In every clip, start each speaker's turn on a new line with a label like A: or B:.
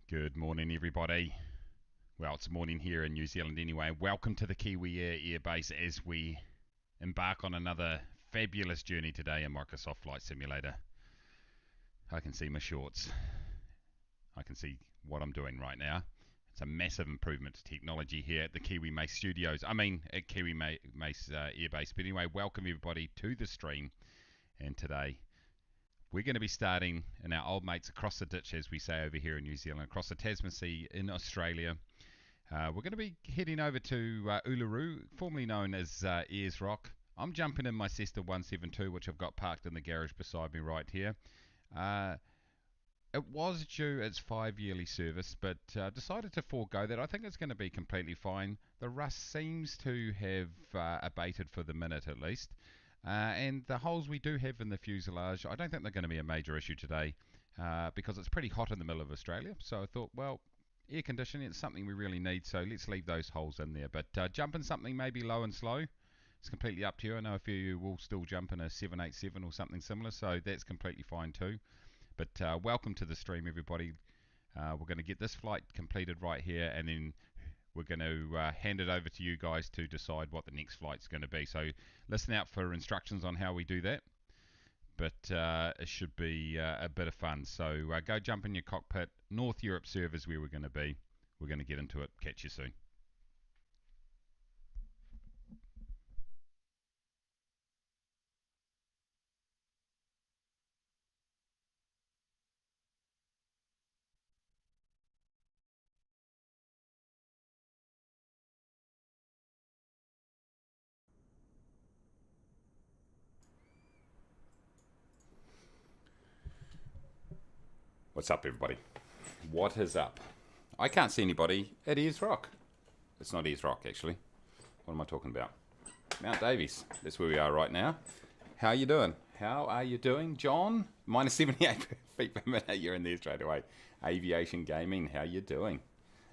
A: Good morning, everybody. Well, it's morning here in New Zealand anyway. Welcome to the Kiwi Air Base as we embark on another fabulous journey today in Microsoft Flight Simulator. I can see my shorts. I can see what I'm doing right now. It's a massive improvement to technology here at the Kiwi Mace Studios. At Kiwi Mace Air Base. But anyway, welcome everybody to the stream. And today we're going to be starting in our old mates across the ditch, as we say over here in New Zealand, across the Tasman Sea in Australia. We're going to be heading over to Uluru, formerly known as Ayers Rock. I'm jumping in my Cessna 172, which I've got parked in the garage beside me right here. It was due its 5-yearly service, but decided to forego that. I think it's going to be completely fine. The rust seems to have abated for the minute at least. And the holes we do have in the fuselage, I don't think they're going to be a major issue today because it's pretty hot in the middle of Australia. So I thought, well, air conditioning is something we really need, so let's leave those holes in there. But jump in something maybe low and slow. It's completely up to you. I know a few of you will still jump in a 787 or something similar, so that's completely fine too. But welcome to the stream, everybody. We're going to get this flight completed right here, and then we're going to hand it over to you guys to decide what the next flight's going to be. So listen out for instructions on how we do that. But it should be a bit of fun. So go jump in your cockpit. North Europe servers where we're going to be. We're going to get into it. Catch you soon. What's up, everybody? What is up? I can't see anybody at Ayers Rock. It's not Ayers Rock, actually. What am I talking about? Mount Davies. That's where we are right now. How are you doing? How are you doing, John? Minus 78 feet per minute. You're in there straight away. Aviation Gaming. How you doing?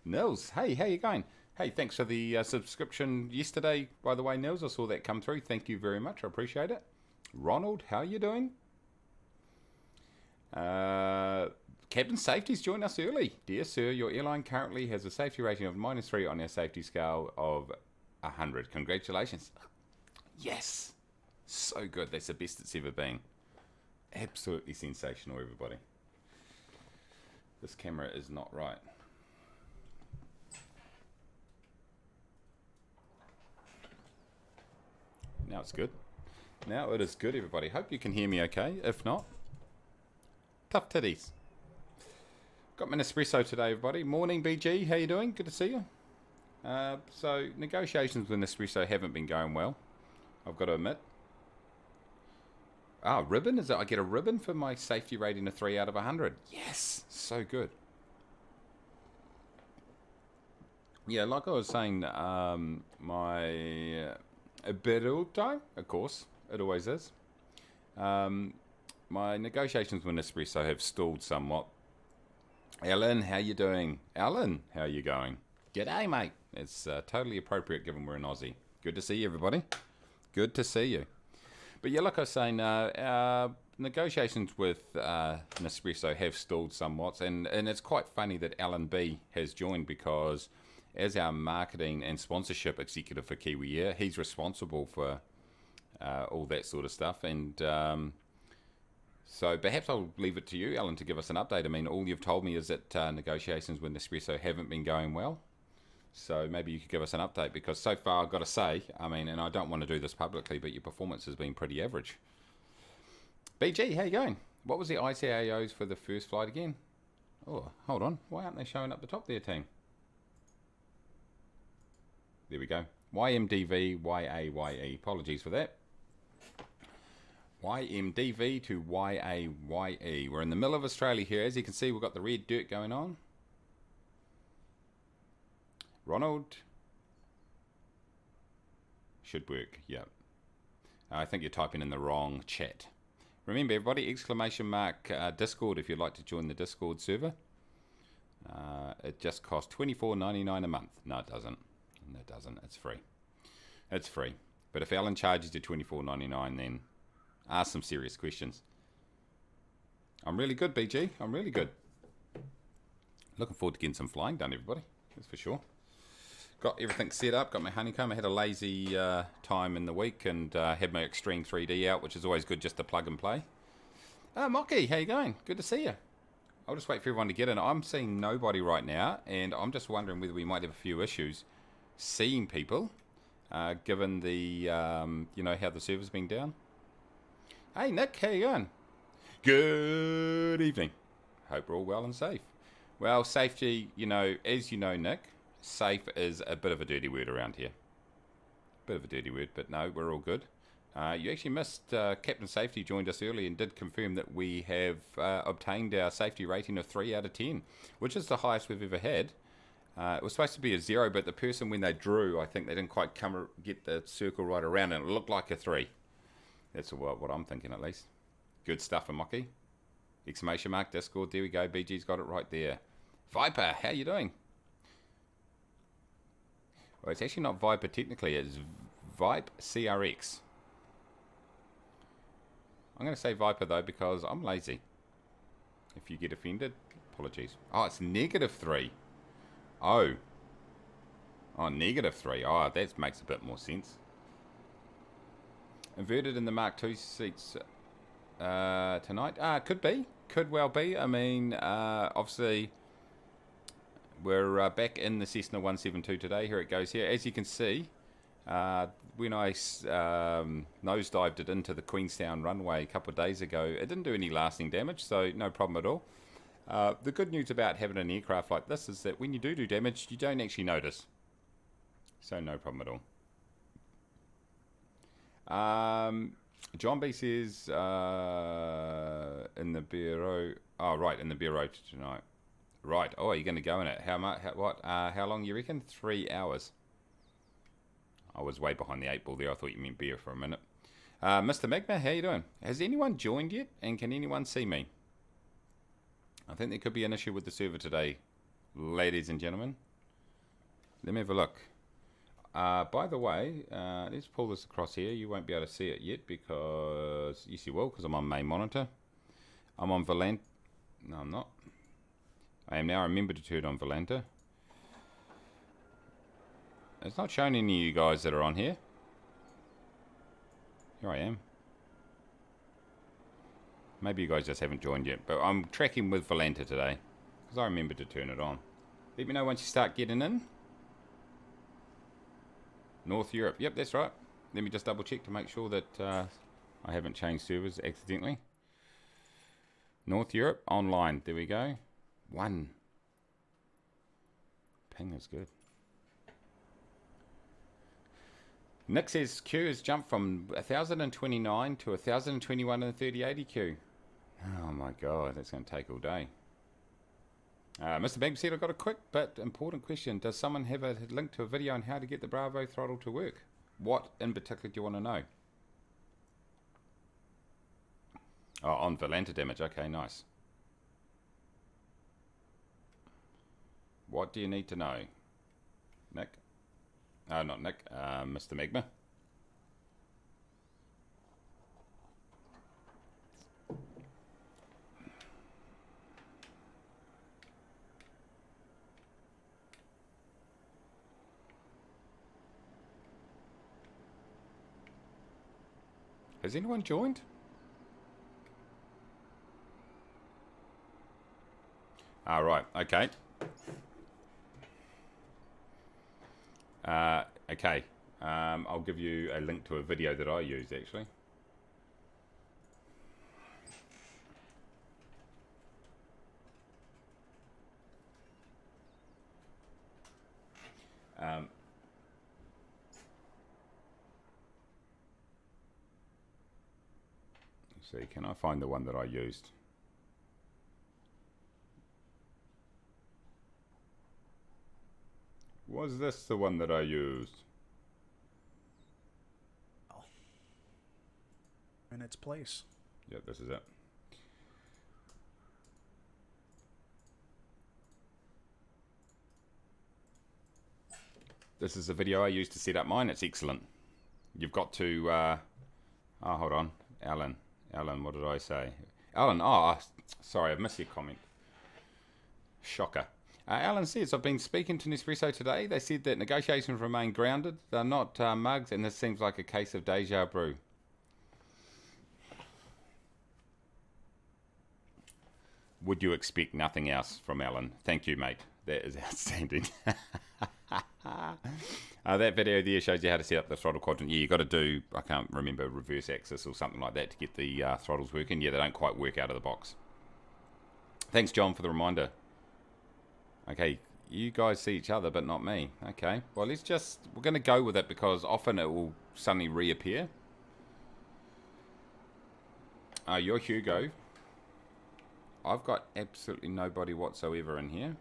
A: Nils. Hey, how you going? Hey, thanks for the subscription yesterday, by the way, Nils. I saw that come through. Thank you very much. I appreciate it. Ronald, how you doing? Captain Safety's joined us early. Dear sir, your airline currently has a safety rating of -3 on our safety scale of 100. Congratulations. Yes. So good. That's the best it's ever been. Absolutely sensational, everybody. This camera is not right. Now it's good. Now it is good, everybody. Hope you can hear me okay. If not, tough titties. Got my espresso today, everybody. Morning, BG. How you doing? Good to see you. So negotiations with Nespresso haven't been going well, I've got to admit. Ribbon? Is that I get a ribbon for my safety rating of 3 out of 100? Yes, so good. Yeah, like I was saying, my build time, of course, it always is. My negotiations with Nespresso have stalled somewhat. Alan, how you doing? Alan, how you going? G'day, mate. It's totally appropriate given we're in Aussie. Good to see you, everybody. Good to see you. But yeah, like I was saying, negotiations with Nespresso have stalled somewhat, and it's quite funny that Alan B has joined because as our marketing and sponsorship executive for Kiwi Air, he's responsible for all that sort of stuff, and so perhaps I'll leave it to you, Alan, to give us an update. I mean, all you've told me is that negotiations with Nespresso haven't been going well. So maybe you could give us an update, because so far I've got to say, I mean, and I don't want to do this publicly, but your performance has been pretty average. BG, how you going? What was the ICAOs for the first flight again? Oh, hold on. Why aren't they showing up the top there, team? There we go. YMDV, Apologies for that. YMDV to YAYE. We're in the middle of Australia here. As you can see, we've got the red dirt going on. Ronald. Should work, yep. I think you're typing in the wrong chat. Remember, everybody, exclamation mark Discord if you'd like to join the Discord server. It just costs $24.99 a month. No, it doesn't. No, it doesn't. It's free. It's free. But if Alan charges you $24.99, then ask some serious questions. I'm really good, BG. I'm really good.
B: Looking forward to getting some flying done, everybody. That's for sure. Got everything set up. Got my honeycomb. I had a lazy time in the week and had my Extreme 3D out, which is always good just to plug and play. Mocky, how you going? Good to see you. I'll just wait for everyone to get in. I'm seeing nobody right now, and I'm just wondering whether we might have a few issues seeing people, given the, you know, how the server's been down. Hey, Nick, how you going? Good evening. Hope we're all well and safe. Well, safety, you know, as you know, Nick, safe is a bit of a dirty word around here. Bit of a dirty word, but no, we're all good. You actually missed Captain Safety joined us early and did confirm that we have obtained our safety rating of 3 out of 10, which is the highest we've ever had. It was supposed to be a 0, but the person, when they drew, I think they didn't quite get the circle right around, and it looked like a 3. That's what I'm thinking, at least. Good stuff, Amoki. Exclamation mark, Discord, there we go. BG's got it right there. Viper, how you doing? Well, it's actually not Viper technically, it's Vipe CRX. I'm going to say Viper though because I'm lazy. If you get offended, apologies. Oh, it's -3. Oh. Oh, -3. Oh, that makes a bit more sense. Inverted in the Mark II seats tonight? Could be. Could well be. I mean, obviously, we're back in the Cessna 172 today. Here it goes here. As you can see, when I nosedived it into the Queenstown runway a couple of days ago, it didn't do any lasting damage, so no problem at all. The good news about having an aircraft like this is that when you do damage, you don't actually notice. So no problem at all. John B says in the bureau. Oh, right, in the bureau tonight. Right. Oh, you're going to go in it. How much? How long you reckon? 3 hours. I was way behind the 8 ball there. I thought you meant beer for a minute. Mr. Magma, how you doing? Has anyone joined yet? And can anyone see me? I think there could be an issue with the server today, ladies and gentlemen. Let me have a look. By the way, let's pull this across here. You won't be able to see it yet because... Yes, you will, because I'm on main monitor. I'm on Valent... No, I'm not. I am now. Remember to turn on Valenta. It's not showing any of you guys that are on here. Here I am. Maybe you guys just haven't joined yet, but I'm tracking with Valenta today because I remembered to turn it on. Let me know once you start getting in. North Europe. Yep, that's right. Let me just double check to make sure that I haven't changed servers accidentally. North Europe online. There we go. 1. Ping is good. Nick says Q has jumped from 1029 to 1021 in 3080 Q. Oh my god, that's going to take all day. Mr. Bank said, I've got a quick but important question. Does someone have a link to a video on how to get the Bravo throttle to work? What in particular do you want to know? Oh, on Valenta damage. Okay, nice. What do you need to know? Nick? Not Nick. Mr. Magma. Has anyone joined? Right, okay. Okay. I'll give you a link to a video that I use, actually. Let's see, can I find the one that I used? Was this the one that I used?
C: In its place.
B: Yep, this is it. This is the video I used to set up mine. It's excellent. You've got to... oh, hold on. Alan, what did I say? Alan, oh, sorry, I've missed your comment. Shocker. Alan says, I've been speaking to Nespresso today. They said that negotiations remain grounded. They're not mugs, and this seems like a case of deja vu. Would you expect nothing else from Alan? Thank you, mate. That is outstanding. That video there shows you how to set up the throttle quadrant. Yeah, you got to do, I can't remember, reverse axis or something like that to get the throttles working. Yeah, they don't quite work out of the box. Thanks, John, for the reminder. Okay, you guys see each other, but not me. Okay, well, we're going to go with it because often it will suddenly reappear. You're Hugo. I've got absolutely nobody whatsoever in here.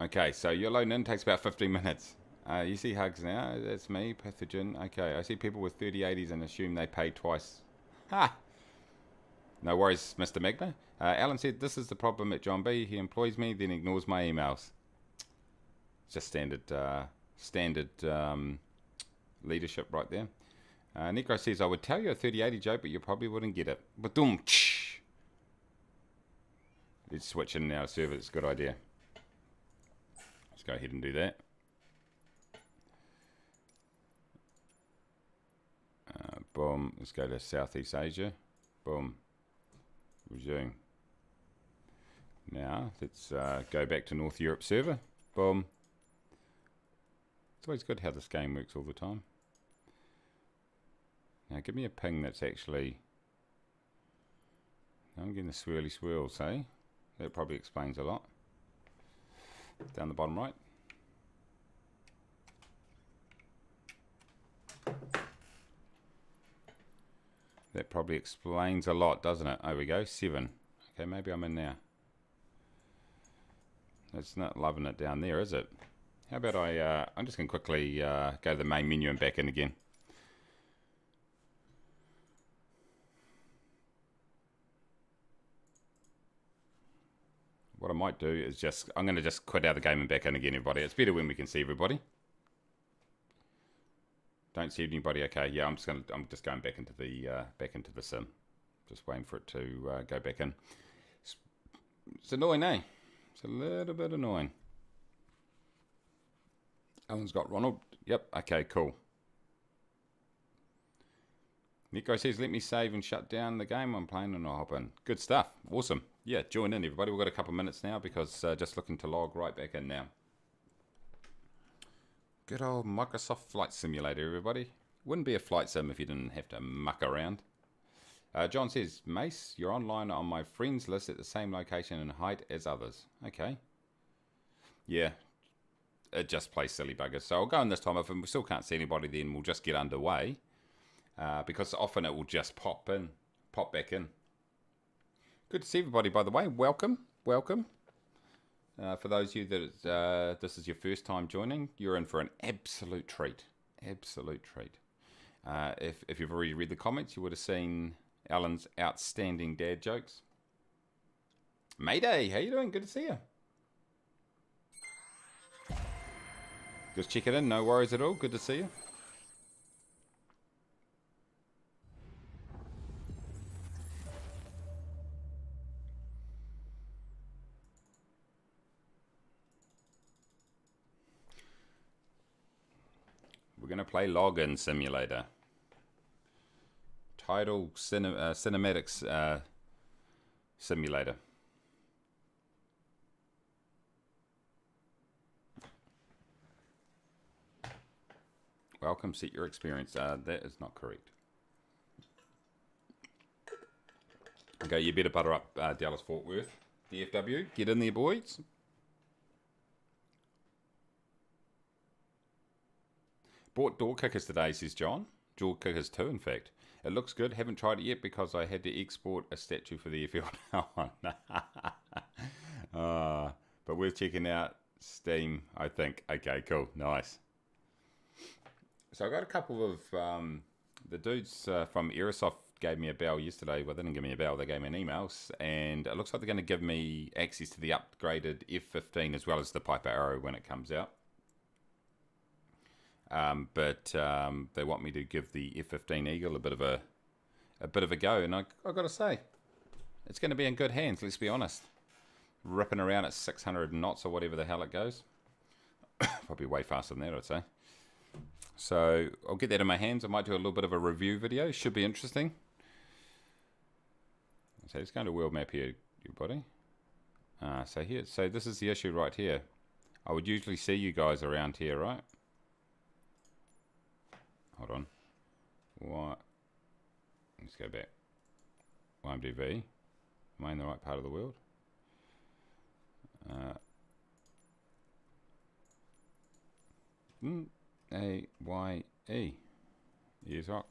B: Okay, so you're loading in, takes about 15 minutes. You see hugs now, that's me, pathogen. Okay, I see people with 3080s and assume they paid twice. Ha! No worries, Mr. Magma. Alan said, this is the problem at John B. He employs me, then ignores my emails. Just standard leadership right there. Necro says, I would tell you a 3080 joke, but you probably wouldn't get it. Ba-doom! Let's switch in now to server, it's a good idea. Let's go ahead and do that. Boom. Let's go to Southeast Asia. Boom. Resume. Now, let's go back to North Europe server. Boom. It's always good how this game works all the time. Now, give me a ping that's actually... I'm getting the swirly swirls, eh? That probably explains a lot. Down the bottom right. That probably explains a lot, doesn't it? There we go, 7. Okay, maybe I'm in now. It's not loving it down there, is it? How about I'm just going to quickly go to the main menu and back in again. What I might do is I'm going to just quit out of the game and back in again, everybody. It's better when we can see everybody. Don't see anybody. Okay, yeah, I'm just going back into the sim. Just waiting for it to go back in. It's annoying, eh? It's a little bit annoying. Alan's got Ronald. Yep. Okay, cool. Nico says, let me save and shut down the game I'm playing and I'll hop in. Good stuff. Awesome. Yeah, join in, everybody. We've got a couple of minutes now because just looking to log right back in now. Good old Microsoft Flight Simulator, everybody. Wouldn't be a flight sim if you didn't have to muck around. John says, Mace, you're online on my friends list at the same location and height as others. Okay. Yeah, it just plays silly buggers. So I'll go in this time. If we still can't see anybody, then we'll just get underway. Because often it will just pop back in. Good to see everybody, by the way. Welcome. For those of you that this is your first time joining, you're in for an absolute treat. Absolute treat. If you've already read the comments, you would have seen Alan's outstanding dad jokes. Mayday, how you doing? Good to see you. Just check it in, no worries at all. Good to see you. We're going to play Login Simulator. Title Cinematics Simulator. Welcome, set your experience. That is not correct. Okay, you better butter up Dallas Fort Worth. DFW, get in there, boys. Bought door kickers today, says John. Door kickers 2, in fact. It looks good. Haven't tried it yet because I had to export a statue for the airfield. But we're checking out Steam, I think. Okay, cool. Nice. So I got a couple of... the dudes from Aerosoft gave me a bell yesterday. Well, they didn't give me a bell. They gave me an email. And it looks like they're going to give me access to the upgraded F-15 as well as the Piper Arrow when it comes out. But they want me to give the F-15 Eagle a bit of a a bit of a go, and I've got to say, it's going to be in good hands, let's be honest. Ripping around at 600 knots or whatever the hell it goes. Probably way faster than that, I'd say. So I'll get that in my hands. I might do a little bit of a review video. Should be interesting. So it's going to world map here, everybody. So this is the issue right here. I would usually see you guys around here, right? Hold on. What? Let's go back. YMDV. Am I in the right part of the world? A-Y-E. Years rock.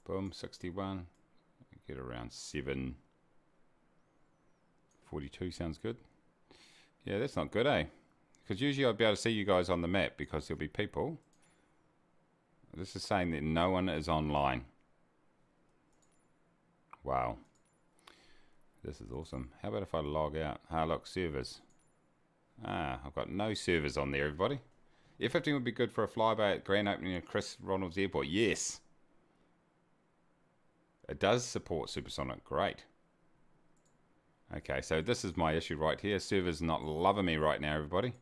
B: Boom, 61. Get around 742 sounds good. Yeah, that's not good, eh? Because usually I'd be able to see you guys on the map because there'll be people. This is saying that no one is online. Wow. This is awesome. How about if I log out? Look, servers. I've got no servers on there, everybody. F-15 would be good for a flyby at grand opening of Chris Ronalds Airport. Yes. It does support supersonic. Great. Okay, so this is my issue right here. Server's not loving me right now, everybody.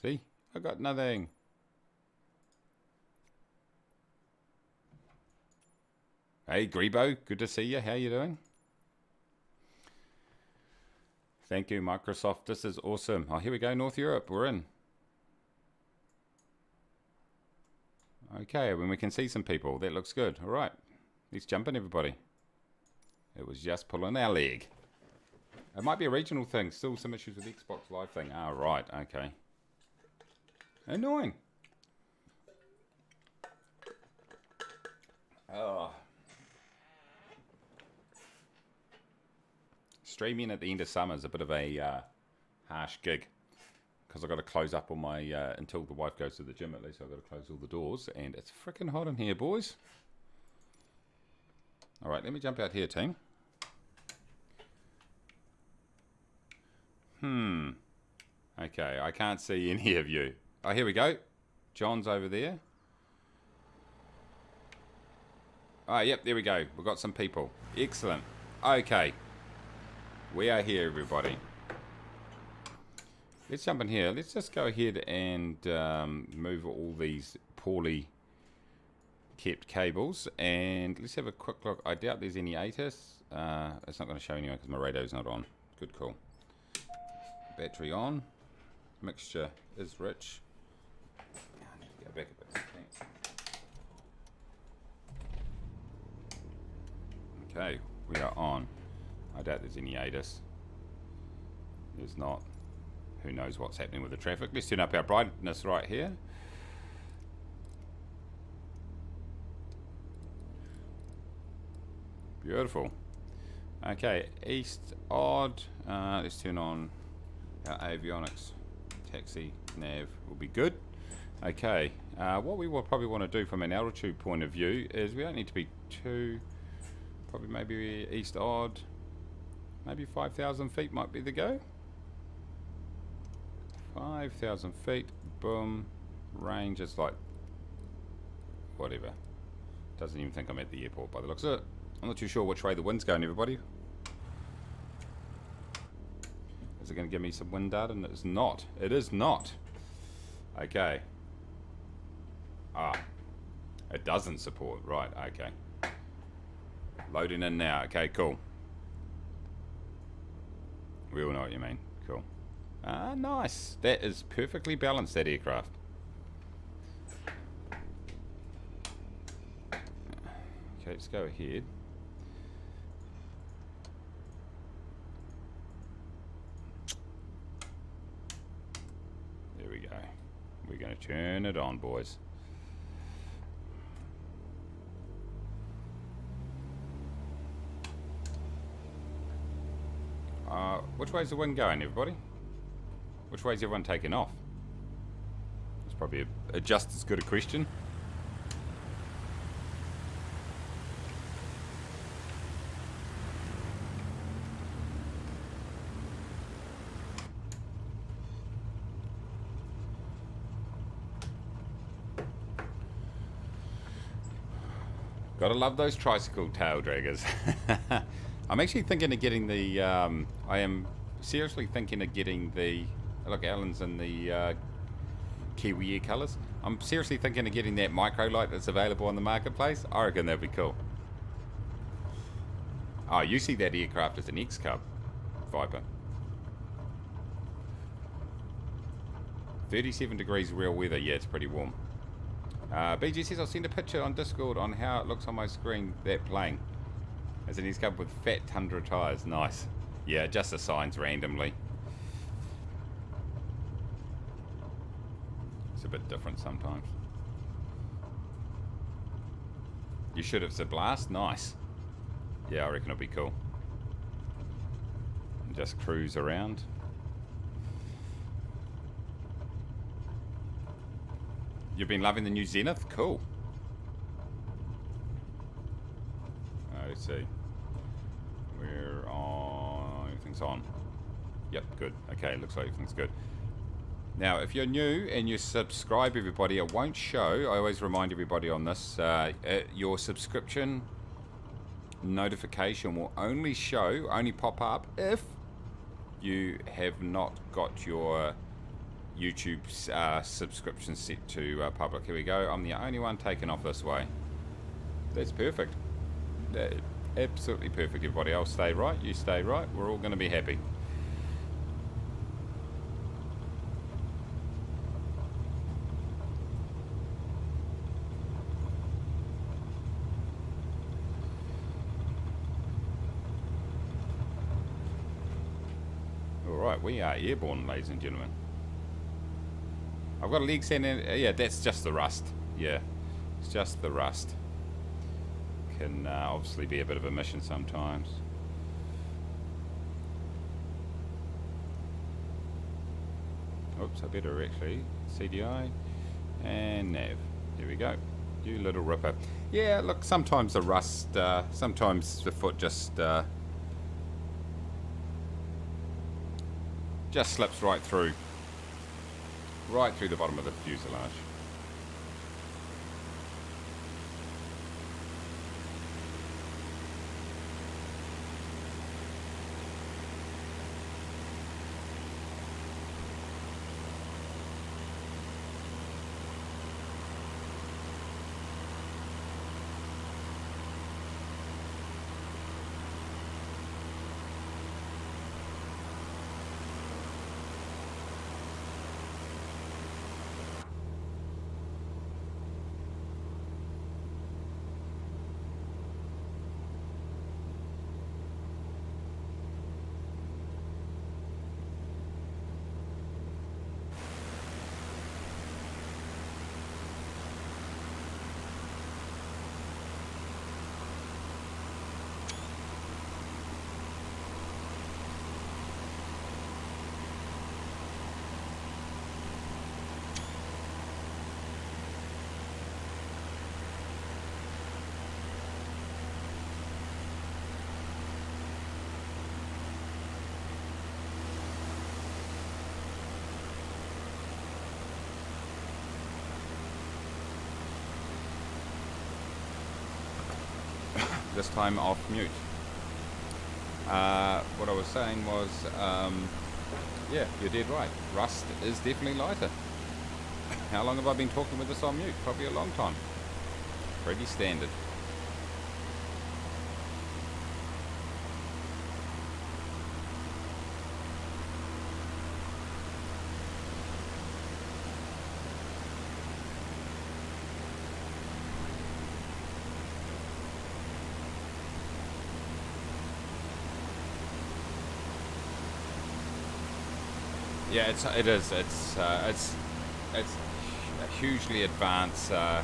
B: See? I got nothing. Hey, Grebo. Good to see you. How you doing? Thank you, Microsoft. This is awesome. Oh, here we go. North Europe. We're in. Okay, when we can see some people. That looks good. All right. Let's jump in, everybody. It was just pulling our leg. It might be a regional thing. Still some issues with the Xbox Live thing. Ah, right. Okay. Annoying. Oh. Streaming at the end of summer is a bit of a harsh gig. Because I've got to close up all my, until the wife goes to the gym at least, I've got to close all the doors. And it's freaking hot in here, boys. Alright, let me jump out here, team. Okay, I can't see any of you. Oh, here we go. John's over there. Oh, yep, there we go. We've got some people. Excellent. Okay. We are here, everybody. Let's jump in here. Let's just go ahead and move all these poorly kept cables. And let's have a quick look. I doubt there's any ATIS. It's not going to show anyway because my radio's not on. Good call. Battery on. Mixture is rich. I need to go back a bit. Okay, we are on. I doubt there's any ATIS. There's not. Who knows what's happening with the traffic. Let's turn up our brightness right here. Beautiful. Okay, east odd. Let's turn on our avionics. Taxi nav will be good. Okay, what we will probably want to do from an altitude point of view is we don't need to be too, probably maybe east odd, maybe 5,000 feet might be the go. 5,000 feet, boom, range is like, whatever. Doesn't even think I'm at the airport by the looks of it. I'm not too sure which way the wind's going, everybody. Is it going to give me some wind data? And it's not. It is not. Okay. It doesn't support. Right, okay. Loading in now. Okay, cool. We all know what you mean. Cool. Nice. That is perfectly balanced, that aircraft. Okay, let's go ahead. There we go. We're going to turn it on, boys. Which way's the wind going, everybody? Which way's everyone taking off? It's probably a just as good a question. Gotta love those tricycle tail draggers. I'm actually thinking of getting the, I am seriously thinking of getting the, look, Alan's in the Kiwi colours. I'm seriously thinking of getting that micro light that's available on the marketplace. I reckon that'd be cool. Oh, you see that aircraft as an X-Cub Viper. 37 degrees real weather. Yeah, it's pretty warm. BG says I'll send a picture on Discord on how it looks on my screen, that plane. As an X-Cub with fat Tundra tyres. Nice. Yeah, just assigns randomly. It's a bit different sometimes. You should have said blast. Nice. Yeah, I reckon it'll be cool. And just cruise around. You've been loving the new Zenith? Cool. Let's see. We're on... Everything's on. Yep, good. Okay, looks like everything's good. Now, if you're new and you subscribe, everybody, it won't show. I always remind everybody on this. Your subscription notification will only show, only pop up if you have not got your YouTube subscription set to public. Here we go. I'm the only one taken off this way. That's perfect. Absolutely perfect, everybody. I'll stay right. You stay right. We're all going to be happy. All right, we are airborne, ladies and gentlemen. I've got a leg sand in. Yeah, that's just the rust. Yeah, it's just the rust. Can obviously be a bit of a mission sometimes. Oops, I better actually CDI and nav. There we go. You little ripper. Yeah, look, sometimes the rust, sometimes the foot just slips right through the bottom of the fuselage. This time off mute. What I was saying was, yeah, you're dead right. Rust is definitely lighter. How long have I been talking with this on mute? Probably a long time. Pretty standard. Yeah, it is. It's a hugely advanced, a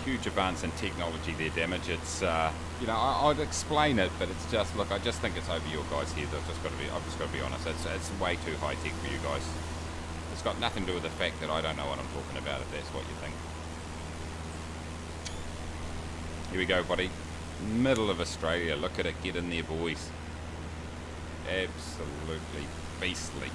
B: huge advance in technology there, Damage. It's you know, I'd explain it, but it's just, look, I just think it's over your guys' heads. I've just got to be honest. It's way too high tech for you guys. It's got nothing to do with the fact that I don't know what I'm talking about, if that's what you think. Here we go, buddy. Middle of Australia. Look at it. Get in there, boys. Absolutely beastly.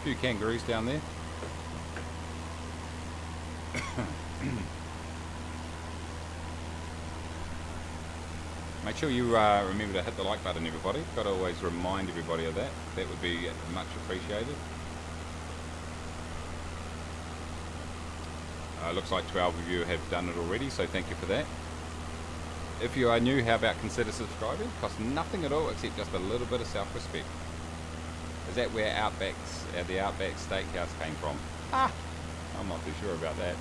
B: few kangaroos down there. Make sure you remember to hit the like button, everybody. Got to always remind everybody of that. That would be much appreciated. Looks like 12 of you have done it already, so thank you for that. If you are new, how about consider subscribing? Costs nothing at all except just a little bit of self-respect. Is that where the Outback Steakhouse came from? Ah, I'm not too sure about that.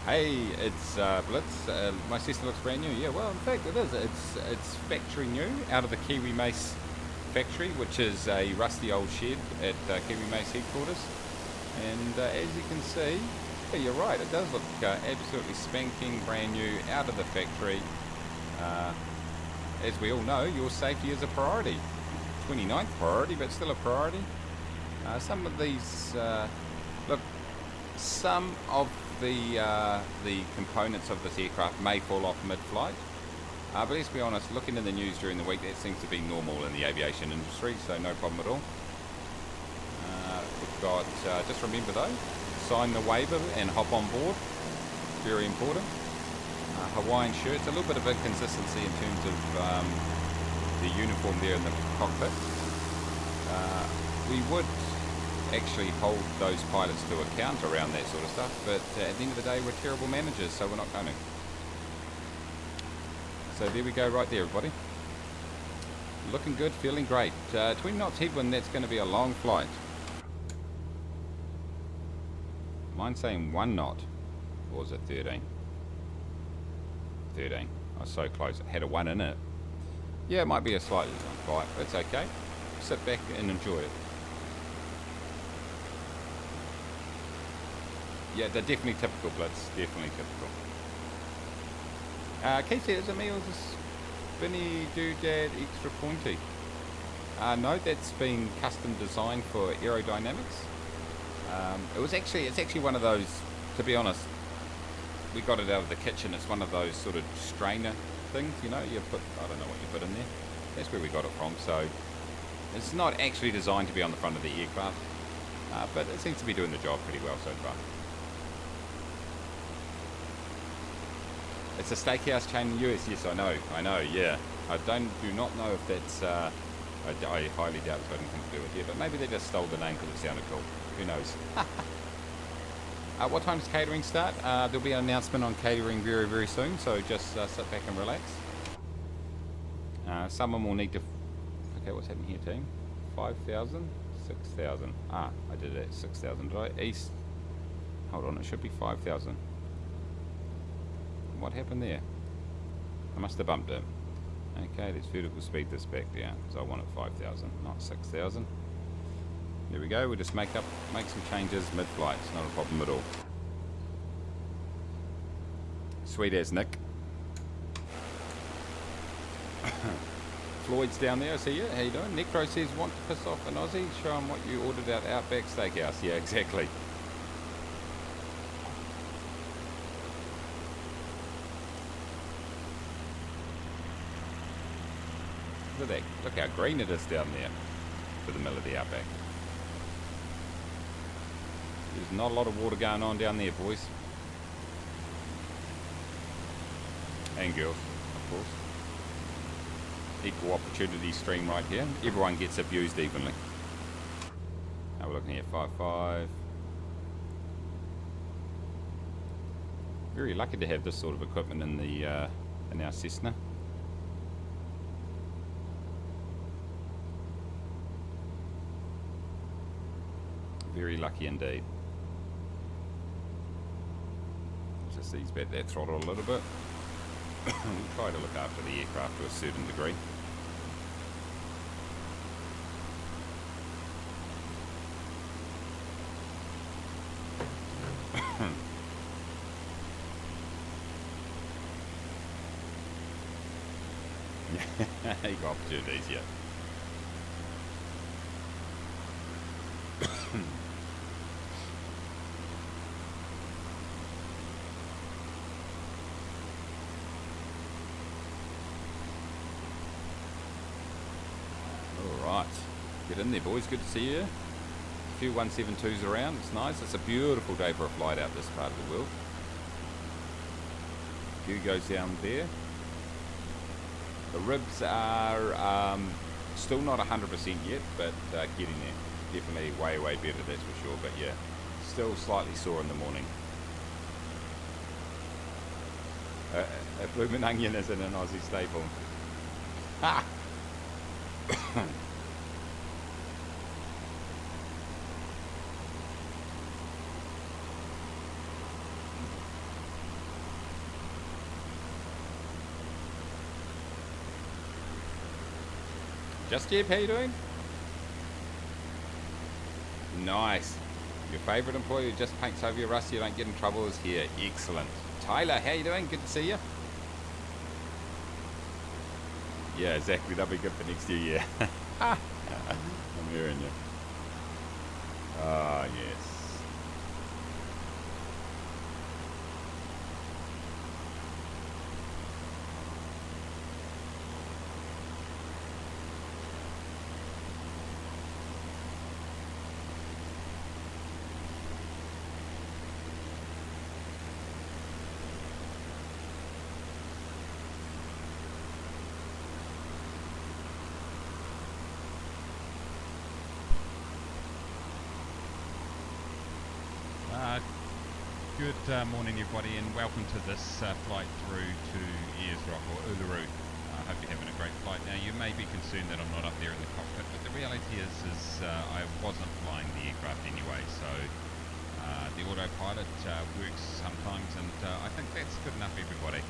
B: Hey, it's Blitz. My sister looks brand new. Yeah, well, in fact, it is. It's factory new, out of the Kiwi Mace factory, which is a rusty old shed at Kiwi Mace headquarters. And as you can see, yeah, you're right. It does look absolutely spanking brand new, out of the factory. As we all know, your safety is a priority. 29th priority, but still a priority. Some of these, look, some of the components of this aircraft may fall off mid-flight, but let's be honest, looking in the news during the week, that seems to be normal in the aviation industry, so no problem at all. We've got, just remember though, sign the waiver and hop on board, very important. Hawaiian shirts, a little bit of inconsistency in terms of the uniform there in the cockpit. We would actually hold those pilots to account around that sort of stuff, but at the end of the day, we're terrible managers, so we're not going to. So there we go, right there, everybody. Looking good, feeling great. 20 knots headwind, that's going to be a long flight. Mine's saying 1 knot, or was it 13? 13. I was so close, it had a 1 in it. Yeah, it might be a slightly long flight, but it's okay. Sit back and enjoy it. Yeah, they're definitely typical, Blitz. Definitely typical. Keith said, is it me or is this spinny doodad extra pointy? No, that's been custom designed for aerodynamics. It's actually one of those, to be honest, we got it out of the kitchen. It's one of those sort of strainer things, you know, you put, I don't know what you put in there. That's where we got it from. So it's not actually designed to be on the front of the aircraft, but it seems to be doing the job pretty well so far. It's a steakhouse chain in the US. Yes, I know, yeah. I do not know if that's, I highly doubt it's got anything to do with it, but maybe they just stole the name because it sounded cool. Who knows? What time does catering start? There'll be an announcement on catering very, very soon, so just sit back and relax. Someone will need to... Okay, what's happening here, team? 5,000? 6,000. I did it at 6,000, did I? East. Hold on, it should be 5,000. What happened there? I must have bumped it. Okay, let's vertical speed this back down, so I want it 5,000, not 6,000. There we go, we'll just make some changes mid-flight, it's not a problem at all. Sweet as Nick. Floyd's down there, I see you, how you doing? Necro says, want to piss off an Aussie? Show him what you ordered at Outback Steakhouse. Yeah, exactly. Look at that. Look how green it is down there for the middle of the Outback. There's not a lot of water going on down there, boys. And girls, of course. Equal opportunity stream right here. Everyone gets abused evenly. Now we're looking here, 5.5. Very lucky to have this sort of equipment in the in our Cessna. Very lucky indeed. Just ease back that throttle a little bit. We try to look after the aircraft to a certain degree. You got opportunities, yeah. Get in there, boys. Good to see you. A few 172s around. It's nice. It's a beautiful day for a flight out this part of the world. View goes down there. The ribs are still not 100% yet, but getting there. Definitely way, way better, that's for sure. But yeah, still slightly sore in the morning. A bloomin' onion isn't an Aussie staple. Ha! Just Jeb, how you doing? Nice. Your favourite employee who just paints over your rust so you don't get in trouble is here. Excellent. Tyler, how you doing? Good to see you. Yeah, exactly. That'll be good for next year, yeah. I'm hearing you. Ah, yes.
A: Good morning everybody, and welcome to this flight through to Ayers Rock or Uluru. I hope you're having a great flight. Now you may be concerned that I'm not up there in the cockpit, but the reality is I wasn't flying the aircraft anyway, so the autopilot works sometimes, and I think that's good enough for everybody.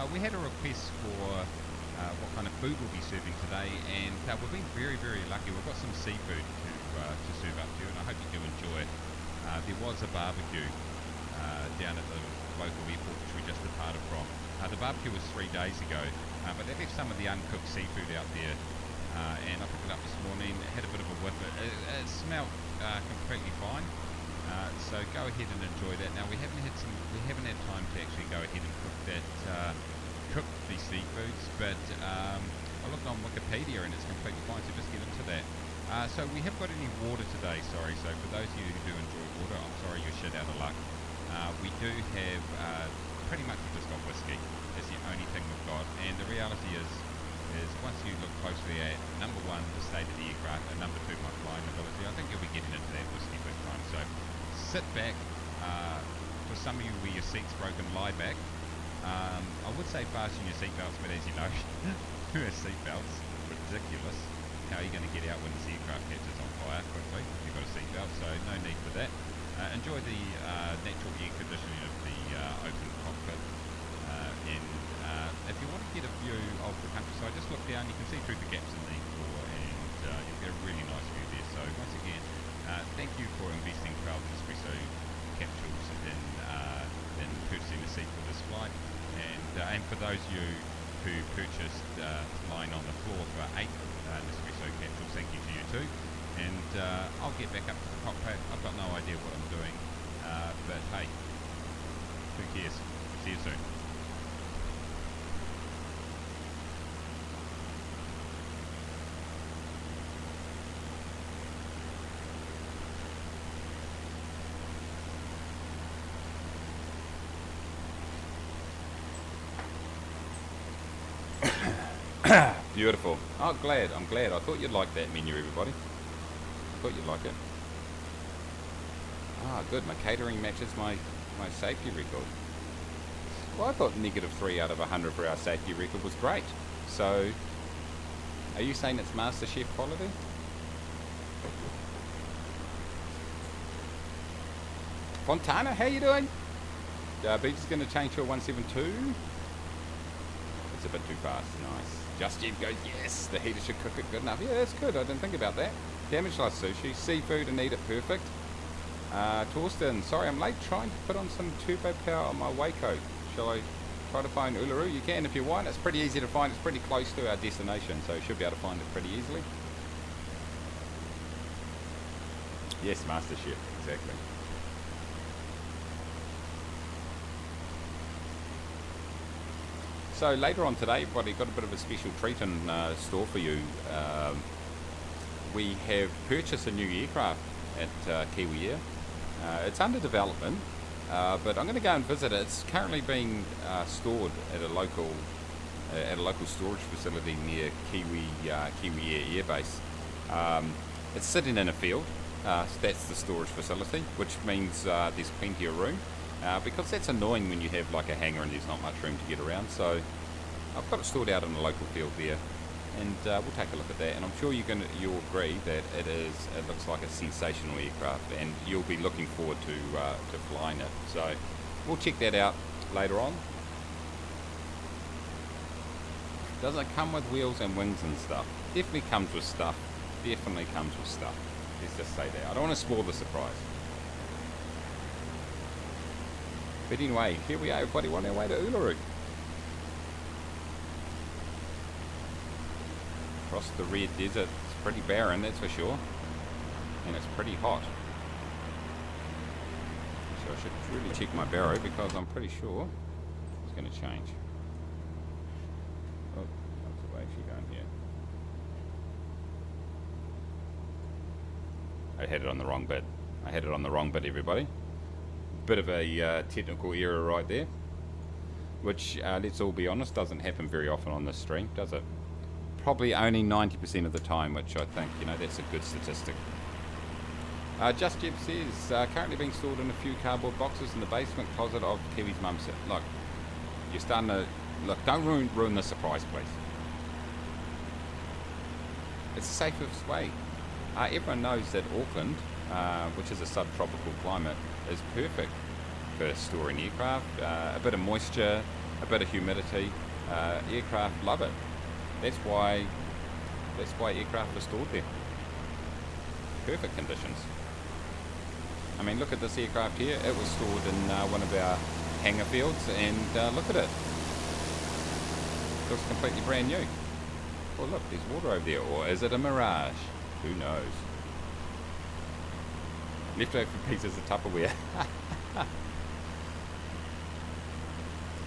A: We had a request for what kind of food we'll be serving today, and we've been very, very lucky. We've got some seafood to serve up to you, and I hope you do enjoy it. There was a barbecue down at the local airport which we just departed from. The barbecue was 3 days ago, but they left some of the uncooked seafood out there, and I picked it up this morning. It had a bit of a whiff. It smelled completely fine, so go ahead and enjoy that. Now we haven't had time to actually go ahead and cook these seafoods, but I looked on Wikipedia and it's completely fine, so just get into that. So we haven't got any water today, sorry, so for those of you who do enjoy water, I'm sorry you're shit out of luck. We do have, pretty much we've just got whiskey. That's the only thing we've got, and the reality is once you look closely at, number one, the state of the aircraft, and number two, my flying ability, I think you'll be getting into that whiskey big time. So sit back. For some of you where your seat's broken, lie back. I would say fasten your seatbelts, but as you know, who has seatbelts? Ridiculous. How are you going to get out when this aircraft catches on fire quickly if you've got a seatbelt? So no need for that. Enjoy the natural air conditioning of the open cockpit, and if you want to get a view of the countryside, just look down. You can see through the gaps in the floor, and you'll get a really nice view there. So once again, thank you for investing 12 espresso capsules in purchasing a seat for this flight, and for those of you who purchased flying on the floor for 8 espresso capsules, thank you to you too. And I'll get back up to the cockpit. I've got no idea what I'm doing, but hey, who cares? See you soon.
B: Beautiful. Oh, glad. I'm glad. I thought you'd like that menu, everybody. I thought you'd like it. Ah, good. My catering matches my safety record. Well, I thought -3 out of 100 for our safety record was great. So, are you saying it's MasterChef quality? Fontana, how you doing? Beach is going to change to a 172. It's a bit too fast. Nice. Just Jeb goes, yes, the heater should cook it good enough. Yeah, that's good. I didn't think about that. Damaged like sushi, seafood and eat it perfect. Torsten, sorry I'm late, trying to put on some turbo power on my Waco. Shall I try to find Uluru? You can if you want. It's pretty easy to find. It's pretty close to our destination, so you should be able to find it pretty easily. Yes, MasterChef, exactly. So later on today, everybody got a bit of a special treat in store for you. we have purchased a new aircraft at Kiwi Air. It's under development, but I'm going to go and visit it. It's currently being stored at a local storage facility near Kiwi Air Air Base. It's sitting in a field. So that's the storage facility, which means there's plenty of room. Because that's annoying when you have like a hangar and there's not much room to get around. So I've got it stored out in a local field there, and we'll take a look at that. And I'm sure you'll agree that it looks like a sensational aircraft, and you'll be looking forward to flying it. So we'll check that out later on. Does it come with wheels and wings and stuff? Definitely comes with stuff. Definitely comes with stuff. Let's just say that. I don't want to spoil the surprise. But anyway, here we are, everybody, on our way to Uluru. Across the red desert. It's pretty barren, that's for sure. And it's pretty hot. So I should really check my barrow, because I'm pretty sure it's going to change. Oh, that's the way actually going here. I had it on the wrong bit. Everybody. Bit of a technical error right there, which let's all be honest, doesn't happen very often on this stream, does it? Probably only 90% of the time, which I think, that's a good statistic. Just Jeb says, currently being stored in a few cardboard boxes in the basement closet of Kiwi's mum's. Look, you're starting to look. Don't ruin the surprise, please. It's the safest way. Everyone knows that Auckland, which is a subtropical climate, is perfect for storing aircraft. A bit of moisture, a bit of humidity. Aircraft love it. That's why aircraft are stored there. Perfect conditions. I mean, look at this aircraft here. It was stored in one of our hangar fields, and look at it. Looks completely brand new. Oh look, there's water over there. Or is it a mirage? Who knows? Leftover pieces of Tupperware.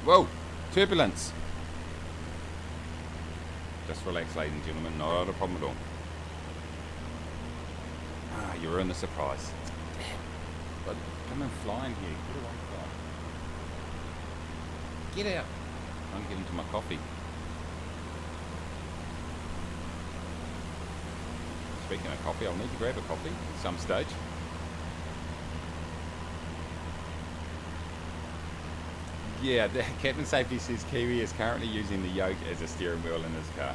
B: Whoa! Turbulence! Just relax, ladies and gentlemen. Not a problem at all. You ruined the surprise. But come and fly in here. Get away, fly. Get out! I'm trying to get into my coffee. Speaking of coffee, I'll need to grab a coffee at some stage. Yeah, the Captain Safety says Kiwi is currently using the yoke as a steering wheel in his car.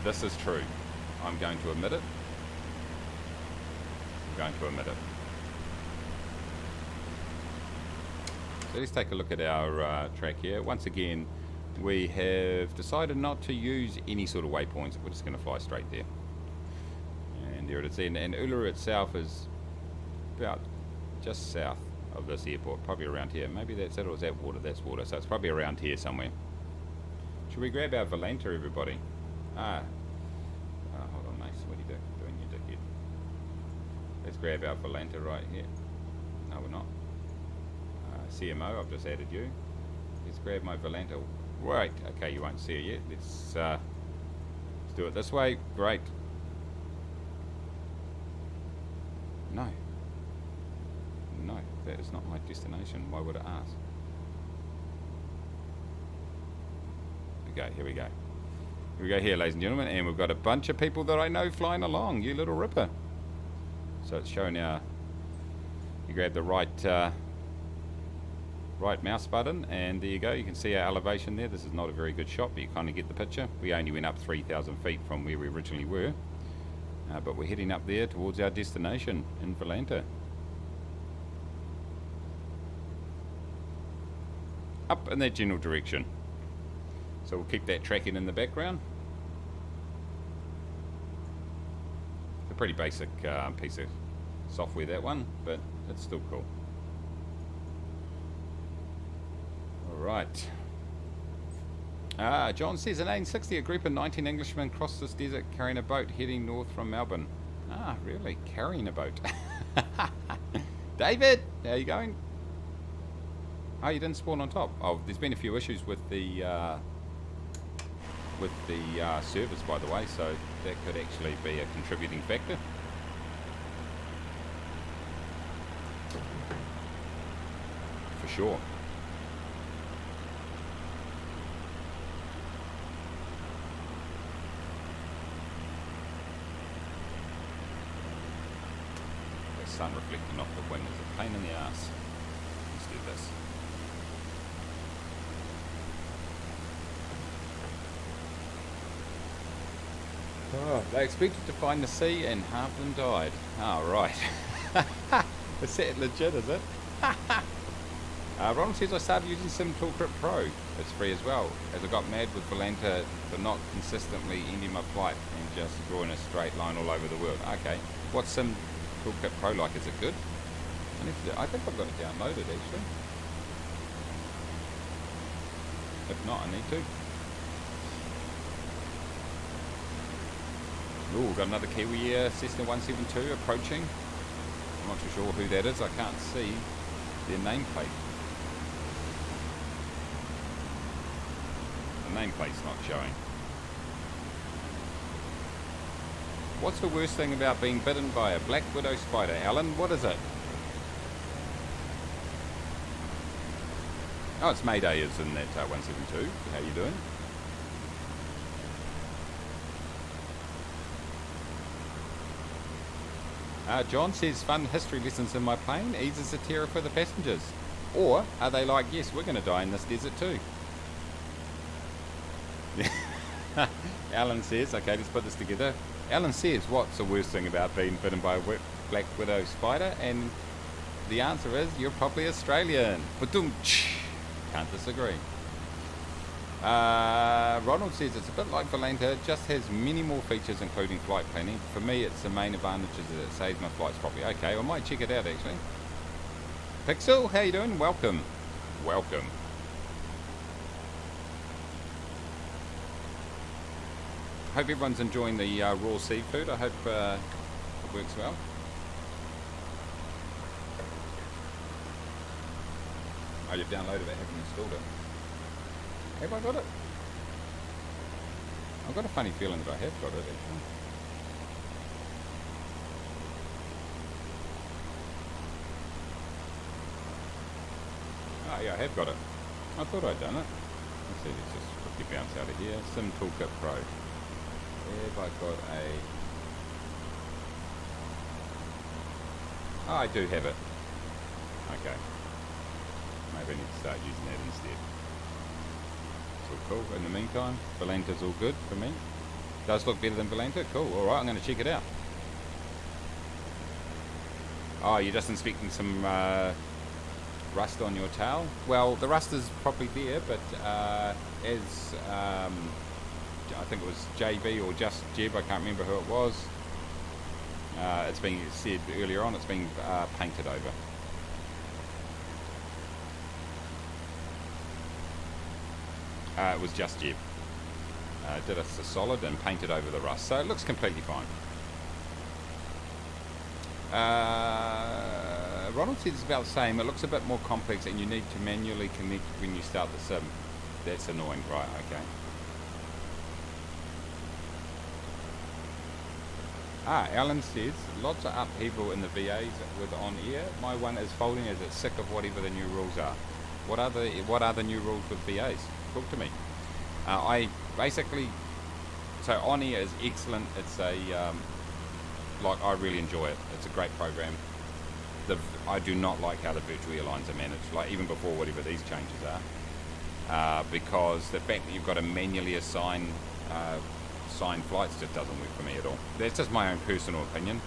B: This is true. I'm going to admit it. So let's take a look at our track here. Once again, we have decided not to use any sort of waypoints. We're just going to fly straight there. And there it is. And Uluru itself is about just south of this airport, probably around here. Maybe that's it, or is that water? That's water. So it's probably around here somewhere. Should we grab our Volanta, everybody? Hold on, Mace. What are you doing, you dickhead? Let's grab our Volanta right here. No, we're not. CMO, I've just added you. Let's grab my Volanta. Right. Okay, you won't see it yet. Let's do it this way. Great. No, that is not my destination. Why would it ask? Okay, here we go. Here we go here, ladies and gentlemen, and we've got a bunch of people that I know flying along. You little ripper. So it's showing our... You grab the right mouse button, and there you go. You can see our elevation there. This is not a very good shot, but you kind of get the picture. We only went up 3,000 feet from where we originally were. But we're heading up there towards our destination in Volanta. Up in that general direction. So we'll keep that tracking in the background. It's a pretty basic piece of software, that one, but it's still cool. Alright. John says in 1860 a group of 19 Englishmen crossed this desert carrying a boat heading north from Melbourne. Really? Carrying a boat. David, how are you going? Oh, you didn't spawn on top. Oh, there's been a few issues with the with the servers, by the way, so that could actually be a contributing factor. For sure. The sun reflecting off the wing is a pain in the ass. Let's do this. Oh, they expected to find the sea and half of them died. Oh, right. Is that legit, is it? Ronald says I started using SimToolKit Pro. It's free as well, as I got mad with Valenta for not consistently ending my flight and just drawing a straight line all over the world. Okay, what's SimToolKit Pro like? Is it good? I think I've got it downloaded actually. If not, I need to. Ooh, got another Kiwi Cessna 172 approaching. I'm not too sure who that is. I can't see their nameplate. The nameplate's not showing. What's the worst thing about being bitten by a black widow spider, Alan? What is it? Oh, it's Mayday is in that 172. How you doing? John says fun history lessons in my plane eases the terror for the passengers. Or are they like, yes, we're going to die in this desert too? Alan says, okay, let's put this together. Alan says, what's the worst thing about being bitten by a black widow spider? And the answer is, you're probably Australian. Can't disagree. Ronald says it's a bit like Valenta, just has many more features including flight planning. For me, it's the main advantage is that it saves my flights properly. Okay, I might check it out actually. Pixel, how you doing? Welcome. Welcome. Hope everyone's enjoying the raw seafood. I hope it works well. Oh, you've downloaded it, haven't installed it. Have I got it? I've got a funny feeling that I have got it actually. Oh yeah, I have got it. I thought I'd done it. Let's see, let's just quickly bounce out of here. SimToolKit Pro. Have I got a... Oh, I do have it. Okay. Maybe I need to start using that instead. Cool. In the meantime, Valenta's all good for me. Does look better than Valenta. Cool. All right, I'm going to check it out. Oh, you're just inspecting some rust on your tail. Well, the rust is probably there, but as I think it was JB or just Jeb, I can't remember who it was. It's been said earlier on. It's been painted over. It was just Jeb. Did us a solid and painted over the rust, so it looks completely fine. Ronald says it's about the same. It looks a bit more complex and you need to manually connect when you start the sim. That's annoying, right? Okay. Alan says lots of upheaval in the VAs with on air. My one is folding as it's sick of whatever the new rules are. What are the new rules with VAs? Talk to me. I basically, so on air is excellent. It's a like I really enjoy it. It's a great program. I do not like how the virtual airlines are managed, like even before whatever these changes are, because the fact that you've got to manually assign flights just doesn't work for me at all. That's just my own personal opinion,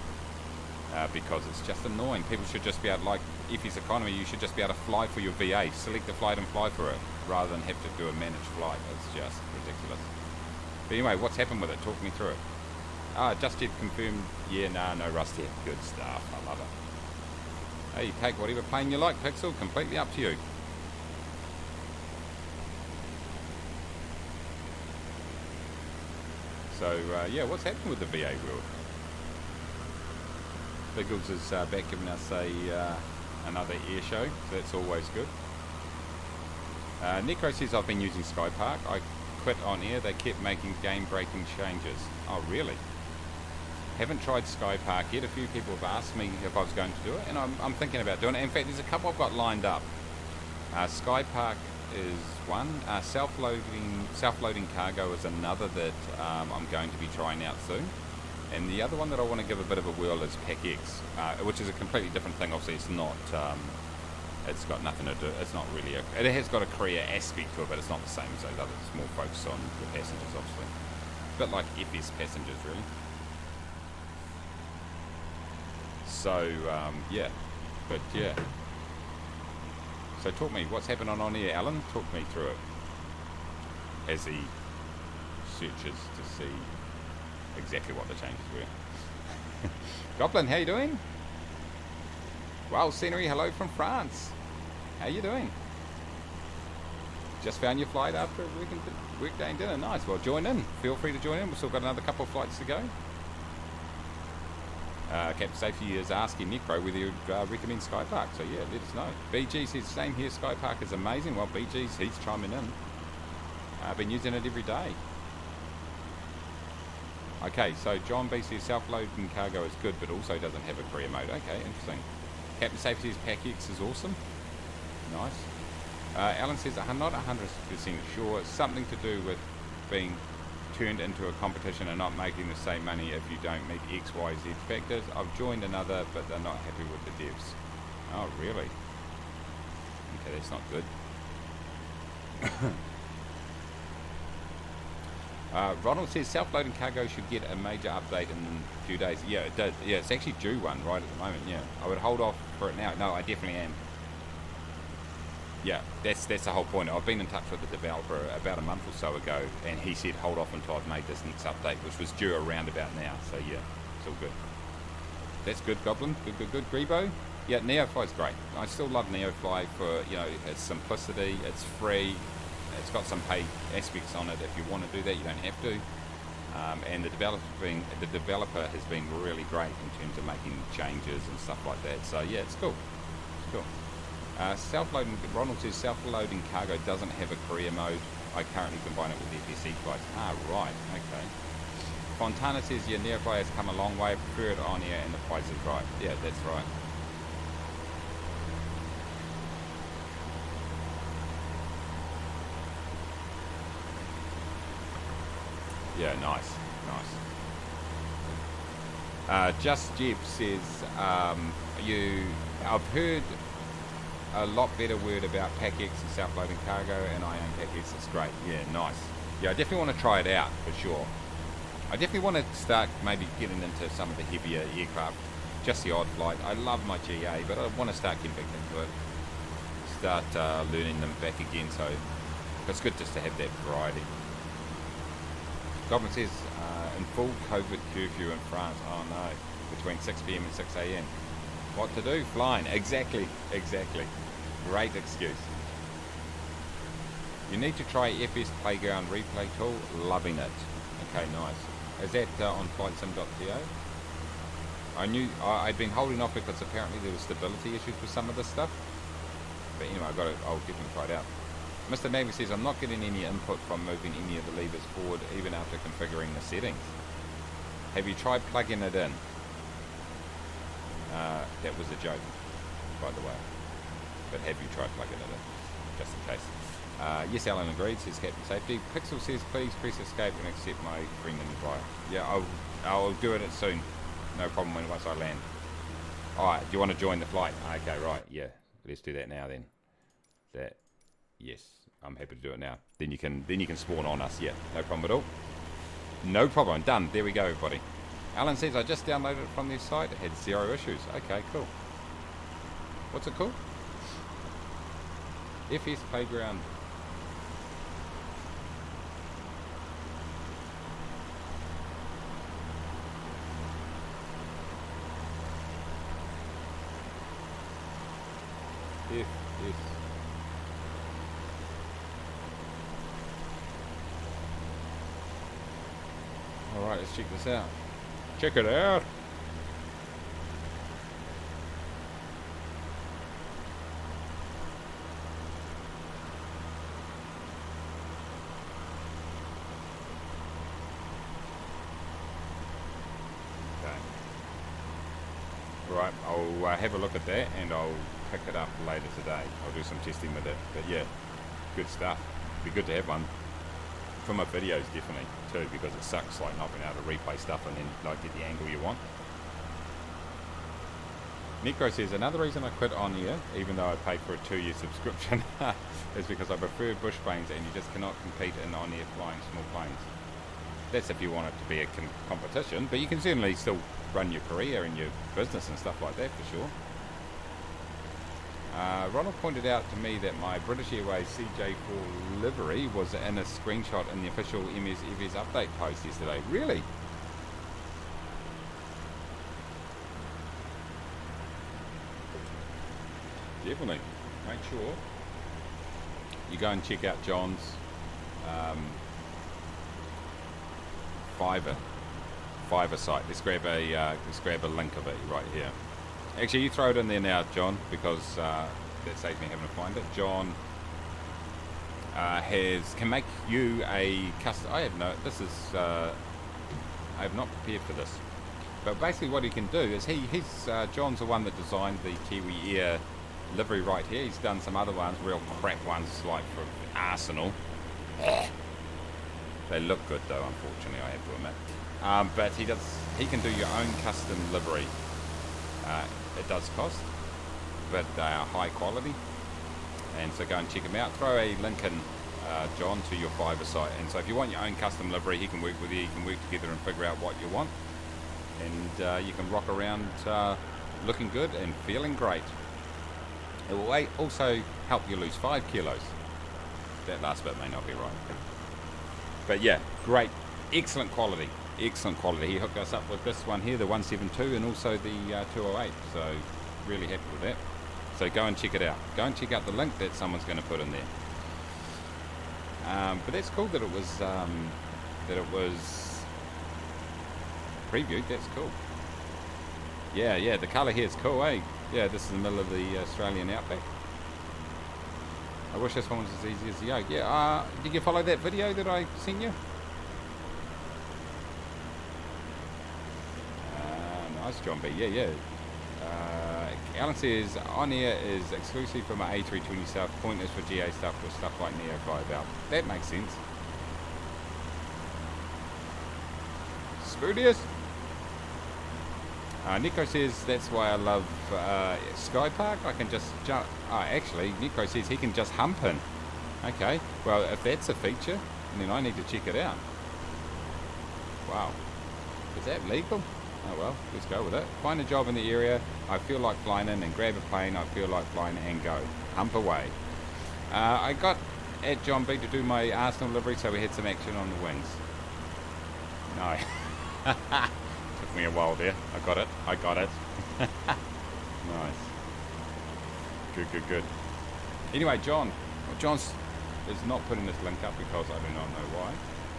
B: because it's just annoying. People should just be able, like if it's economy, you should just be able to fly for your VA, select the flight and fly for it, rather than have to do a managed flight. It's just ridiculous. But anyway, what's happened with it? Talk me through it. Just yet confirmed. Yeah, no rust here. Good stuff. I love it. Hey, take whatever plane you like, Pixel. Completely up to you. So, yeah, what's happened with the VA world? Biggles is back giving us another air show, so that's always good. Necro says I've been using Sky Park. I quit on air. They kept making game-breaking changes. Oh, really? Haven't tried Sky Park yet. A few people have asked me if I was going to do it, and I'm thinking about doing it. In fact, there's a couple I've got lined up. Sky Park is one. Self-loading cargo is another that I'm going to be trying out soon. And the other one that I want to give a bit of a whirl is PackX, which is a completely different thing. Obviously, it's not. It's got nothing to do. It's not really. It has got a career aspect to it, but it's not the same as those others. It's more focused on the passengers, obviously. A bit like FS passengers, really. So yeah, but yeah. So talk me, what's happening on here, Alan? Talk me through it as he searches to see exactly what the changes were. Goblin, how you doing? Wow, scenery, hello from France. How you doing? Just found your flight after a weekday and dinner. Nice. Well, join in. Feel free to join in. We've still got another couple of flights to go. Captain Safety is asking Necro whether you recommend Sky Park. So yeah, let us know. BG says same here. Sky Park is amazing. Well, BG's he's chiming in. I've been using it every day. Okay, so John B says self-loading cargo is good, but also doesn't have a career mode. Okay, interesting. Captain Safety's PackX is awesome. Nice. Alan says I'm not 100% sure. It's something to do with being turned into a competition and not making the same money if you don't meet X, Y, Z factors. I've joined another, but they're not happy with the devs. Oh, really? Okay, that's not good. Ronald says self-loading cargo should get a major update in a few days. Yeah, it does. Yeah, it's actually due one right at the moment. Yeah, I would hold off for it now. No, I definitely am. Yeah, that's the whole point. I've been in touch with the developer about a month or so ago, and he said hold off until I've made this next update, which was due around about now. So yeah, it's all good. That's good, Goblin. Good. Grebo. Yeah, Neofly's great. I still love Neofly for, you know, its simplicity. It's free. It's got some paid aspects on it. If you want to do that, you don't have to. And the developer has been really great in terms of making changes and stuff like that. So yeah, it's cool. It's cool. Self-loading. Ronald says self-loading cargo doesn't have a career mode. I currently combine it with FSE flights. Ah, right. Okay. Fontana says yeah, Neofly has come a long way. I prefer it on air, and the price is right. Yeah, that's right. Yeah, nice. Just Jeb says, I've heard a lot better word about PackX and self-loading cargo, and I own PackX. It's great. Yeah, nice. Yeah, I definitely want to try it out for sure. I definitely want to start maybe getting into some of the heavier aircraft, just the odd flight. I love my GA, but I want to start getting back into it, start learning them back again. So it's good just to have that variety. Goblin says, in full COVID curfew in France. Oh no, between 6 PM and 6 AM. What to do? Flying. Exactly. Great excuse. You need to try FS Playground replay tool. Loving it. Okay, nice. Is that on flightsim.to? I'd been holding off because apparently there was stability issues with some of this stuff. But anyway, I'll definitely try it out. Mr. Maggie says, I'm not getting any input from moving any of the levers forward even after configuring the settings. Have you tried plugging it in? That was a joke, by the way. But have you tried plugging it in? Just in case. Yes, Alan agreed, says Captain Safety. Pixel says, please press escape and accept my friend in the fire. Yeah, I'll do it soon. No problem once I land. Alright, do you want to join the flight? Okay, right, yeah. Let's do that now then. Yes, I'm happy to do it now. Then you can spawn on us. Yeah, no problem at all. No problem. Done. There we go, everybody. Alan says I just downloaded it from their site. It had 0 issues. Okay, cool. What's it called? FS Playground. FS. Alright, let's check this out. Check it out. I'll have a look at that and I'll pick it up later today. I'll do some testing with it. But yeah, good stuff. Be good to have one for my videos definitely too, because it sucks like not being able to replay stuff and then like get the angle you want. Necro says, another reason I quit on here, even though I paid for a 2-year subscription, is because I prefer bush planes and you just cannot compete in on-air flying small planes. That's if you want it to be a competition, but you can certainly still run your career and your business and stuff like that for sure. Ronald pointed out to me that my British Airways CJ4 livery was in a screenshot in the official msfs update post yesterday. Really? Definitely. Make sure you go and check out John's Fiverr site. Let's grab a link of it right here. Actually, you throw it in there now, John, because that saves me having to find it. John can make you a custom. I have not prepared for this, but basically what he can do is John's the one that designed the Kiwi Air livery right here. He's done some other ones, real crap ones like for Arsenal. They look good though, unfortunately, I have to admit. But he can do your own custom livery. It does cost, but they are high quality, and so go and check them out. Throw a link in, John, to your Fiverr site, and so if you want your own custom livery, he can work with you. You can work together and figure out what you want, and you can rock around looking good and feeling great. It will also help you lose 5 kilos. That last bit may not be right, but yeah, great, excellent quality. Excellent quality. He hooked us up with this one here, the 172, and also the 208, so really happy with that. So go and check it out. Go and check out the link that someone's going to put in there. But that's cool that it was previewed. That's cool. Yeah, the colour here is cool, eh? Yeah, this is the middle of the Australian outback. I wish this one was as easy as the yoke. Yeah, did you follow that video that I sent you? Nice, John B. Yeah. Alan says, on air is exclusive for my A320 stuff, pointless for GA stuff with stuff like Neo 5 out. That makes sense. Spurious. Nico says, that's why I love Sky Park. I can just jump. Actually, Nico says he can just hump in. Okay, well, if that's a feature, then I need to check it out. Wow. Is that legal? Oh well, let's go with it. Find a job in the area. I feel like flying in, and grab a plane. I feel like flying and go. Hump away. I got at John B to do my Arsenal livery, so we had some action on the wings. No. Took me a while there. I got it. Nice. Good. Anyway, John. Well, John's is not putting this link up because I do not know why,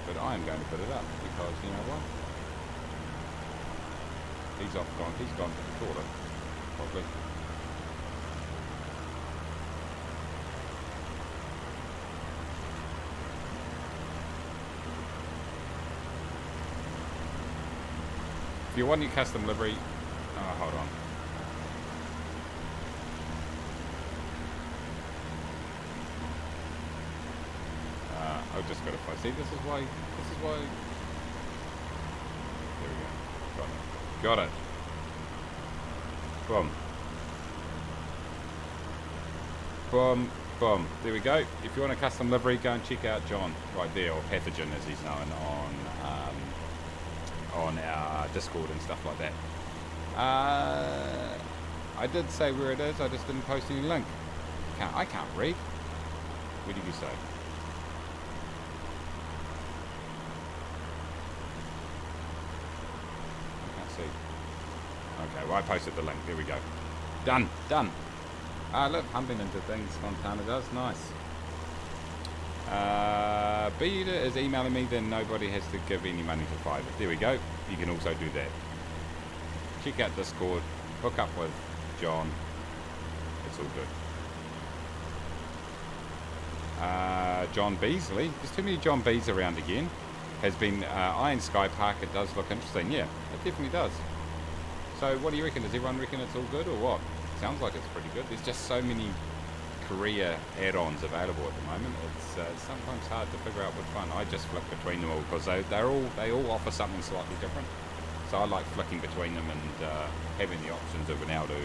B: but I am going to put it up because you know what? He's gone to the toilet, probably. If you want your custom livery, hold on. I've just got to find. See, this is why. There we go. Got it. Boom. There we go. If you want a custom livery, go and check out John right there, or Pathogen as he's known on our Discord and stuff like that. I did say where it is. I just didn't post any link. I can't read. Where did you say? Okay, well I posted the link. There we go. Done. Look, humping into things Montana does. Nice. Beta is emailing me, then nobody has to give any money to Fiverr. There we go. You can also do that. Check out Discord. Hook up with John. It's all good. John Beasley. There's too many John B's around again. Has been Iron Sky Park. It does look interesting. Yeah, it definitely does. So what do you reckon? Does everyone reckon it's all good or what? Sounds like it's pretty good. There's just so many career add-ons available at the moment. It's sometimes hard to figure out which one. I just flick between them all because they all offer something slightly different. So I like flicking between them and having the options of being able to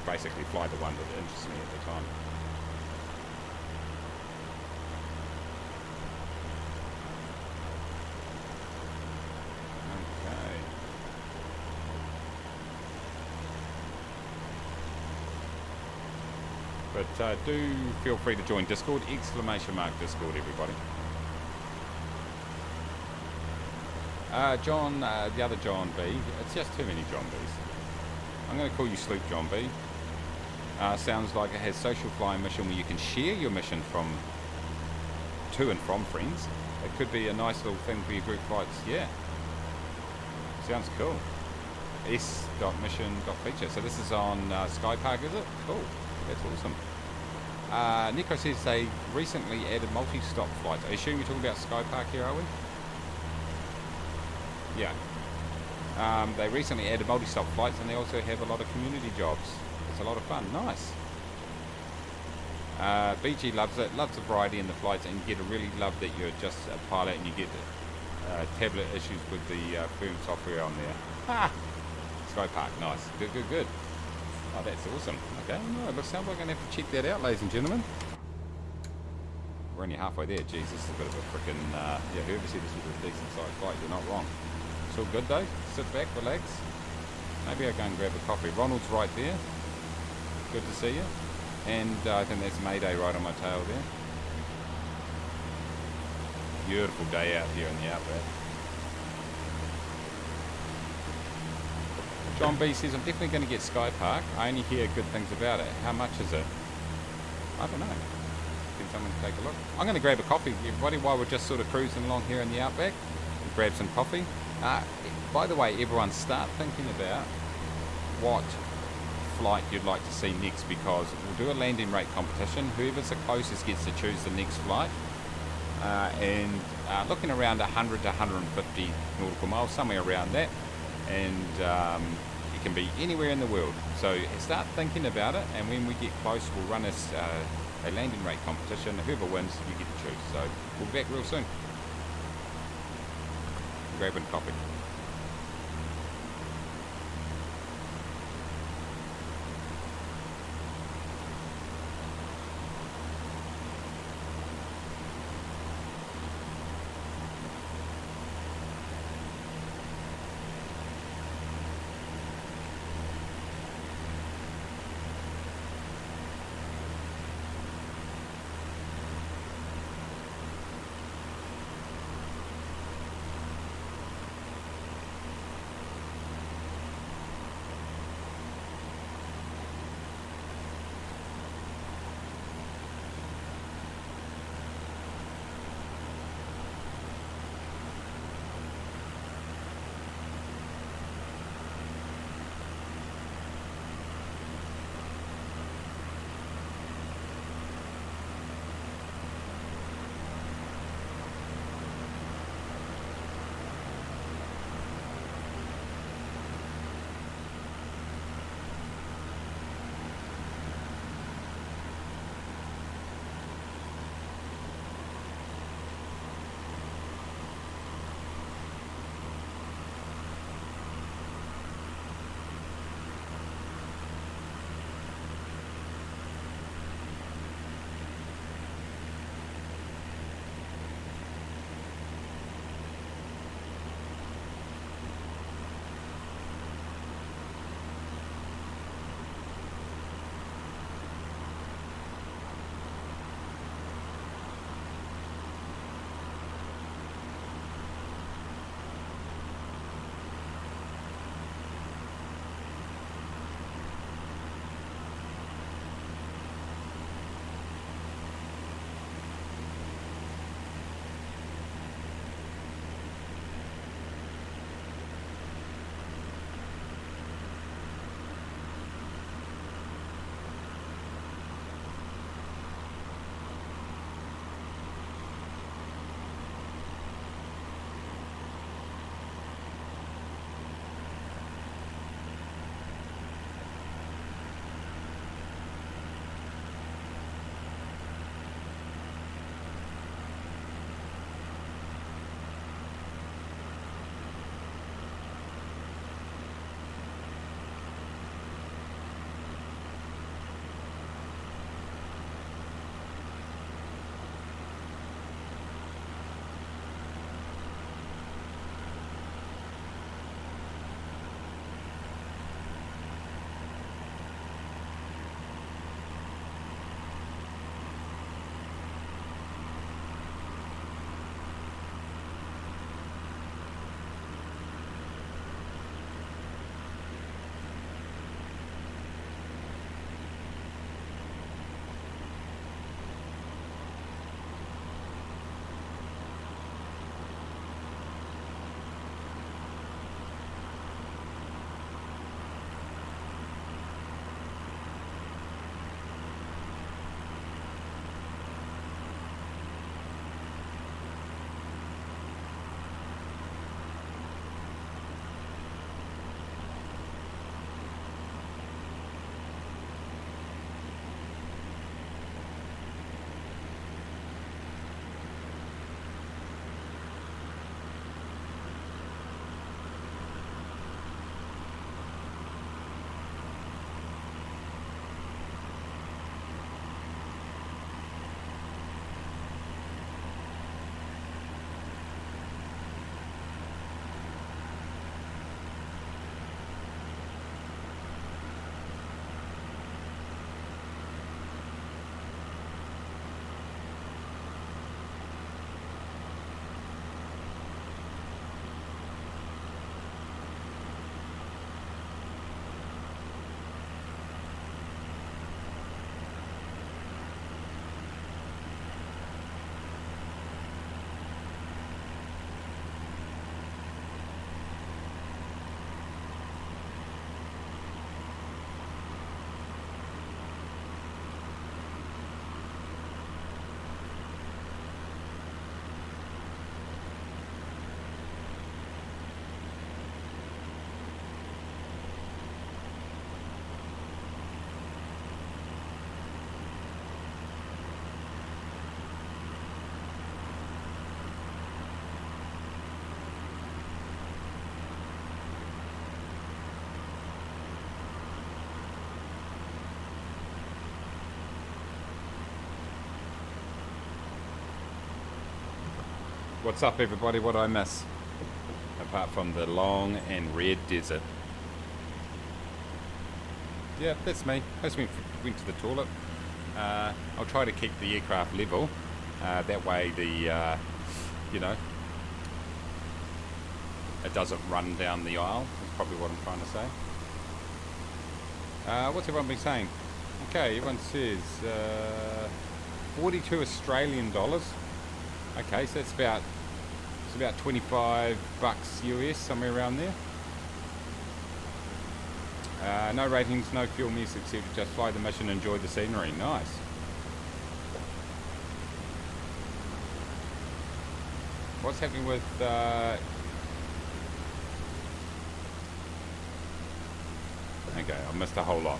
B: basically fly the one that interests me at the time. Okay. But do feel free to join Discord, ! Discord, everybody. John, the other John B. It's just too many John B's. I'm going to call you Sloop John B. Sounds like it has social flying mission where you can share your mission from to and from friends. It could be a nice little thing for your group flights. Yeah. Sounds cool. s.mission.feature. So this is on Sky Park, is it? Cool. That's awesome. Nico says they recently added multi-stop flights. I assume you're talking about Sky Park here, are we? Yeah. They recently added multi-stop flights and they also have a lot of community jobs. It's a lot of fun. Nice. BG loves it. Loves the variety in the flights, and you get to really love that you're just a pilot and you get tablet issues with the firm software on there. Ha! Sky Park. Nice. Good, good, good. Oh, that's awesome. Okay, no, it sounds like I'm going to have to check that out, ladies and gentlemen. We're only halfway there. Jeez, this is a bit of a freaking... yeah, whoever said this was a decent sized flight, you're not wrong. It's all good though. Sit back, relax. Maybe I'll go and grab a coffee. Ronald's right there. Good to see you. And I think that's Mayday right on my tail there. Beautiful day out here in the outback. John B says, I'm definitely going to get Sky Park. I only hear good things about it. How much is it? I don't know. Can someone take a look? I'm going to grab a coffee, everybody, while we're just sort of cruising along here in the outback. Grab some coffee. By the way, everyone, start thinking about what flight you'd like to see next, because we'll do a landing rate competition. Whoever's the closest gets to choose the next flight. And looking around 100 to 150 nautical miles, somewhere around that. And it can be anywhere in the world. So start thinking about it, and when we get close, we'll run a landing rate competition. Whoever wins, you get to choose. So we'll be back real soon. Grabbing coffee. What's up, everybody? What I miss? Apart from the long and red desert. Yeah, that's me. That's me. Went to the toilet. I'll try to keep the aircraft level. That way the, you know, it doesn't run down the aisle. That's probably what I'm trying to say. What's everyone been saying? Okay, everyone says 42 Australian dollars. Okay, so it's about 25 bucks US, somewhere around there. No ratings, no fuel miss, except just fly the mission, enjoy the scenery. Nice. What's happening with okay, I missed a whole lot.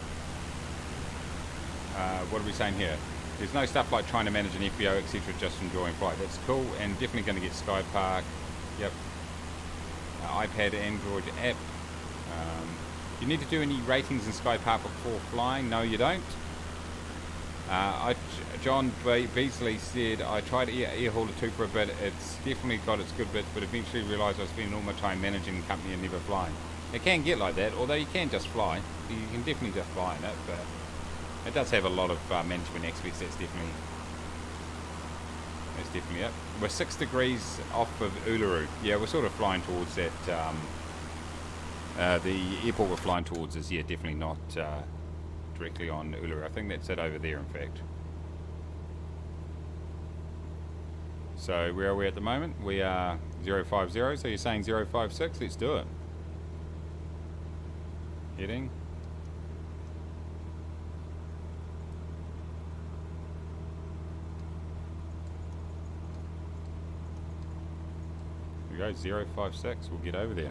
B: What are we saying here? There's no stuff like trying to manage an FBO, etc. Just enjoying flight. That's cool, and definitely going to get Sky Park. Yep. iPad, Android app. You need to do any ratings in Sky Park before flying? No, you don't. John Beasley said, I tried Air Hauler 2 for a bit. It's definitely got its good bits, but eventually realised I was spending all my time managing the company and never flying. It can get like that, although you can just fly. You can definitely just fly in it, but it does have a lot of management aspects. That's definitely it. We're 6 degrees off of Uluru. Yeah, we're sort of flying towards that. The airport we're flying towards is, yeah, definitely not directly on Uluru. I think that's it over there, in fact. So where are we at the moment? We are 050, so you're saying 056? Let's do it. Heading. Here we go, 056, we'll get over there.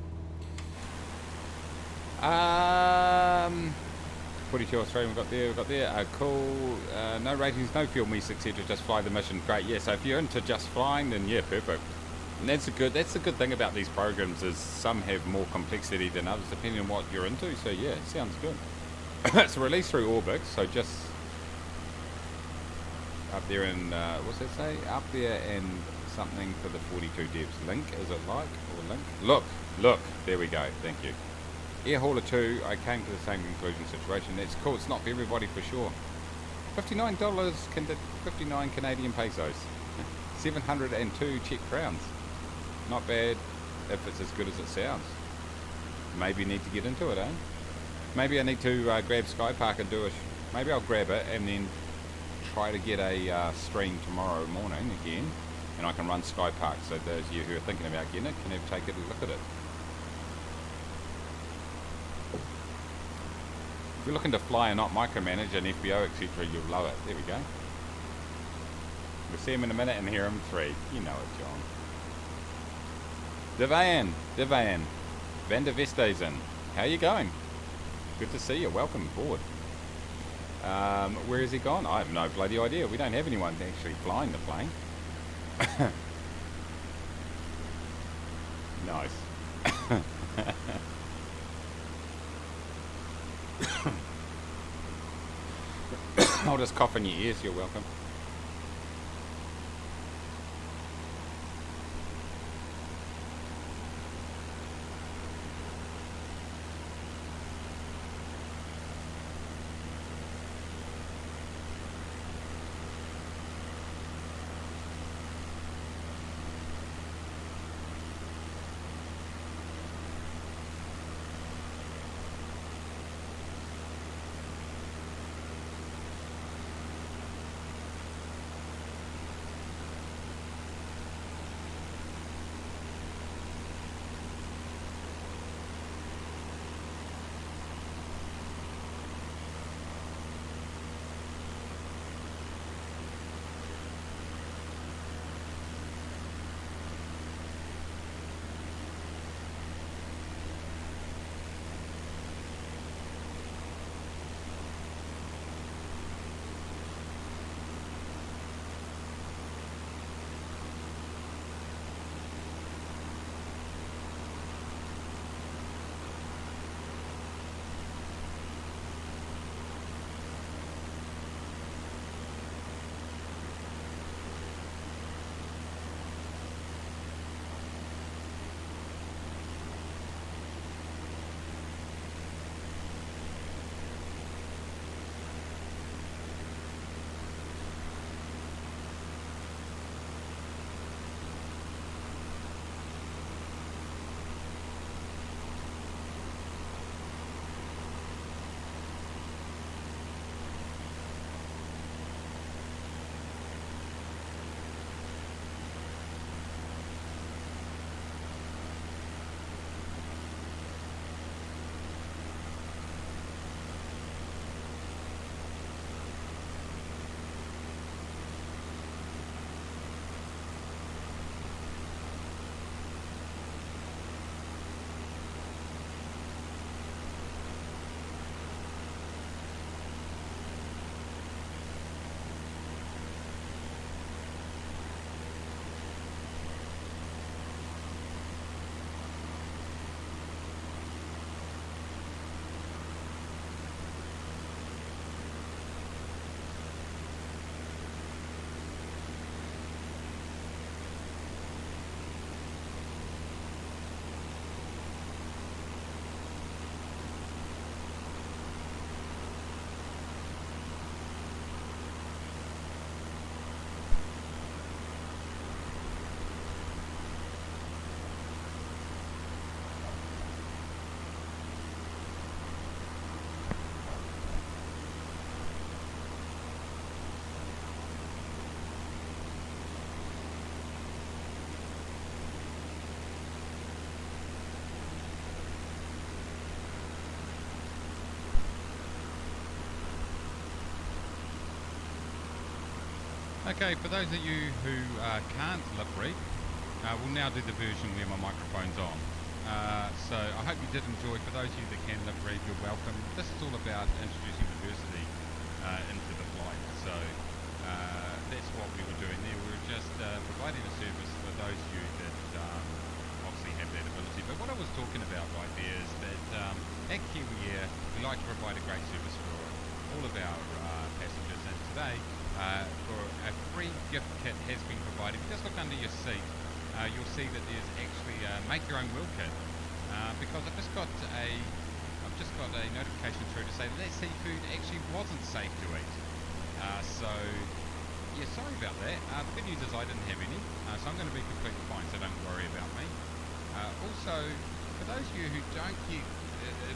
B: 42 Australian we got there, cool, no ratings, no fuel miss, etc, just fly the mission, great. Yeah, so if you're into just flying, then yeah, perfect. And that's the good thing about these programs, is some have more complexity than others depending on what you're into, so yeah, it sounds good. It's released through Orbix, so just up there in, what's that say? Up there and something for the 42 devs. Link, is it like? Or link? Look, there we go, thank you. Air Hauler 2, I came to the same conclusion situation. That's cool, it's not for everybody for sure. $59, 59 Canadian pesos. 702 Czech crowns. Not bad if it's as good as it sounds. Maybe you need to get into it, eh? Maybe I need to grab Sky Park and do it. Maybe I'll grab it and then try to get a stream tomorrow morning again, and I can run Sky Park, so those of you who are thinking about getting it can take a look at it. If you're looking to fly and not micromanage an FBO, etc., you'll love it. There we go. We'll see him in a minute and hear him 3. You know it, John. Divan. Van der Vestesen. How you going? Good to see you. Welcome aboard. Where has he gone? I have no bloody idea. We don't have anyone actually flying the plane. Nice. I'll just cough in your ears, you're welcome.
A: Okay, for those of you who can't lip read, we'll now do the version where my microphone's on. So I hope you did enjoy. For those of you that can lip read, you're welcome. This is all about introducing diversity into the flight. So that's what we were doing there. We were just providing a service for those of you that obviously have that ability. But what I was talking about right there is that at Kiwi Air, we like to provide a great service for all of our passengers. And today, for a free gift kit has been provided. If you just look under your seat, you'll see that there's actually a make your own wheel kit. Because I've just got a notification through to say that seafood actually wasn't safe to eat. So yeah, sorry about that. The good news is I didn't have any, so I'm going to be completely fine. So don't worry about me. Also, for those of you who don't get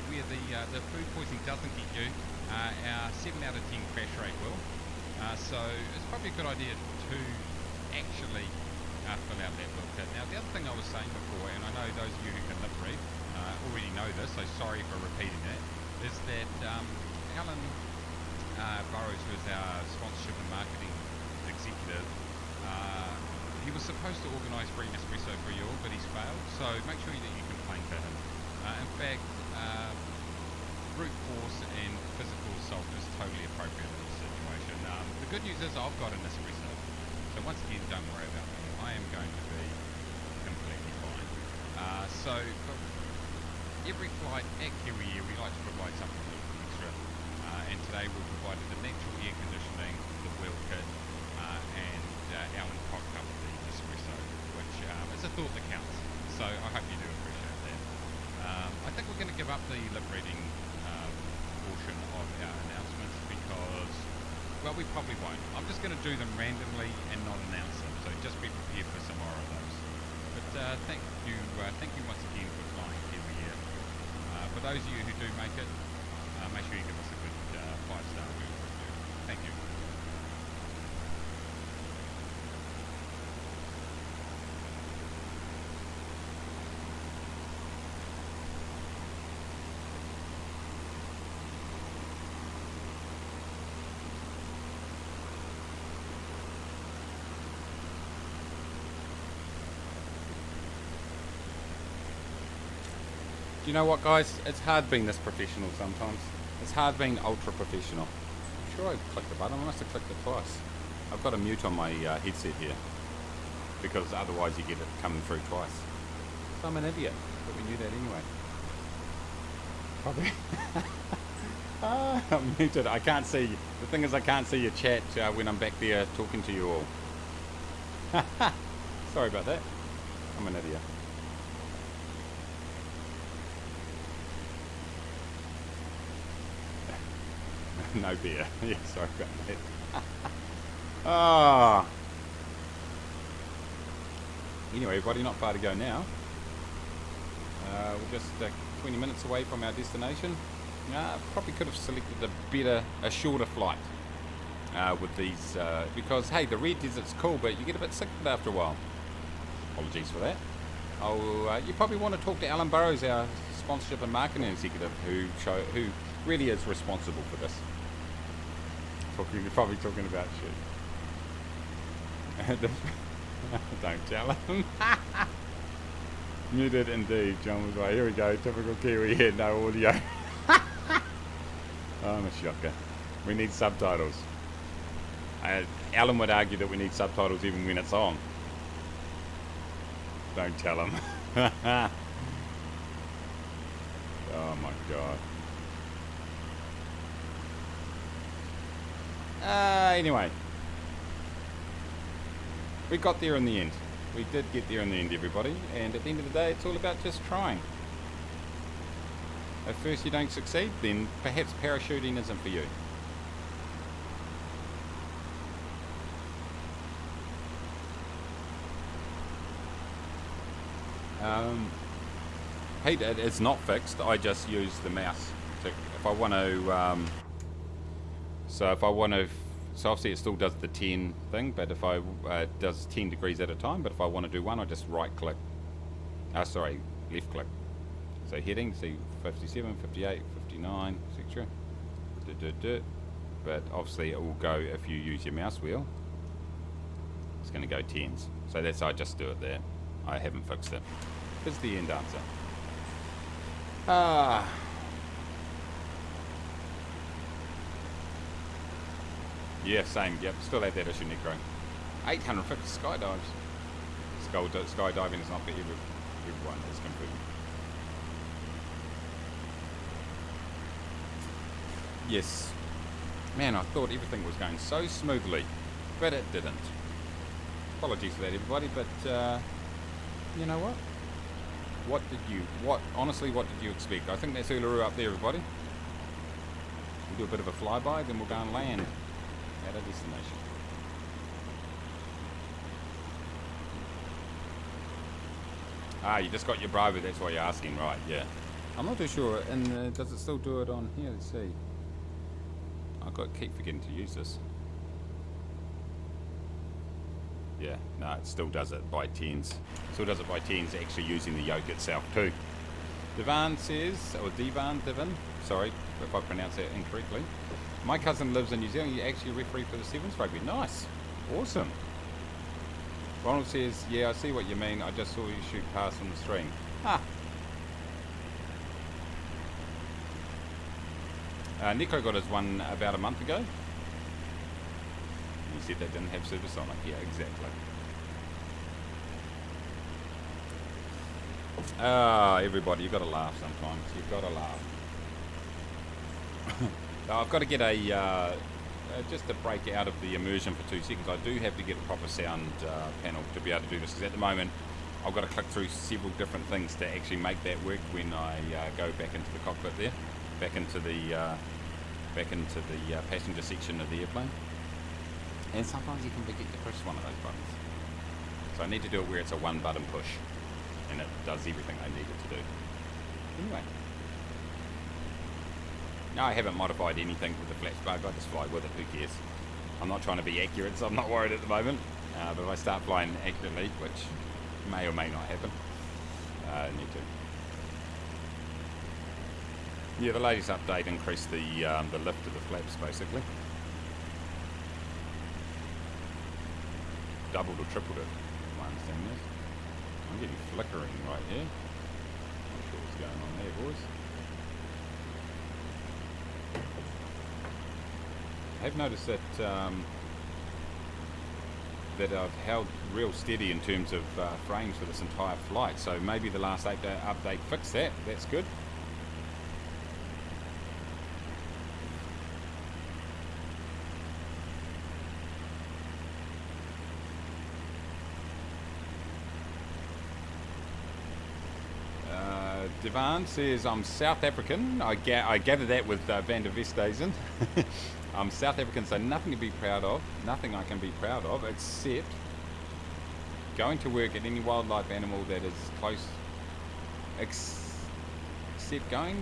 A: where the food poisoning doesn't get you, our 7 out of 10 crash rate will. So it's probably a good idea to actually fill out that wheel kit. Now, the other thing I was saying before, and I know those of you who can lip read already know this, so sorry for repeating that, is that Alan Burrows, who is our sponsorship and marketing executive, he was supposed to organise free espresso for you all, but he's failed, so make sure that you complain to him. In fact, brute force and physical assault is totally appropriate in this situation. The good news is I've got an espresso, so once again, don't worry about me. I am going to be completely fine. So for every flight at Kiwi Air, we like to provide something a little extra, and today we've provided the natural air conditioning, the wheel kit, and Alan cocked up the espresso, which is a thought that counts. So I hope you do appreciate that. I think we're going to give up the lip reading portion of our announcements because, well, we probably won't. I'm just going to do them randomly and not announce them, so just be prepared for some more of those. But thank you once again for flying Kiwi Air. For those of you who do make it, make sure you give us a good 5-star review. Thank you.
B: Do you know what, guys? It's hard being this professional sometimes. It's hard being ultra professional. I'm sure I clicked the button. I must have clicked it twice. I've got a mute on my headset here because otherwise you get it coming through twice. So I'm an idiot, but we knew that anyway. Probably. I'm muted. I can't see. The thing is, I can't see your chat when I'm back there talking to you all. Sorry about that. I'm an idiot. No beer. Yeah, sorry about that. Ah. Anyway, everybody, not far to go now. We're just 20 minutes away from our destination. Probably could have selected a shorter flight with these because, hey, the red desert's cool, but you get a bit sick of it after a while. Apologies for that. You probably want to talk to Alan Burrows, our sponsorship and marketing executive, who really is responsible for this. You're probably talking about shit. Don't tell him. Muted indeed. John was like, here we go, typical Kiwi here, no audio. Oh, I'm a shocker. We need subtitles. Alan would argue that we need subtitles even when it's on. Don't tell him. Oh my god. Anyway, we got there in the end. We did get there in the end, everybody. And at the end of the day, it's all about just trying. If first you don't succeed, then perhaps parachuting isn't for you. Hey, it's not fixed. I just use the mouse. So if I want to... So obviously it still does the 10 thing, but if I it does 10 degrees at a time. But if I want to do one, I just right click. Left click. So heading, see 57, 58, 59, etc. But obviously it will go if you use your mouse wheel. going to go 10s. So that's I just do it there. I haven't fixed it. Is the end answer. Yeah, same. Yep, still had that issue, Necro. 850 skydives. Skydiving is not for everyone. It's confirmed. Yes. Man, I thought everything was going so smoothly, but it didn't. Apologies for that, everybody, but you know what? Honestly, what did you expect? I think that's Uluru up there, everybody. We'll do a bit of a flyby, then we'll go and land at a destination. Ah, you just got your Bravo, that's why you're asking, right, yeah. I'm not too sure, and does it still do it on here? Let's see. Keep forgetting to use this. Yeah, no, it still does it by 10s. Still does it by 10s, actually using the yoke itself too. Divan says, or Divan, sorry if I pronounce that incorrectly. My cousin lives in New Zealand. You actually referee for the Sevens rugby. Nice, awesome. Ronald says, yeah, I see what you mean. I just saw you shoot past on the stream. Ah. Nico got his one about a month ago. He said they didn't have service on it. Yeah, exactly. Everybody, you've got to laugh sometimes. You've got to laugh. I've got to get just a break out of the immersion for 2 seconds. I do have to get a proper sound panel to be able to do this, because at the moment I've got to click through several different things to actually make that work when I go back into the cockpit there, back into the passenger section of the airplane. And sometimes you can forget to push one of those buttons. So I need to do it where it's a one button push, and it does everything I need it to do. Anyway. No, I haven't modified anything with the flash bug. I just fly with it, who cares? I'm not trying to be accurate, so I'm not worried at the moment. But if I start flying accurately, which may or may not happen, I need to. Yeah, the latest update increased the lift of the flaps, basically. Doubled or tripled it, my understanding is. I'm getting flickering right here. Not sure what's going on there, boys. I have noticed that that I've held real steady in terms of frames for this entire flight, so maybe the last update fixed that. That's good. Devan says, I'm South African. I gather that with Van der Westhuizen. I'm South African, so nothing to be proud of. Nothing I can be proud of, except going to work at any wildlife animal that is close. Except going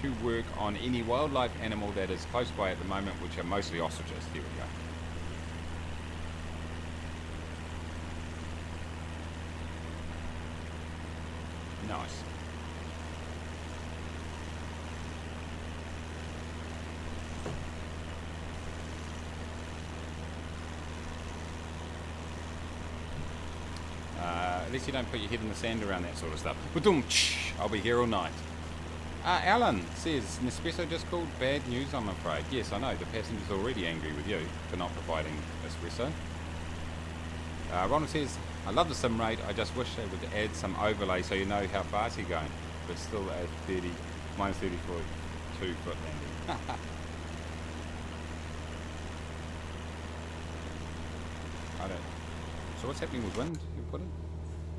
B: to work on any wildlife animal that is close by at the moment, which are mostly ostriches. There we go. Nice. At least you don't put your head in the sand around that sort of stuff. I'll be here all night. Alan says, Nespresso just called bad news, I'm afraid. Yes, I know, the passenger's already angry with you for not providing espresso. Ronald says, I love the sim rate, I just wish they would add some overlay so you know how fast you're going, but still at minus 34, 2 foot landing. I don't. So what's happening with wind, you put it?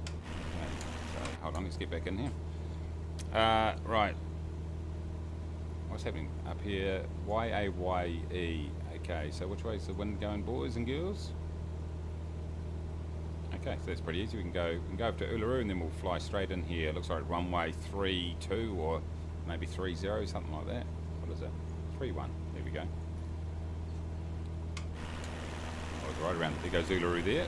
B: Okay, so hold on, let's get back in here. Right. What's happening? Up here, Y-A-Y-E. Okay, so which way is the wind going, boys and girls? Okay, so that's pretty easy. We can go up to Uluru and then we'll fly straight in here. Looks like runway 32 or maybe 30, something like that. What is it? 31. There we go. Oh, right around. There goes Uluru there.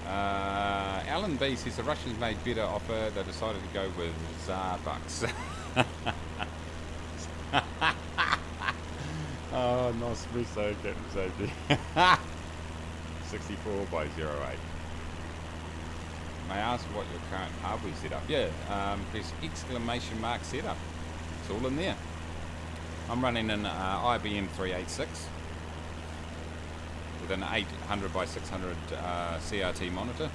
B: Alan B says the Russians made better offer. They decided to go with Tsar bucks. Oh, no espresso, Captain Safety. 64 by 08. May I ask what your current hardware setup? Yeah, there's exclamation mark setup. It's all in there. I'm running an IBM 386 with an 800 by 600 CRT monitor.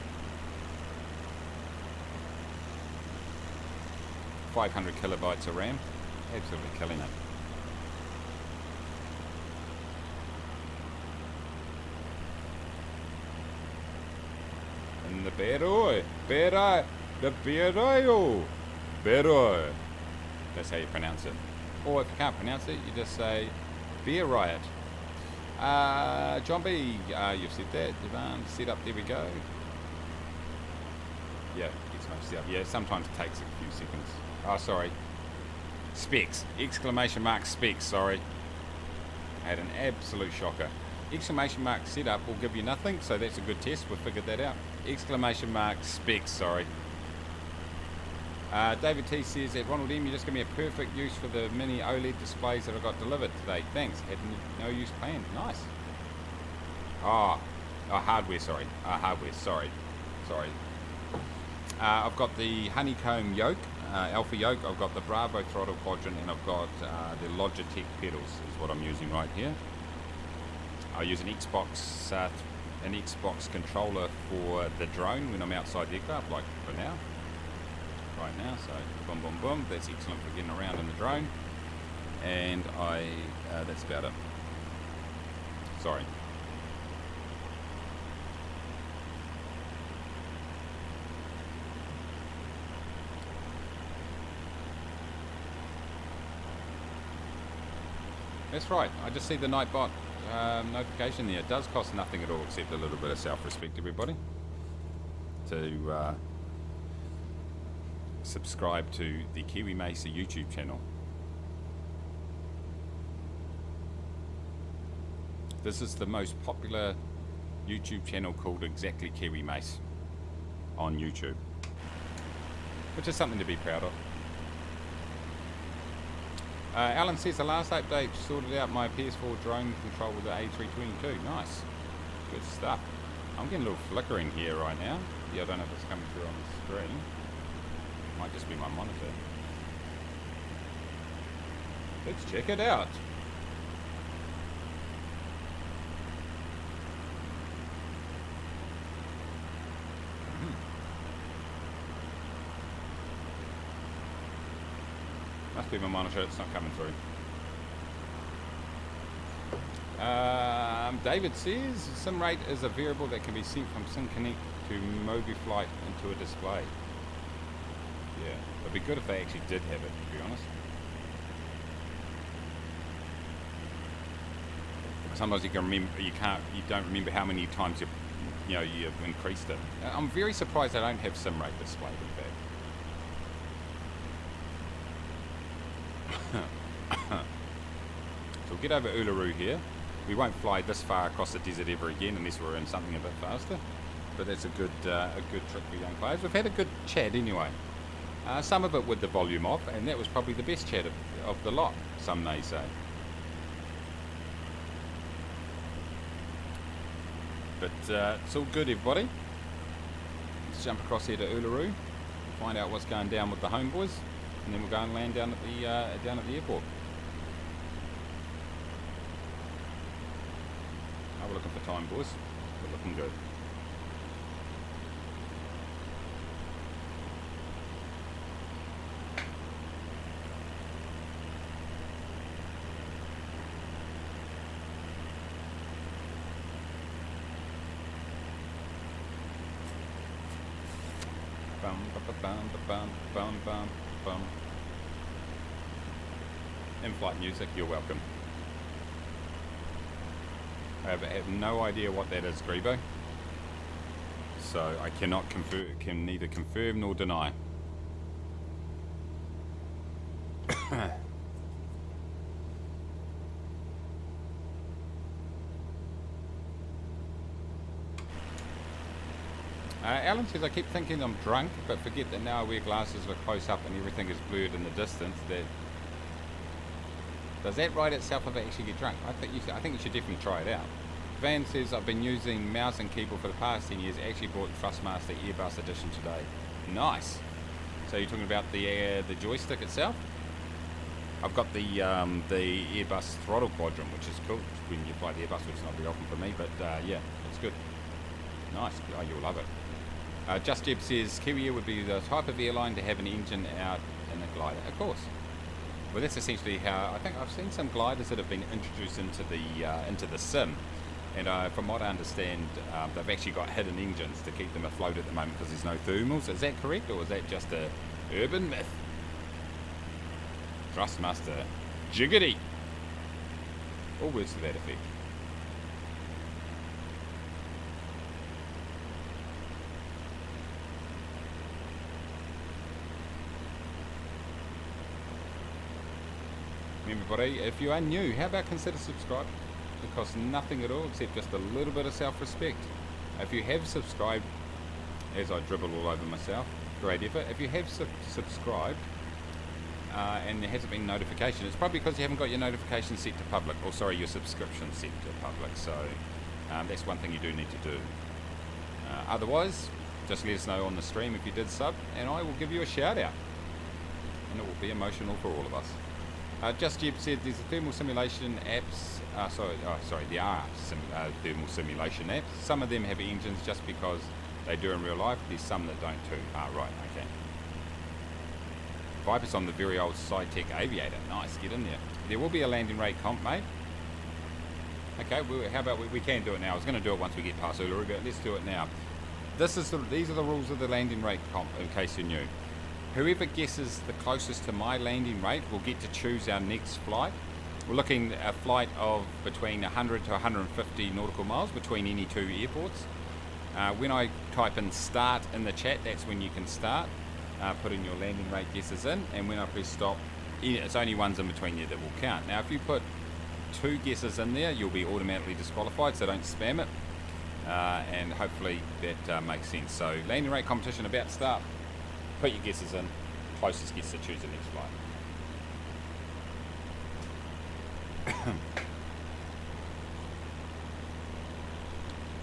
B: 500 kilobytes of RAM. Absolutely killing it. And the Beroi, the Beroi. That's how you pronounce it. Or if you can't pronounce it, you just say Beer Riot. John B, you've said that. Divan, set up, there we go. Yeah, it's much set up. Yeah, sometimes it takes a few seconds. Oh, sorry. Specs. Exclamation mark specs, sorry. I had an absolute shocker. Exclamation mark setup will give you nothing, so that's a good test. We've figured that out. Exclamation mark specs, sorry. David T says that Ronald M, you just give me a perfect use for the mini OLED displays that I got delivered today. Thanks. Had no use planned. Nice. Hardware, sorry. Hardware, sorry. I've got the honeycomb yoke, alpha yoke. I've got the Bravo throttle quadrant, and I've got the Logitech pedals is what I'm using right here. I use an Xbox controller for the drone when I'm outside the aircraft, like for now. Right now, so boom, boom, boom. That's excellent for getting around in the drone. And that's about it. Sorry. That's right. I just see the Nightbot notification there. It does cost nothing at all except a little bit of self-respect, everybody, to subscribe to the Kiwi Mace YouTube channel. This is the most popular YouTube channel called exactly Kiwi Mace on YouTube, which is something to be proud of. Alan says the last update sorted out my PS4 drone control with the A322. Nice. Good stuff. I'm getting a little flickering here right now. Yeah, I don't know if it's coming through on the screen. Might just be my monitor. Let's check it out. Must be my monitor, it's not coming through. David says sim rate is a variable that can be sent from SimConnect to MobiFlight into a display. Yeah, it'd be good if they actually did have it, to be honest. Sometimes you can remember, you don't remember how many times you've increased it. I'm very surprised they don't have sim rate displayed with that. So we'll get over Uluru here. We won't fly this far across the desert ever again unless we're in something a bit faster. But that's a good trick for young players. We've had a good chat anyway. Some of it with the volume off, and that was probably the best chat of the lot, some may say. But it's all good, everybody. Let's jump across here to Uluru, find out what's going down with the homeboys, and then we'll go and land down at the airport. We're looking for time, boys. We're looking good. Bum ba bum bum bum bum bum. In-flight music, you're welcome. I have no idea what that is, Grebo. So I cannot can neither confirm nor deny. Alan says, I keep thinking I'm drunk, but forget that now I wear glasses with close up and everything is blurred in the distance. Does that write itself if I actually get drunk? I think you should definitely try it out. Van says, I've been using mouse and keyboard for the past 10 years. Actually bought Thrustmaster Airbus Edition today. Nice. So you're talking about the joystick itself? I've got the Airbus throttle quadrant, which is cool when you fly the Airbus, which is not very often for me, but yeah, it's good. Nice. Oh, you'll love it. Just Jeb says, Kiwi Air would be the type of airline to have an engine out in a glider. Of course. Well, that's essentially how I think I've seen some gliders that have been introduced into the sim, and from what I understand, they've actually got hidden engines to keep them afloat at the moment because there's no thermals. Is that correct, or is that just a urban myth? Thrustmaster, jiggity. All words to that effect. Everybody, if you are new, how about consider subscribing? It costs nothing at all except just a little bit of self-respect. If you have subscribed, as I dribble all over myself, great effort. If you have subscribed and there hasn't been notification, it's probably because you haven't got your notification set to public, or sorry, your subscription set to public. So that's one thing you do need to do. Otherwise, just let us know on the stream if you did sub, and I will give you a shout out. And it will be emotional for all of us. Just Jeb said there's a thermal simulation apps. There are thermal simulation apps. Some of them have engines just because they do in real life. There's some that don't too. Right, okay. Viper's on the very old SciTech Aviator. Nice, get in there. There will be a landing rate comp, mate. Okay, well, how about we can do it now. I was going to do it once we get past Uluru, but let's do it now. These are the rules of the landing rate comp, in case you're new. Whoever guesses the closest to my landing rate will get to choose our next flight. We're looking at a flight of between 100 to 150 nautical miles between any two airports. When I type in start in the chat, that's when you can start putting your landing rate guesses in, and when I press stop, it's only ones in between you that will count. Now if you put two guesses in there, you'll be automatically disqualified, so don't spam it, and hopefully that makes sense. So landing rate competition about to start. Put your guesses in. Closest gets to choose the next flight.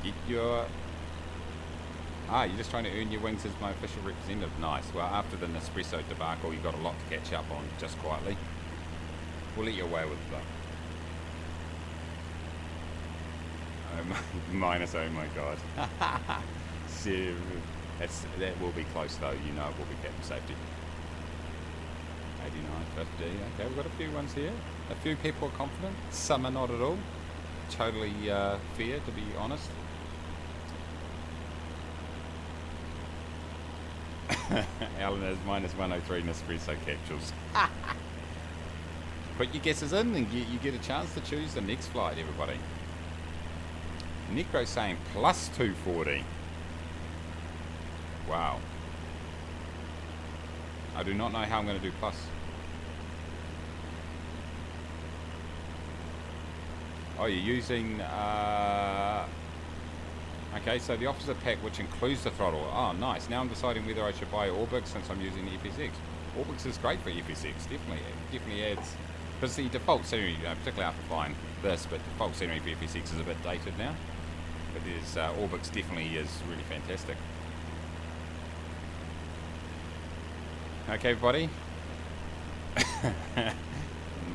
B: Get your... you're just trying to earn your wings as my official representative. Nice. Well, after the Nespresso debacle, you've got a lot to catch up on, just quietly. We'll let you away with that. Minus, oh my god. So, that will be close though, you know it will be captain safety. 89.50, okay, we've got a few ones here. A few people are confident, some are not at all. Totally fair, to be honest. Alan is minus 103 Nespresso capsules. Put your guesses in and you get a chance to choose the next flight, everybody. Necro saying plus 240. Wow. I do not know how I'm going to do plus. Oh, you're using... okay, so the officer pack, which includes the throttle. Oh, nice. Now I'm deciding whether I should buy Orbix since I'm using the FSX. Orbix is great for FSX, definitely adds... Because the default scenery, particularly after flying this, but default scenery for FSX is a bit dated now. But there's Orbix definitely is really fantastic. Okay, everybody.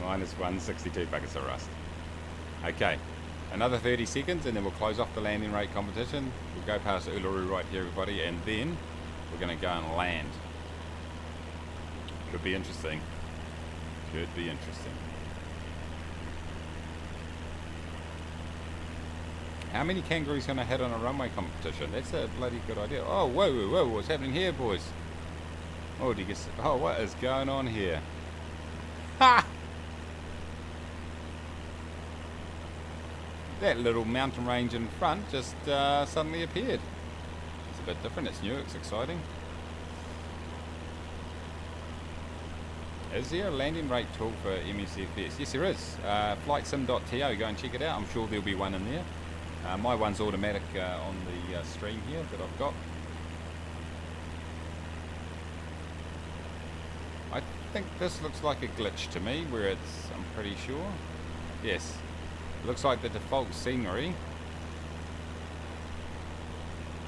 B: Minus 162 buckets of rust. Okay, another 30 seconds and then we'll close off the landing rate competition. We'll go past Uluru right here, everybody, and then we're going to go and land. Could be interesting. Could be interesting. How many kangaroos going to hit on a runway competition? That's a bloody good idea. Oh, whoa, whoa, whoa, what's happening here, boys? Oh, do you guess? Oh, what is going on here? Ha! That little mountain range in front just suddenly appeared. It's a bit different. It's new. It's exciting. Is there a landing rate tool for msfs? Yes, there is. Flightsim.to. Go and check it out. I'm sure there'll be one in there. My one's automatic on the stream here that I've got. I think this looks like a glitch to me, where it's, I'm pretty sure. Yes. It looks like the default scenery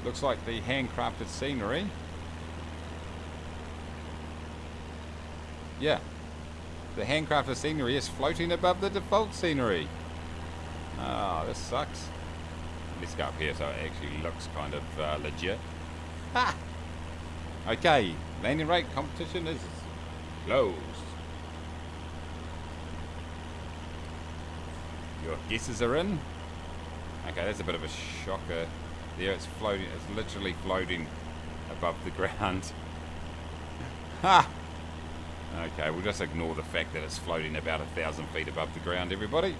B: Looks like the handcrafted scenery. Yeah. The handcrafted scenery is floating above the default scenery. Oh, this sucks. Let's go up here so it actually looks kind of legit. Ha! Okay, landing rate competition is closed. Your guesses are in. Okay, that's a bit of a shocker. There, it's floating. It's literally floating above the ground. Ha! Okay, we'll just ignore the fact that it's floating about 1,000 feet above the ground, everybody.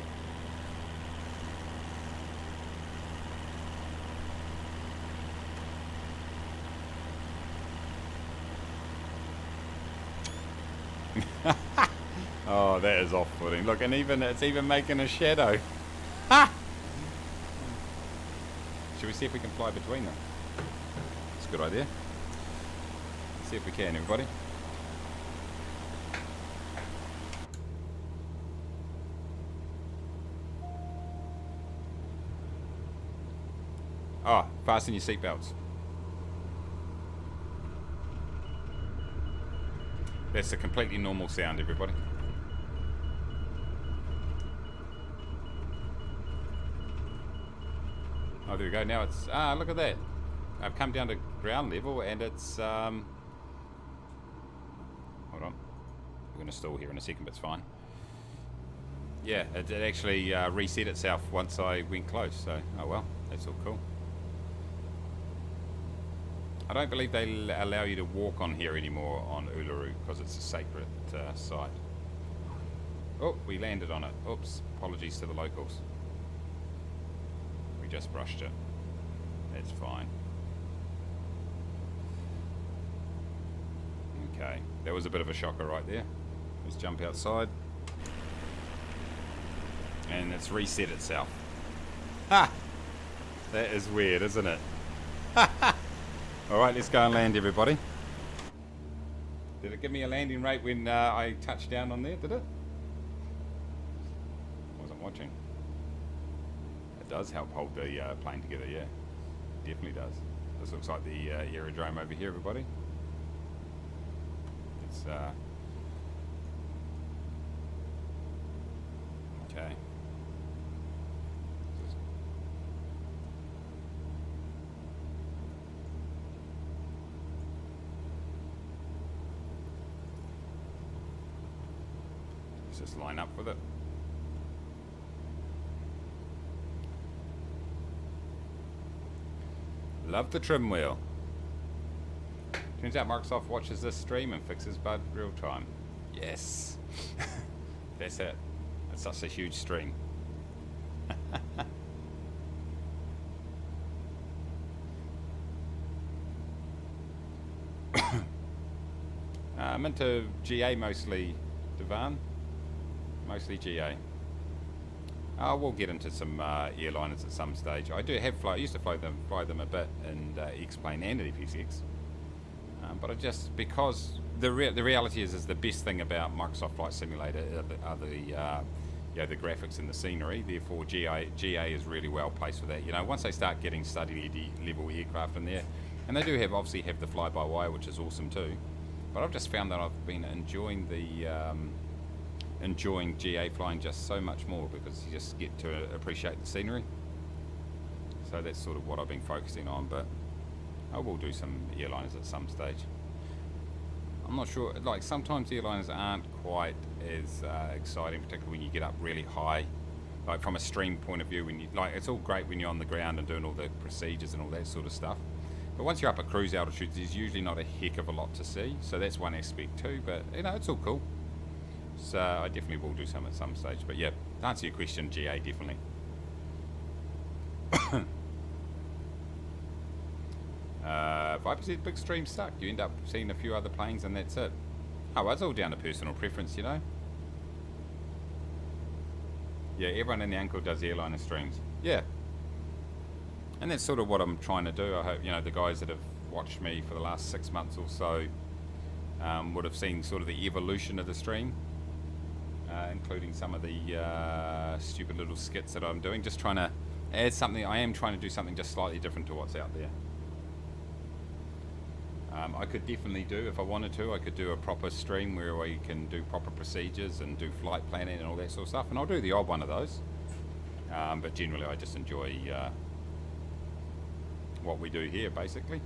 B: Oh, that is off-putting. Look, and it's even making a shadow. Ha! Should we see if we can fly between them? It's a good idea. Let's see if we can, everybody. Oh, fasten your seatbelts. That's a completely normal sound, everybody. Oh, there we go. Now it's... Ah, look at that. I've come down to ground level and it's... Hold on. We're going to stall here in a second, but it's fine. Yeah, it actually reset itself once I went close, so... Oh, well. That's all cool. I don't believe they allow you to walk on here anymore on Uluru because it's a sacred site. Oh, we landed on it. Oops. Apologies to the locals. We just brushed it. That's fine. Okay. That was a bit of a shocker right there. Let's jump outside. And it's reset itself. Ha! That is weird, isn't it? Ha ha! Alright, let's go and land, everybody. Did it give me a landing rate when I touched down on there, did it? Wasn't watching. It does help hold the plane together, yeah. Definitely does. This looks like the aerodrome over here, everybody. It's, okay. Let's just line up with it. Love the trim wheel. Turns out Microsoft watches this stream and fixes bug real time. Yes. That's it. It's such a huge stream. I'm into GA mostly, Devan. Mostly GA. We'll get into some airliners at some stage. I do have I used to fly them a bit in X-Plane and at FSX. But I just, because the reality is the best thing about Microsoft Flight Simulator are the graphics and the scenery. Therefore, GA is really well placed for that. You know, once they start getting study level aircraft in there, and they do obviously have the fly-by-wire, which is awesome too. But I've just found that I've been enjoying enjoying GA flying just so much more because you just get to appreciate the scenery. So that's sort of what I've been focusing on, but I will do some airliners at some stage. I'm not sure, like sometimes airliners aren't quite as exciting, particularly when you get up really high. Like from a stream point of view, when you it's all great when you're on the ground and doing all the procedures and all that sort of stuff. But once you're up at cruise altitudes, there's usually not a heck of a lot to see. So that's one aspect too, but you know, it's all cool. So I definitely will do some at some stage. But yeah, to answer your question, GA definitely. Viper said big stream stuck. You end up seeing a few other planes and that's it. Oh, well, it's all down to personal preference, you know. Yeah, everyone in the ankle does airliner streams. Yeah. And that's sort of what I'm trying to do. I hope, you know, the guys that have watched me for the last 6 months or so would have seen sort of the evolution of the stream. Including some of the stupid little skits that I'm doing. Just trying to add something. I am trying to do something just slightly different to what's out there. I could definitely do, if I wanted to, I could do a proper stream where we can do proper procedures and do flight planning and all that sort of stuff, and I'll do the odd one of those. But generally I just enjoy what we do here, basically.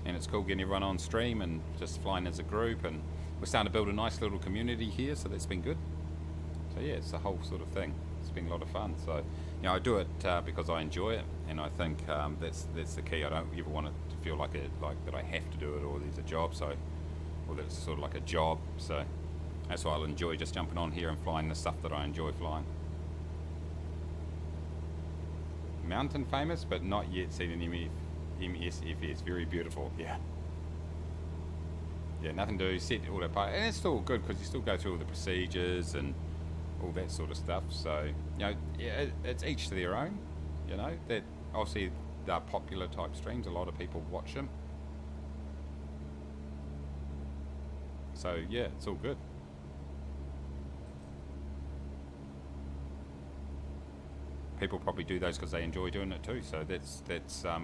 B: And it's cool getting everyone on stream and just flying as a group, and we're starting to build a nice little community here, so that's been good. So yeah, it's the whole sort of thing. It's been a lot of fun. So, you know, I do it because I enjoy it, and I think that's the key. I don't ever want it to feel like that I have to do it, or there's a job, or that it's sort of like a job. So that's why I'll enjoy just jumping on here and flying the stuff that I enjoy flying. Mountain famous, but not yet seen an msfs. Very beautiful. Yeah. Yeah, nothing to do, set autopilot, and it's still good because you still go through all the procedures and all that sort of stuff. So, you know, yeah, it's each to their own. You know, that obviously they're popular type streams. A lot of people watch them. So yeah, it's all good. People probably do those because they enjoy doing it too. So that's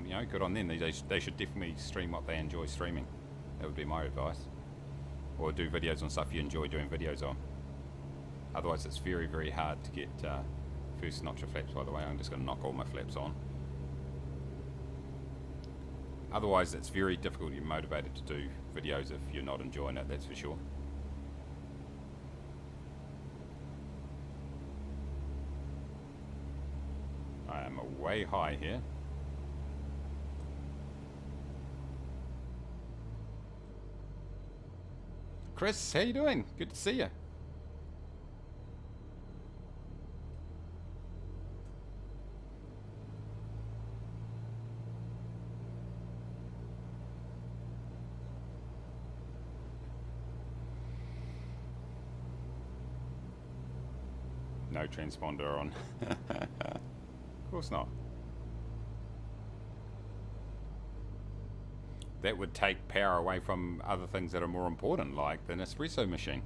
B: you know, good on them. They should definitely stream what they enjoy streaming. That would be my advice. Or do videos on stuff you enjoy doing videos on. Otherwise it's very, very hard to get first notch of flaps, by the way. I'm just going to knock all my flaps on. Otherwise it's very difficult to be motivated to do videos if you're not enjoying it, that's for sure. I am way high here. Chris, how you doing? Good to see you. No transponder on. Of course not. That would take power away from other things that are more important, like the Nespresso machine.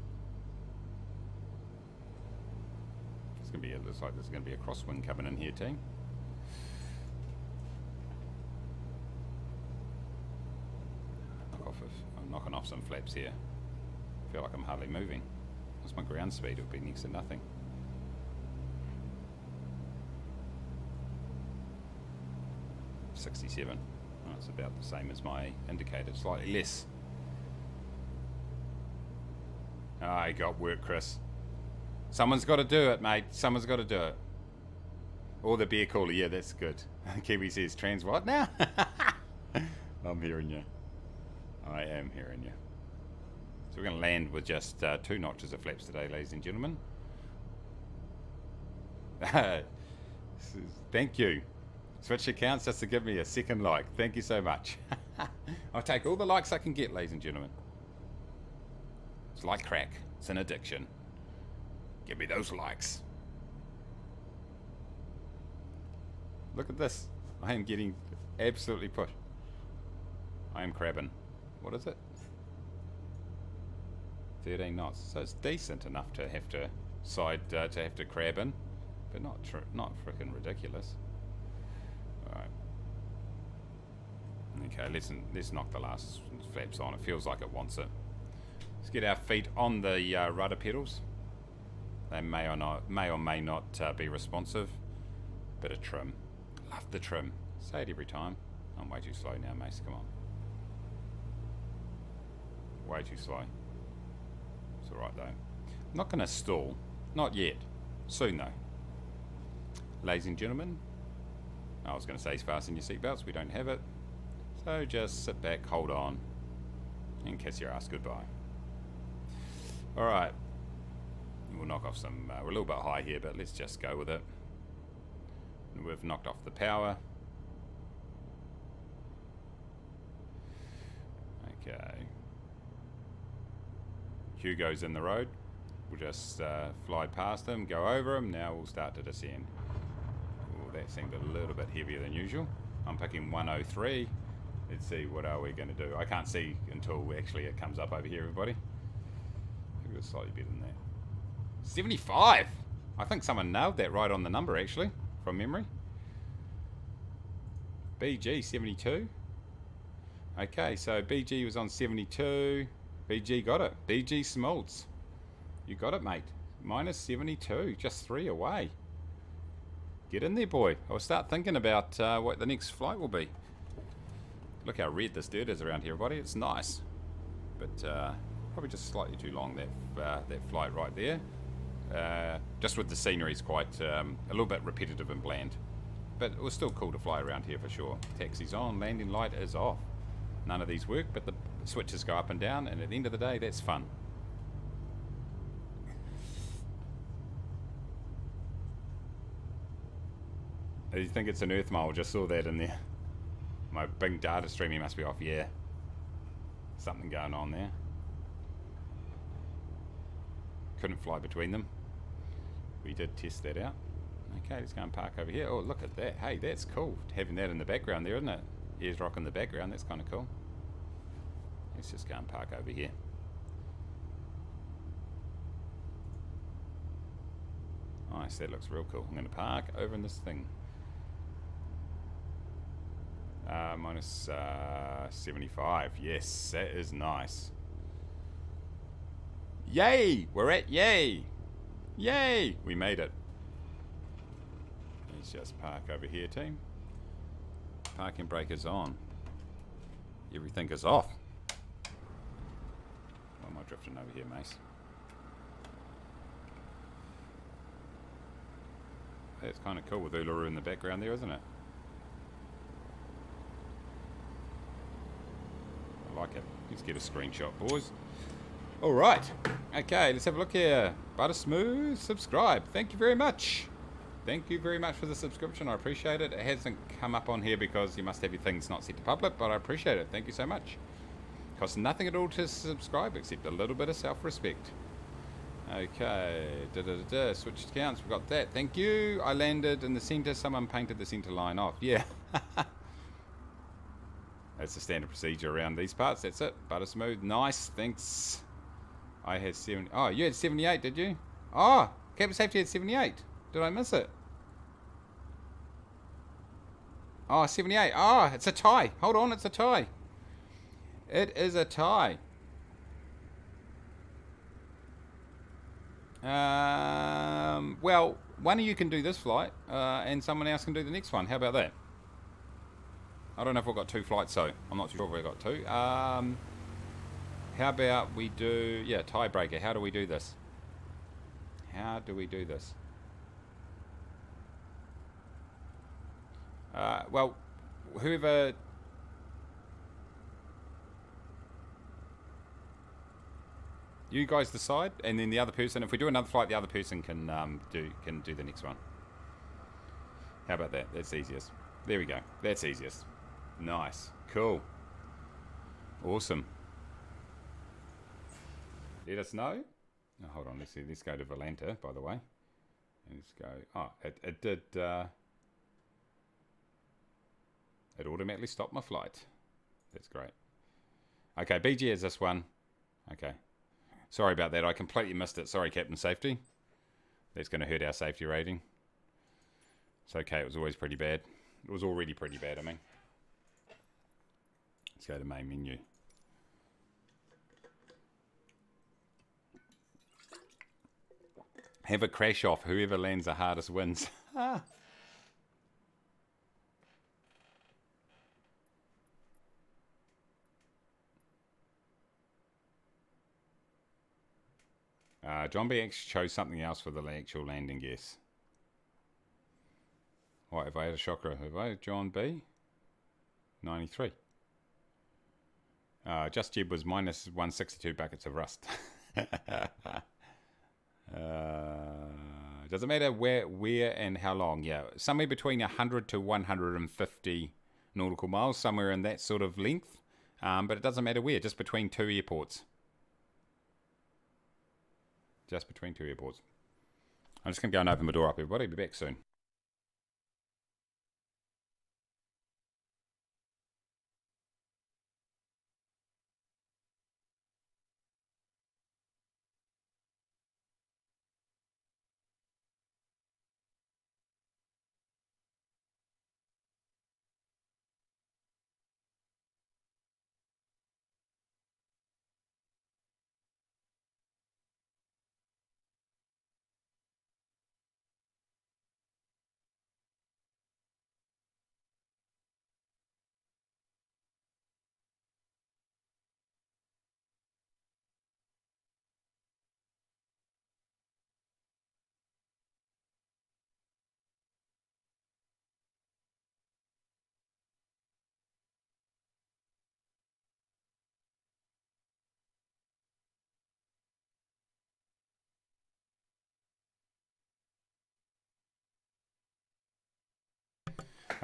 B: It's gonna be. It looks like there's gonna be a crosswind coming in here, team. I'm knocking off some flaps here. I feel like I'm hardly moving. What's my ground speed? It would be next to nothing. 67. Oh, it's about the same as my indicator, slightly less. I got work, Chris. Someone's got to do it, mate. Someone's got to do it. Or the beer cooler. Yeah, that's good. Kiwi says, trans what now? I'm hearing you. I am hearing you. So we're going to land with just 2 notches of flaps today, ladies and gentlemen. Thank you. Switch accounts just to give me a second like. Thank you so much. I'll take all the likes I can get, ladies and gentlemen. It's like crack. It's an addiction. Give me those likes. Look at this. I am getting absolutely pushed. I am crabbing. What is it? 13 knots. So it's decent enough to have to crab in, but not freaking ridiculous. Alright. Okay, let's knock the last flaps on. It feels like it wants it. Let's get our feet on the rudder pedals. They may or may not be responsive. Bit of trim. Love the trim. Say it every time. I'm way too slow now, Mace. Come on. Way too slow. It's alright though. I'm not going to stall. Not yet. Soon though. Ladies and gentlemen, I was going to say fasten your seatbelts. We don't have it. So just sit back, hold on, and kiss your ass goodbye. Alright. We'll knock off some... we're a little bit high here, but let's just go with it. We've knocked off the power. Okay. Hugo's in the road. We'll just fly past him, go over him. Now we'll start to descend. Oh, that seemed a little bit heavier than usual. I'm picking 103. Let's see, what are we going to do? I can't see until actually it comes up over here, everybody. Maybe it's slightly better than that. 75! I think someone nailed that right on the number, actually, from memory. BG 72. Okay, so BG was on 72. BG got it. BG Smolts. You got it, mate. Minus 72. Just 3 away. Get in there, boy. I'll start thinking about what the next flight will be. Look how red this dirt is around here, everybody. It's nice. But probably just slightly too long, that flight right there. Just with the scenery is quite a little bit repetitive and bland. But it was still cool to fly around here for sure. Taxi's on, landing light is off. None of these work, but the switches go up and down, and at the end of the day, that's fun. Do you think it's an Earth mile? Just saw that in there. My big data streaming must be off, yeah. Something going on there. Couldn't fly between them. We did test that out. Okay, let's go and park over here. Oh, look at that. Hey, that's cool. Having that in the background there, isn't it? Ears rock in the background. That's kind of cool. Let's just go and park over here. Nice, that looks real cool. I'm going to park over in this thing. Minus 75. Yes, that is nice. Yay! We're at yay! Yay! We made it. Let's just park over here, team. Parking brake is on. Everything is off. Why am I drifting over here, Mace? That's kind of cool with Uluru in the background there, isn't it? I like it. Let's get a screenshot, boys. Alright. Okay, let's have a look here. Butter Smooth, subscribe. Thank you very much. Thank you very much for the subscription. I appreciate it. It hasn't come up on here because you must have your things not set to public, but I appreciate it. Thank you so much. Costs nothing at all to subscribe except a little bit of self-respect. Okay. Switched accounts. We got that. Thank you. I landed in the center. Someone painted the center line off. Yeah. That's the standard procedure around these parts. That's it. Butter Smooth. Nice. Thanks. I had 70. Oh, you had 78, did you? Oh, Captain Safety had 78. Did I miss it? Oh, 78. Oh, it's a tie. Hold on, it's a tie. It is a tie. Well, one of you can do this flight, and someone else can do the next one. How about that? I don't know if we've got 2 flights, so I'm not too sure if we've got 2. How about we do, yeah, tiebreaker. How do we do this? How do we do this? Well, whoever... You guys decide, and then the other person, if we do another flight, the other person can do the next one. How about that? That's easiest. There we go. That's easiest. Nice. Cool. Awesome. Let us know. Oh, hold on. Let's see. Let's go to Valenta, by the way. Let's go. Oh, it did. It automatically stopped my flight. That's great. Okay, BG is this one. Okay. Sorry about that. I completely missed it. Sorry, Captain Safety. That's going to hurt our safety rating. It's okay. It was always pretty bad. It was already pretty bad, I mean. Let's go to main menu. Have a crash off. Whoever lands the hardest wins. John B actually chose something else for the actual landing guess. What, have I had a shocker? Have I had John B? 93. Just Jib was minus 162 buckets of rust. Doesn't matter where and how long. Yeah, somewhere between 100 to 150 nautical miles, somewhere in that sort of length. But it doesn't matter where, just between 2 airports. Just between 2 airports. I'm just going to go and open my door up, everybody. Be back soon.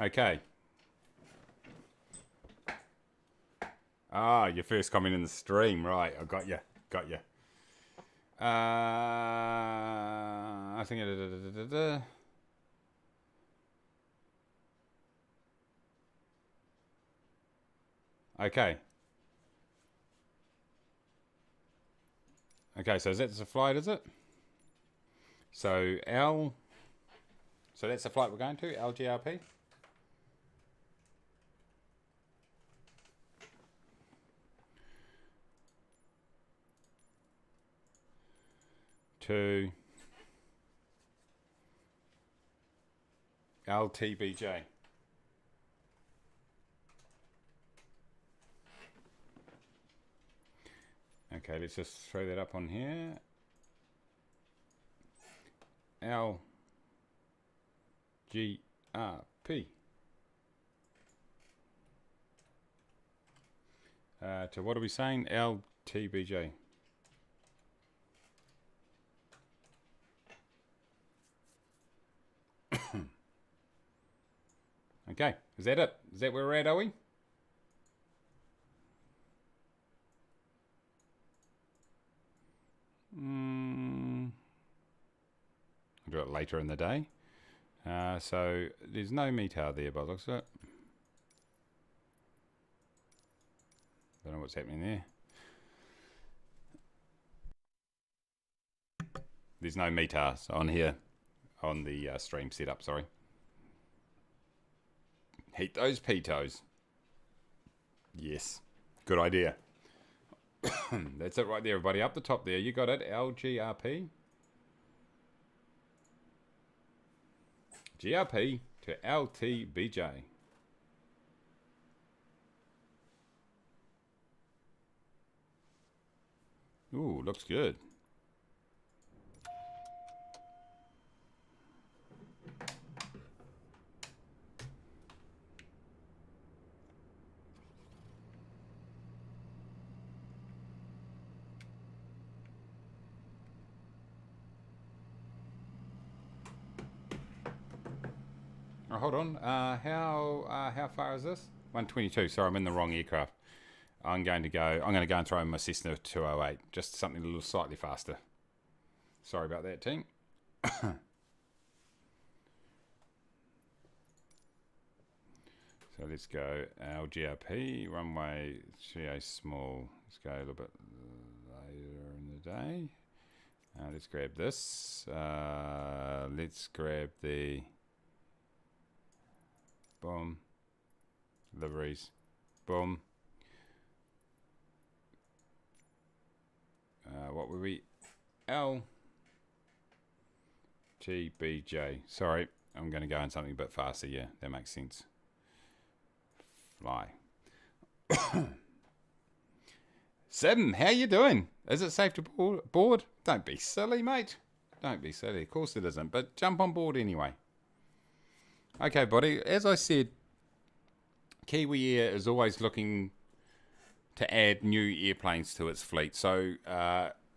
B: Okay. Ah, your first comment in the stream. Right, I got you. Got you. I think... Okay. Okay, so that's the flight, is it? So So that's the flight we're going to, LGRP. To LTBJ. Okay, let's just throw that up on here. LGRP. To what are we saying? LTBJ. Okay, is that it? Is that where we're at, are we? I'll do it later in the day. So there's no METAR there by the looks of it. Don't know what's happening there. There's no METARs on here, on the stream setup, sorry. Heat those pitos. Yes, good idea. That's it right there, everybody. Up the top there, you got it. LGRP. GRP to LTBJ. Ooh, looks good. Oh, hold on. How far is this? 122. Sorry, I'm in the wrong aircraft. I'm going to go and throw in my Cessna 208. Just something a little slightly faster. Sorry about that, team. So let's go LGRP, runway GA small. Let's go a little bit later in the day. Let's grab this. Let's grab the boom, liveries, boom. What were we? LTBJ. Sorry, I'm going to go in something a bit faster. Yeah, that makes sense. Fly. Sim, how you doing? Is it safe to board? Don't be silly, mate. Don't be silly. Of course it isn't, but jump on board anyway. Okay, buddy. As I said, Kiwi Air is always looking to add new airplanes to its fleet. So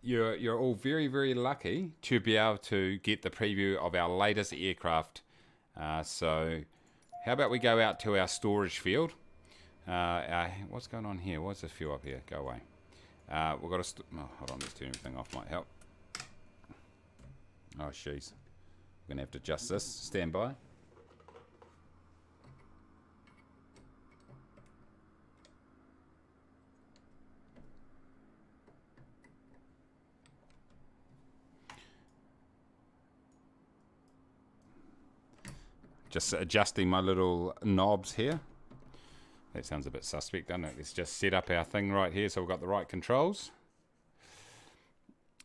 B: you're all very, very lucky to be able to get the preview of our latest aircraft. So how about we go out to our storage field? What's going on here? What's this fuel up here? Go away. We've got to... hold on, let's turn everything off. Might help. Oh, jeez. We're going to have to adjust this. Stand by. Just adjusting my little knobs here. That sounds a bit suspect, doesn't it? Let's just set up our thing right here so we've got the right controls.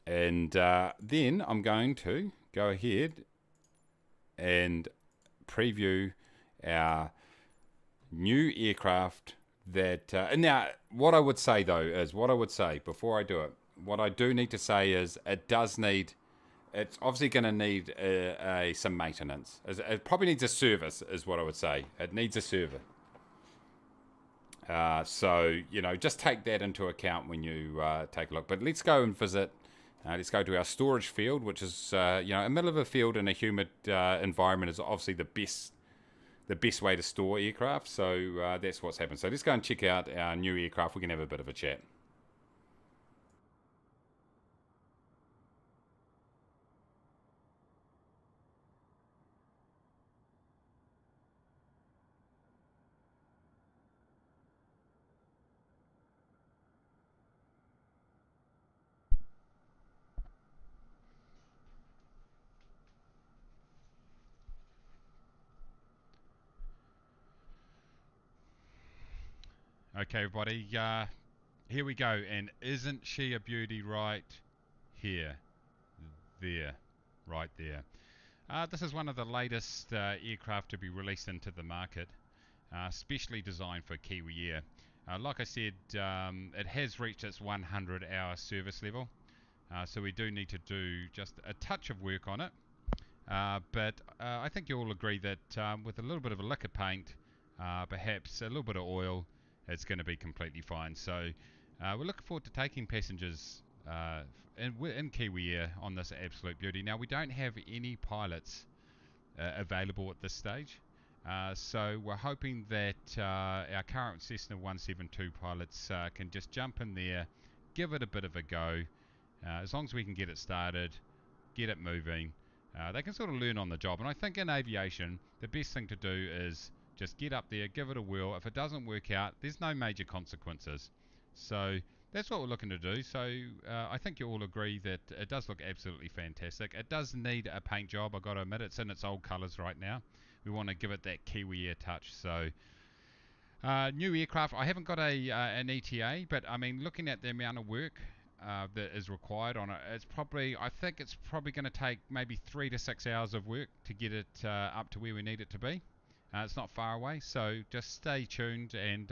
B: And then I'm going to go ahead and preview our new aircraft that... now, what I would say, though, is before I do it, what I do need to say is it does need... It's obviously going to need some maintenance. It probably needs a service, is what I would say. It needs a service. So, you know, just take that into account when you take a look. But let's go and visit. Let's go to our storage field, which is, you know, a middle of a field in a humid environment is obviously the the best way to store aircraft. So that's what's happened. So let's go and check out our new aircraft. We can have a bit of a chat.
A: Okay, everybody, here we go. And isn't she a beauty right here? There. Right there. This is one of the latest aircraft to be released into the market, specially designed for Kiwi Air. Like I said, it has reached its 100-hour service level, so we do need to do just a touch of work on it. But I think you all agree that with a little bit of a lick of paint, perhaps a little bit of oil, it's going to be completely fine. So we're looking forward to taking passengers in Kiwi Air on this absolute beauty. Now, we don't have any pilots available at this stage, so we're hoping that our current Cessna 172 pilots can just jump in there, give it a bit of a go. As long as we can get it started, get it moving, they can sort of learn on the job. And I think in aviation, the best thing to do is just get up there, give it a whirl. If it doesn't work out, there's no major consequences. So that's what we're looking to do. So I think you all agree that it does look absolutely fantastic. It does need a paint job, I've got to admit. It's in its old colours right now. We want to give it that Kiwi Air touch. So new aircraft, I haven't got an ETA, but I mean, looking at the amount of work that is required on it, I think it's probably going to take maybe 3 to 6 hours of work to get it up to where we need it to be. It's not far away, so just stay tuned, and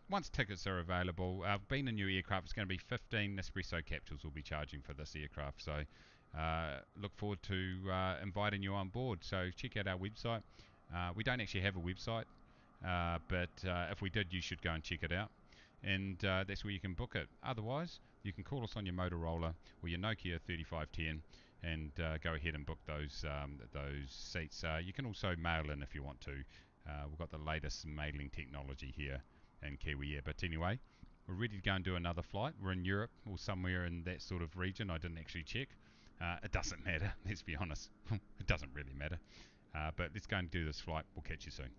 A: once tickets are available, being a new aircraft, it's going to be 15 espresso capsules we'll be charging for this aircraft. So look forward to inviting you on board. So check out our website. We don't actually have a website, but if we did, you should go and check it out, and that's where you can book it. Otherwise, you can call us on your Motorola or your Nokia 3510 and go ahead and book those seats. You can also mail in if you want to. We've got the latest mailing technology here in Kiwi Air. But anyway, we're ready to go and do another flight. We're in Europe or somewhere in that sort of region. I didn't actually check. It doesn't matter, let's be honest. It doesn't really matter. But let's go and do this flight. We'll catch you soon.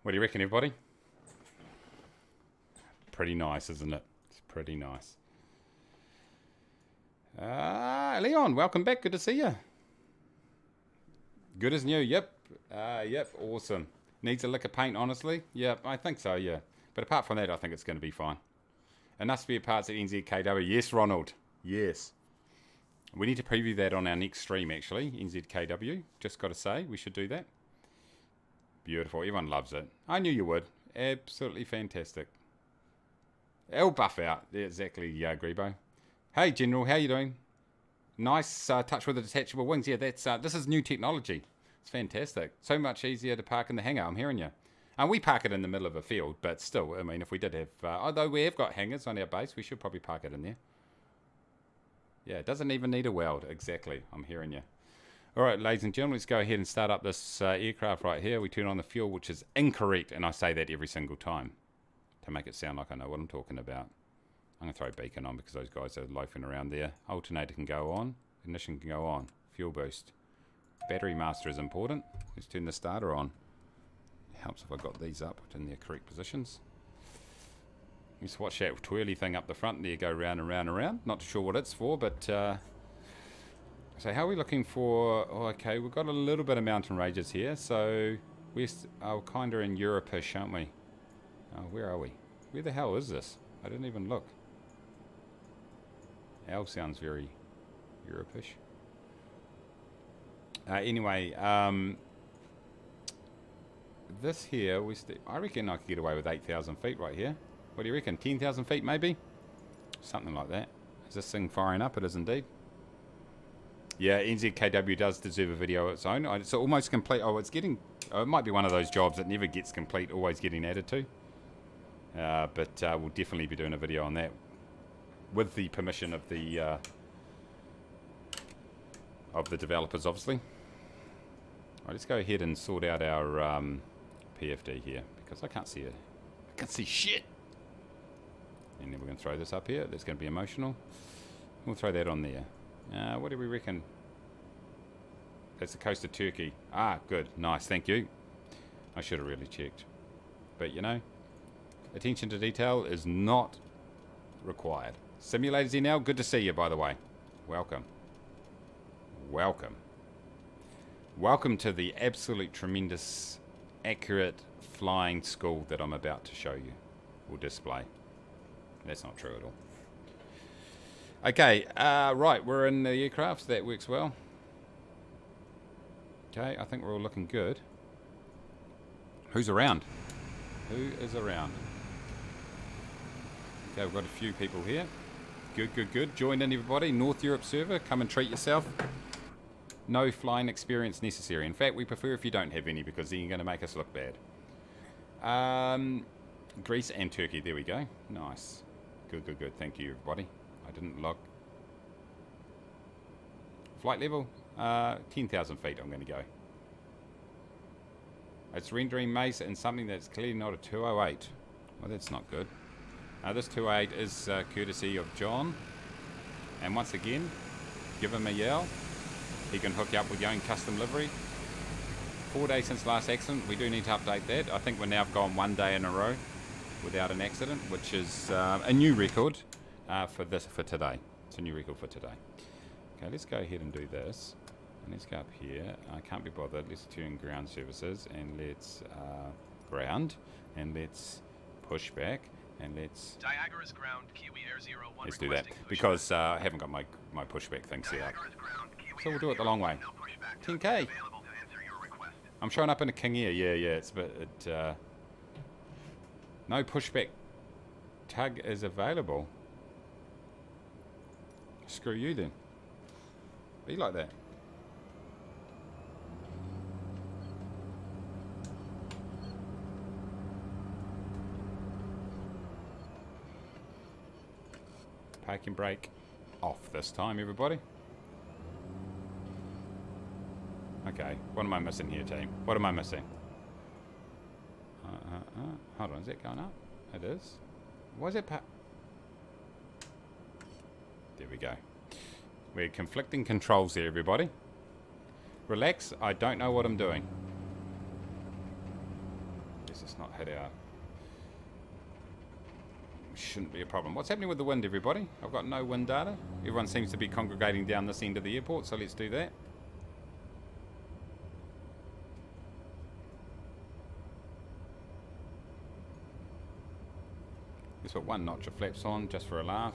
B: What do you reckon, everybody? Pretty nice, isn't it? It's pretty nice. Leon, welcome back. Good to see you. Good as new. Yep. Yep. Awesome. Needs a lick of paint, honestly. Yep, I think so, yeah. But apart from that, I think it's going to be fine. Enough spare parts at NZKW. Yes, Ronald. Yes. We need to preview that on our next stream, actually. NZKW. Just got to say, we should do that. Beautiful. Everyone loves it. I knew you would. Absolutely fantastic. It'll buff out. Yeah, exactly, Grebo. Hey, General. How you doing? Nice touch with the detachable wings. Yeah, that's this is new technology. It's fantastic. So much easier to park in the hangar. I'm hearing you. And we park it in the middle of a field, but still, I mean, if we did have... although we have got hangars on our base, we should probably park it in there. Yeah, it doesn't even need a weld. Exactly. I'm hearing you. All right, ladies and gentlemen, let's go ahead and start up this aircraft right here. We turn on the fuel, which is incorrect, and I say that every single time to make it sound like I know what I'm talking about. I'm going to throw beacon on because those guys are loafing around there. Alternator can go on. Ignition can go on. Fuel boost. Battery master is important. Let's turn the starter on. Helps if I got these up in their correct positions. Let's watch that twirly thing up the front there go round and round and round. Not sure what it's for, but... so how are we looking for... Oh, okay, we've got a little bit of mountain ranges here. So we're kind of in Europe-ish, aren't we? Oh, where are we? Where the hell is this? I didn't even look. L sounds very Europe-ish. Anyway, this here, I reckon I could get away with 8,000 feet right here. What do you reckon? 10,000 feet maybe? Something like that. Is this thing firing up? It is indeed. Yeah, NZKW does deserve a video of its own. It's almost complete. Oh, it's getting... Oh, it might be one of those jobs that never gets complete, always getting added to. But we'll definitely be doing a video on that with the permission of the developers, obviously. All right, let's go ahead and sort out our PFD here because I can't see it. I can't see shit. And then we're going to throw this up here. That's going to be emotional. We'll throw that on there. What do we reckon? That's the coast of Turkey. Ah, good. Nice. Thank you. I should have really checked. But, you know, attention to detail is not required. Simulators here now. Good to see you, by the way. Welcome. Welcome. Welcome to the absolute tremendous, accurate flying school that I'm about to show you or display. That's not true at all. Okay, right, we're in the aircraft, so that works well. Okay, I think we're all looking good. Who's around? Who is around? Okay, we've got a few people here. Good, good, good. Join in, everybody. North Europe server, come and treat yourself. No flying experience necessary. In fact, we prefer if you don't have any because then you're going to make us look bad. Greece and Turkey, there we go. Nice. Good, good, good. Thank you, everybody. I didn't log. Flight level, 10,000 feet I'm going to go. It's rendering Mace and something that's clearly not a 208. Well, that's not good. This 208 is courtesy of John. And once again, give him a yell. He can hook you up with your own custom livery. 4 days since last accident. We do need to update that. I think we're now gone 1 day in a row without an accident, which is a new record. For today. It's a new record for today. Okay, let's go ahead and do this. And let's go up here. I can't be bothered. Let's turn ground services and let's ground. And let's push back. And let's...
C: Diagara's ground, Kiwi Air 01.
B: Let's do that. Because I haven't got my pushback thing set up. So we'll do it the long way. 10K. I'm showing up in a King Air. Yeah, it's a bit... no pushback tug is available. Screw you then. Be like that. Parking brake off this time, everybody. Okay, what am I missing here, team? What am I missing? Hold on, is that going up? It is. Why is it there we go. We're conflicting controls there, everybody. Relax, I don't know what I'm doing. Let's just not hit our... Shouldn't be a problem. What's happening with the wind, everybody? I've got no wind data. Everyone seems to be congregating down this end of the airport, so let's do that. Let's put one notch of flaps on, just for a laugh.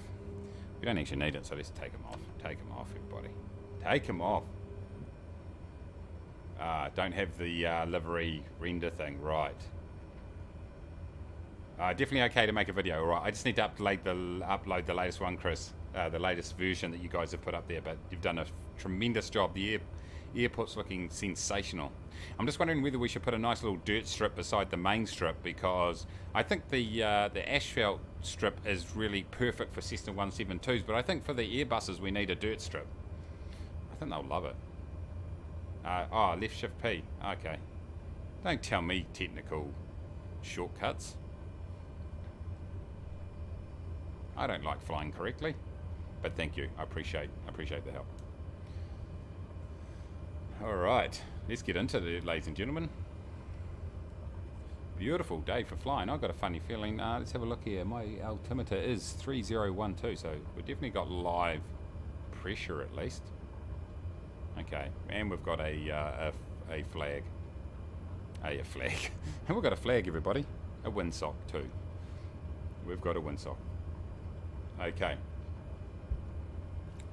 B: We don't actually need it, so let's take them off. Take them off, everybody. Take them off. Don't have the livery render thing. Right. Definitely okay to make a video. Right. I just need to upload the latest one, Chris. The latest version that you guys have put up there. But you've done a tremendous job. The airport's looking sensational. I'm just wondering whether we should put a nice little dirt strip beside the main strip, because I think the asphalt strip is really perfect for Cessna 172s, but I think for the Airbuses we need a dirt strip. I think they'll love it. Left shift P. Okay. Don't tell me technical shortcuts. I don't like flying correctly, but thank you. I appreciate the help. All right, let's get into it, ladies and gentlemen. Beautiful day for flying. I've got a funny feeling. Let's have a look here. My altimeter is 3012, so we've definitely got live pressure at least. Okay, and we've got a flag. A flag. And we've got a flag, everybody. A windsock too. We've got a windsock. Okay.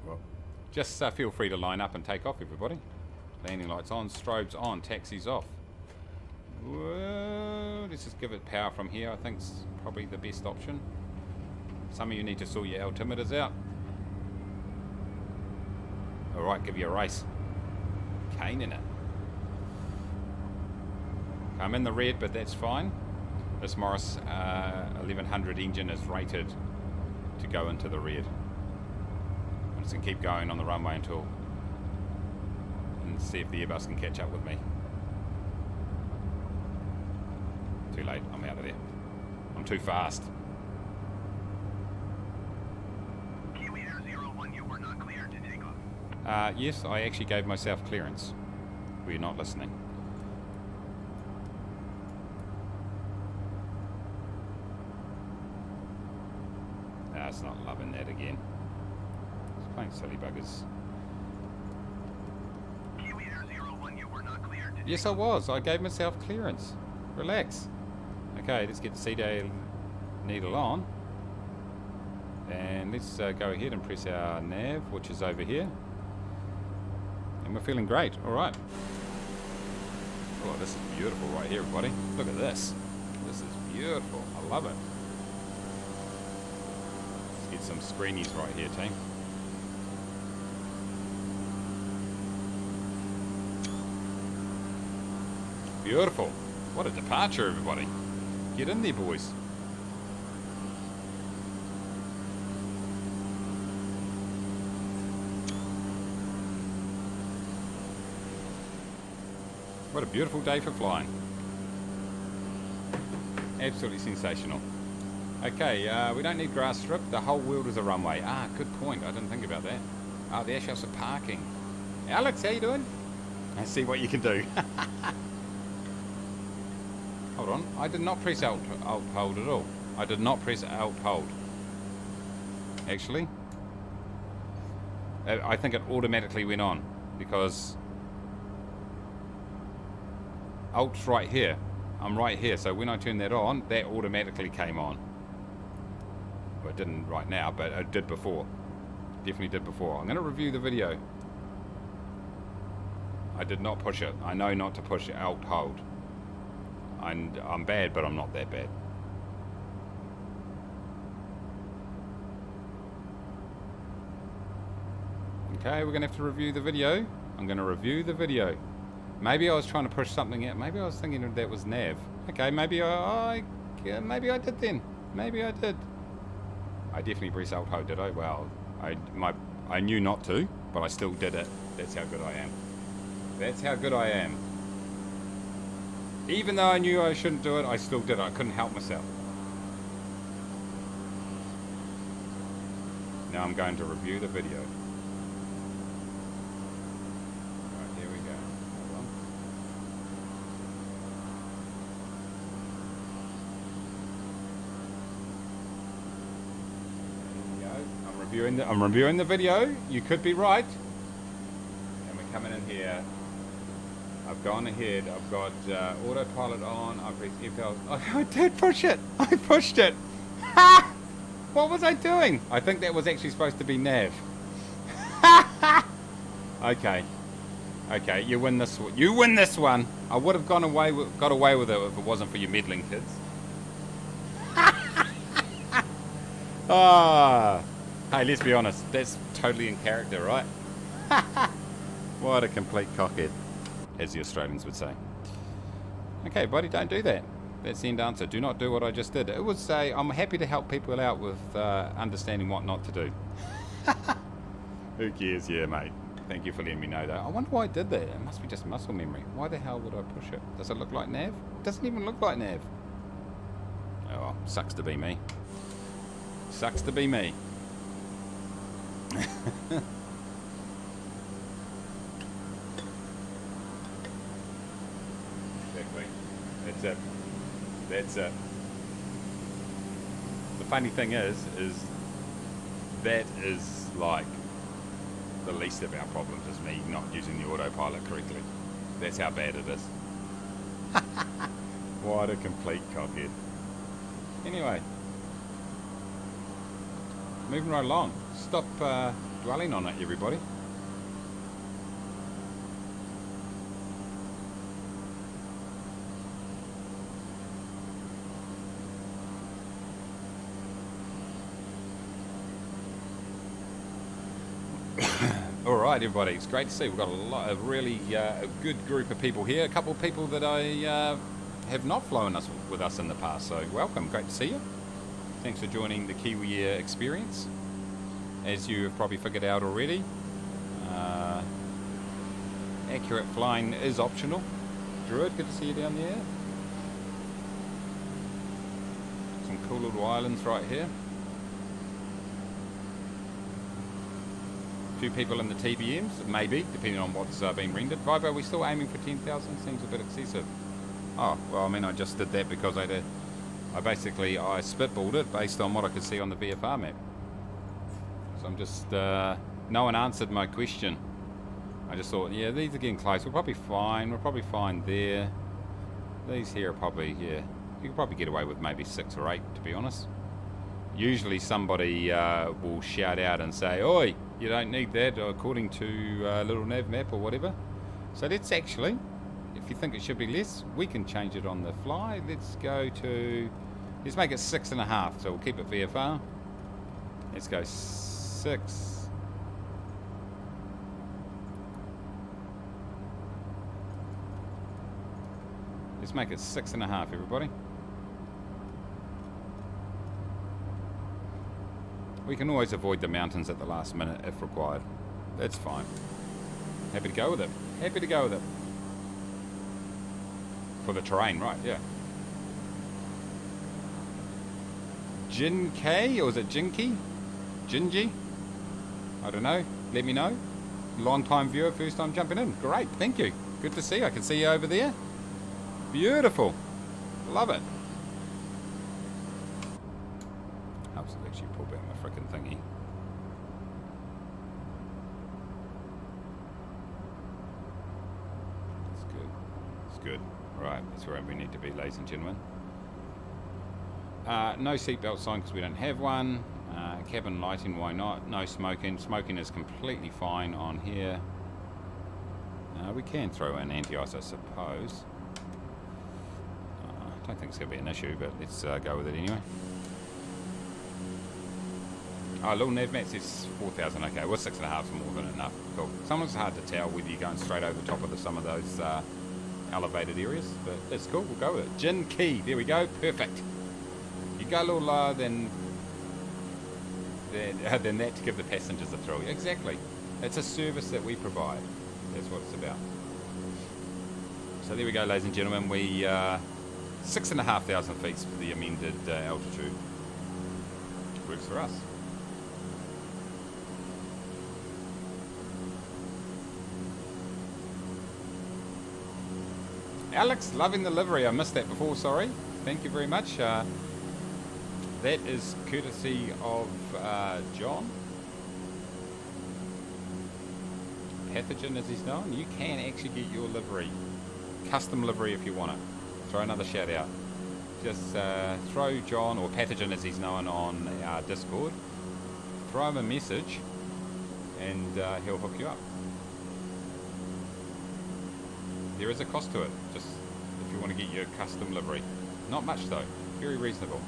B: Well, just feel free to line up and take off, everybody. Landing lights on, strobes on, taxis off. Whoa, let's just give it power from here. I think it's probably the best option. Some of you need to sort your altimeters out. Alright, give you a race. Cane in it. I'm in the red, but that's fine. This Morris 1100 engine is rated to go into the red. I'm just going to keep going on the runway until... and see if the Airbus can catch up with me. Too late, I'm out of there. I'm too fast.
C: Kiwi Air 01, you were not cleared to take off.
B: Yes, I actually gave myself clearance. Were you not listening? It's not loving that again. It's playing silly buggers.
C: Kiwi Air 01, you were not cleared to
B: Yes, I was. I gave myself clearance. Relax. Okay, let's get the CDA needle on. And let's go ahead and press our nav, which is over here. And we're feeling great. Alright. Oh, this is beautiful right here, everybody. Look at this. This is beautiful. I love it. Let's get some screenies right here, team. Beautiful. What a departure, everybody. Get in there, boys. What a beautiful day for flying. Absolutely sensational. Okay, we don't need grass strip. The whole world is a runway. Ah, good point. I didn't think about that. Ah, the Ashhouse are parking. Alex, how you doing? Let's see what you can do. Hold on. I did not press Alt hold at all. I did not press Alt hold. Actually, I think it automatically went on because Alt's right here. I'm right here, so when I turn that on, that automatically came on. Well, it didn't right now, but it did before. Definitely did before. I'm going to review the video. I did not push it. I know not to push Alt hold. I'm bad, but I'm not that bad. Okay, we're going to have to review the video. I'm going to review the video. Maybe I was trying to push something out. Maybe I was thinking that was nav. Okay, maybe I did then. Maybe I did. I definitely pressed Alt hold, did I? Well, I knew not to, but I still did it. That's how good I am. That's how good I am. Even though I knew I shouldn't do it, I still did it. I couldn't help myself. Now I'm going to review the video. Alright, here we go. Hold on. There we go. I'm reviewing the video. You could be right. And we're coming in here. I've gone ahead, I've got autopilot on, I've pressed F12. Oh, I did push it! I pushed it! Ha! What was I doing? I think that was actually supposed to be nav. Okay. Okay, you win this one. You win this one! I would have got away with it if it wasn't for you meddling kids. Ah! Hey, let's be honest, that's totally in character, right? What a complete cockhead, as the Australians would say. Okay, buddy, don't do that. That's the end answer. Do not do what I just did. It would say, I'm happy to help people out with understanding what not to do. Who cares? Yeah, mate. Thank you for letting me know, though. I wonder why I did that. It must be just muscle memory. Why the hell would I push it? Does it look like nav? It doesn't even look like nav. Oh, well, sucks to be me. Sucks to be me. Exactly. That's it. That's it. The funny thing is that is like the least of our problems is me not using the autopilot correctly. That's how bad it is. What a complete cockhead. Anyway. Moving right along. Stop dwelling on it, everybody. Alright. right, everybody. It's great to see. We've got a really a good group of people here. A couple of people that I have not flown with us in the past. So welcome. Great to see you. Thanks for joining the Kiwi Air experience. As you have probably figured out already, accurate flying is optional. Druid, good to see you down there. Some cool little islands right here. A few people in the TBMs, maybe, depending on what's been rendered. Vibo, are we still aiming for 10,000? Seems a bit excessive. Oh, well, I mean, I just did that because I spitballed it based on what I could see on the VFR map. So I'm just, no one answered my question. I just thought, yeah, these are getting close. We're probably fine. We're probably fine there. These here are probably, yeah, you could probably get away with maybe 6 or 8, to be honest. Usually somebody will shout out and say, oi, you don't need that, according to little nav map or whatever. So let's actually, if you think it should be less, we can change it on the fly. Let's go to, let's make it 6.5, so we'll keep it VFR. Let's go 6. Let's make it 6.5, everybody. We can always avoid the mountains at the last minute if required. That's fine. Happy to go with it. Happy to go with it. For the terrain, right, yeah. Jin K, or is it Jinky? Jinji? I don't know. Let me know. Long time viewer, first time jumping in. Great, thank you. Good to see you. I can see you over there. Beautiful. Love it. Helps to actually pull back my frickin' thingy. That's good. It's good. Right, that's where we need to be, ladies and gentlemen. No seatbelt sign because we don't have one. Cabin lighting, why not? No smoking. Smoking is completely fine on here. We can throw in anti-ice, I suppose. I don't think it's going to be an issue, but let's go with it anyway. Oh, little nav map says 4,000. Okay, well, 6.5 is more than enough. Cool. Sometimes it's hard to tell whether you're going straight over the top of some of those elevated areas, but it's cool. We'll go with it. Jin Key. There we go. Perfect. You go a little lower than that to give the passengers a thrill. Exactly. It's a service that we provide. That's what it's about. So there we go, ladies and gentlemen. We 6,500 feet for the amended altitude. Works for us. Alex, loving the livery. I missed that before, sorry. Thank you very much. That is courtesy of John. Pathogen, as he's known. You can actually get your livery, custom livery if you want it. Throw another shout out. Just throw John, or Pathogen as he's known on our Discord, throw him a message and he'll hook you up. There is a cost to it, just if you want to get your custom livery. Not much though, very reasonable.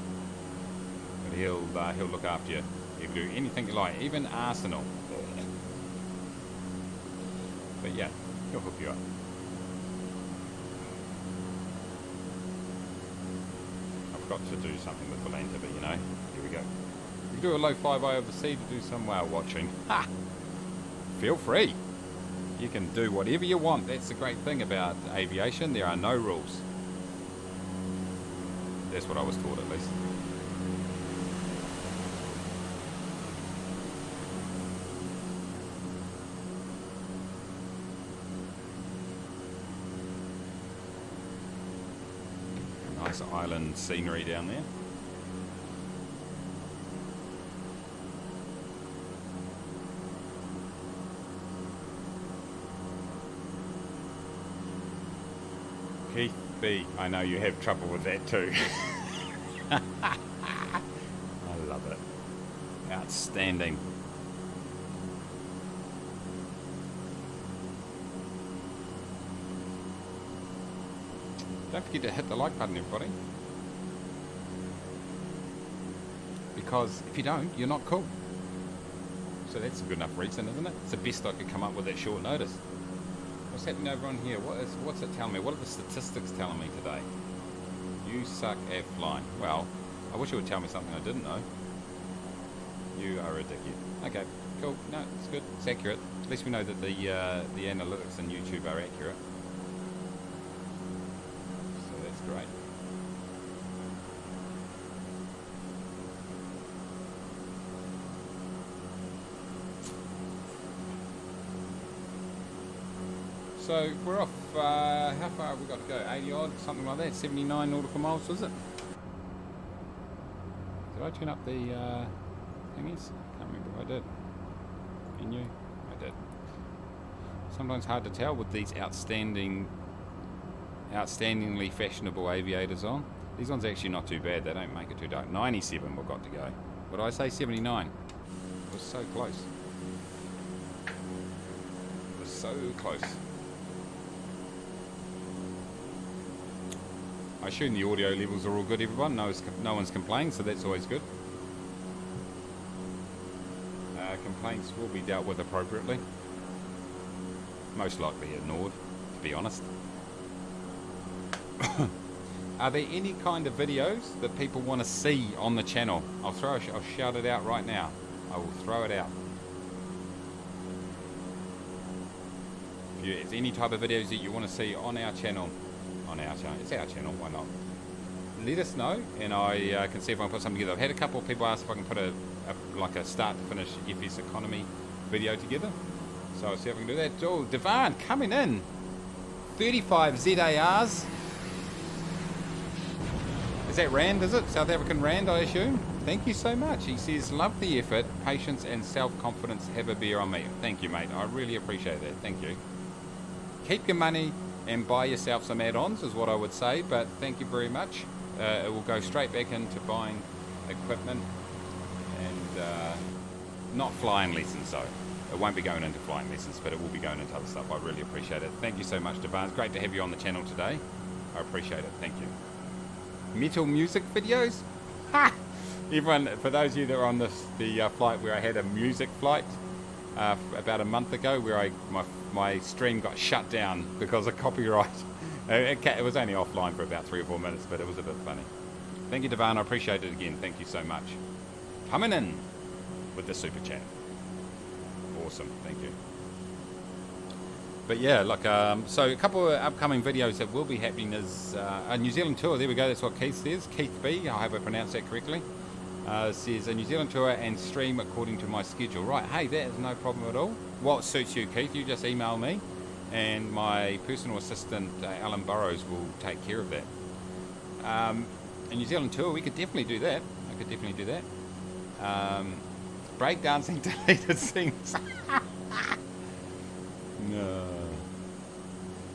B: But he'll look after you. He'll do anything you like, even Arsenal. But yeah, he'll hook you up. I've got to do something with Valenta, but you know, here we go. You can do a low 5i over sea to do some whale watching. Ha! Feel free. You can do whatever you want. That's the great thing about aviation. There are no rules. That's what I was taught, at least. Nice island scenery down there. Keith B, I know you have trouble with that too. I love it. Outstanding. Don't forget to hit the like button, everybody. Because if you don't, you're not cool. So that's a good enough reason, isn't it? It's the best I could come up with at short notice. What's happening over on here? What's it telling me? What are the statistics telling me today? You suck at flying. Well, I wish it would tell me something I didn't know. You are a dickhead. Okay, cool. No, it's good. It's accurate. At least we know that the analytics in YouTube are accurate. So that's great. So we're off, how far have we got to go? 80 odd, something like that, 79 nautical miles, was it? Did I turn up the thingies? Can't remember if I did. Menu? I did. Sometimes hard to tell with these outstandingly fashionable aviators on. These ones are actually not too bad, they don't make it too dark. 97 we've got to go. What did I say? 79. It was so close. It was so close. I assume the audio levels are all good, everyone. No one's complaining, so that's always good. Complaints will be dealt with appropriately. Most likely ignored, to be honest. Are there any kind of videos that people want to see on the channel? I'll shout it out right now. I will throw it out. If there's any type of videos that you want to see on our channel, it's our channel, why not? Let us know, and I can see if I can put something together. I've had a couple of people ask if I can put a start to finish FS economy video together, so I'll see if I can do that. Oh, Devan coming in, 35 ZARs. Is that Rand, is it? South African Rand, I assume? Thank you so much. He says, love the effort, patience and self-confidence, have a beer on me. Thank you, mate. I really appreciate that. Thank you. Keep your money and buy yourself some add-ons is what I would say, but thank you very much. It will go straight back into buying equipment and not flying lessons though. It won't be going into flying lessons, but it will be going into other stuff. I really appreciate it. Thank you so much, Devan. It's great to have you on the channel today. I appreciate it. Thank you. Metal music videos? Ha! Everyone, for those of you that are on the flight where I had a music flight about a month ago, where my stream got shut down because of copyright. It was only offline for about 3 or 4 minutes, but it was a bit funny. Thank you, Devan. I appreciate it again. Thank you so much. Coming in with the super chat. Awesome. Thank you. But yeah, like, so a couple of upcoming videos that will be happening is a New Zealand tour. There we go. That's what Keith says. Keith B. I hope I pronounced that correctly. Says a New Zealand tour and stream according to my schedule. Right. Hey, that is no problem at all. What suits you, Keith? You just email me, and my personal assistant, Alan Burrows, will take care of that. A New Zealand tour, we could definitely do that. I could definitely do that. Breakdancing deleted scenes. No.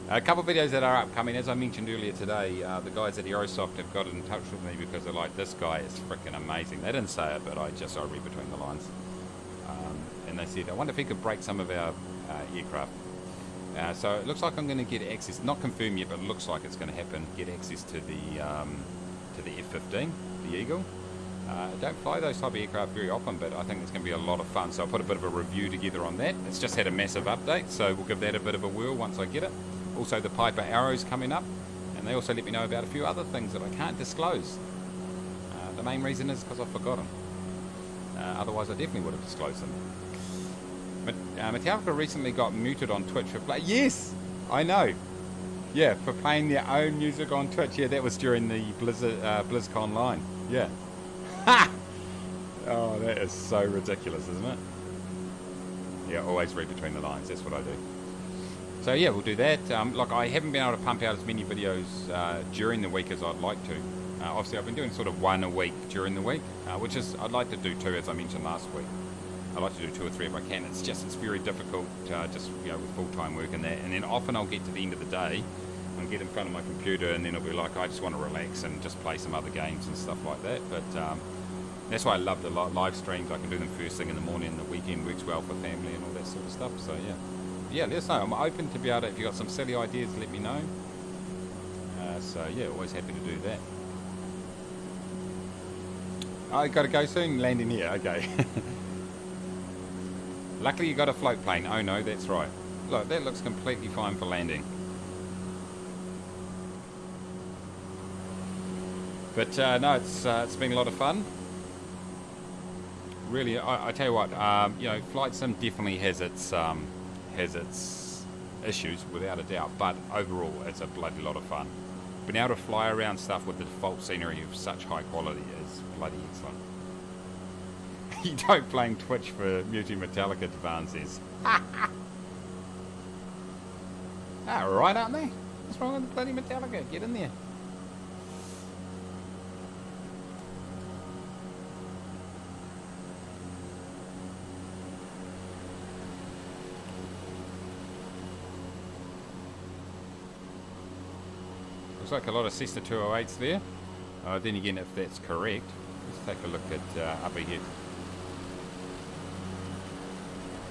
B: A couple of videos that are upcoming, as I mentioned earlier today, the guys at Aerosoft have got in touch with me because they're like, this guy is freaking amazing. They didn't say it, but I read between the lines. And they said, I wonder if he could break some of our aircraft. So it looks like I'm going to get access, not confirmed yet, but it looks like it's going to happen, get access to the F-15, the Eagle. I don't fly those type of aircraft very often, but I think it's going to be a lot of fun. So I'll put a bit of a review together on that. It's just had a massive update, so we'll give that a bit of a whirl once I get it. Also, the Piper Arrow's coming up, and they also let me know about a few other things that I can't disclose. The main reason is because I've forgotten. Otherwise, I definitely would have disclosed them. But Metallica recently got muted on Twitch for play. Yes, I know. Yeah, for playing their own music on Twitch. Yeah, that was during the BlizzCon line. Yeah. Ha! Oh, that is so ridiculous, isn't it? Yeah, always read between the lines. That's what I do. So yeah, we'll do that. Like, I haven't been able to pump out as many videos during the week as I'd like to. Obviously, I've been doing sort of one a week during the week, which is, I'd like to do 2, as I mentioned last week. I like to do 2 or 3 if I can. It's very difficult, just, you know, with full-time work and that. And then often I'll get to the end of the day and get in front of my computer, and then it'll be like, I just want to relax and just play some other games and stuff like that. But that's why I love the live streams. I can do them first thing in the morning, and the weekend works well for family and all that sort of stuff. So yeah, let us know. I'm open to be able to, if you've got some silly ideas, let me know. So yeah, always happy to do that. I got to go soon, landing here, okay. Luckily you got a float plane. Oh no, that's right. Look, that looks completely fine for landing. But no, it's been a lot of fun. Really, I tell you what, you know, Flight Sim definitely has its issues without a doubt. But overall, it's a bloody lot of fun. Being able to fly around stuff with the default scenery of such high quality is bloody excellent. You don't blame Twitch for muting Metallica, Devan says. Right, aren't they? What's wrong with bloody Metallica? Get in there. Looks like a lot of Cessna 208s there. Then again, if that's correct, let's take a look at up ahead.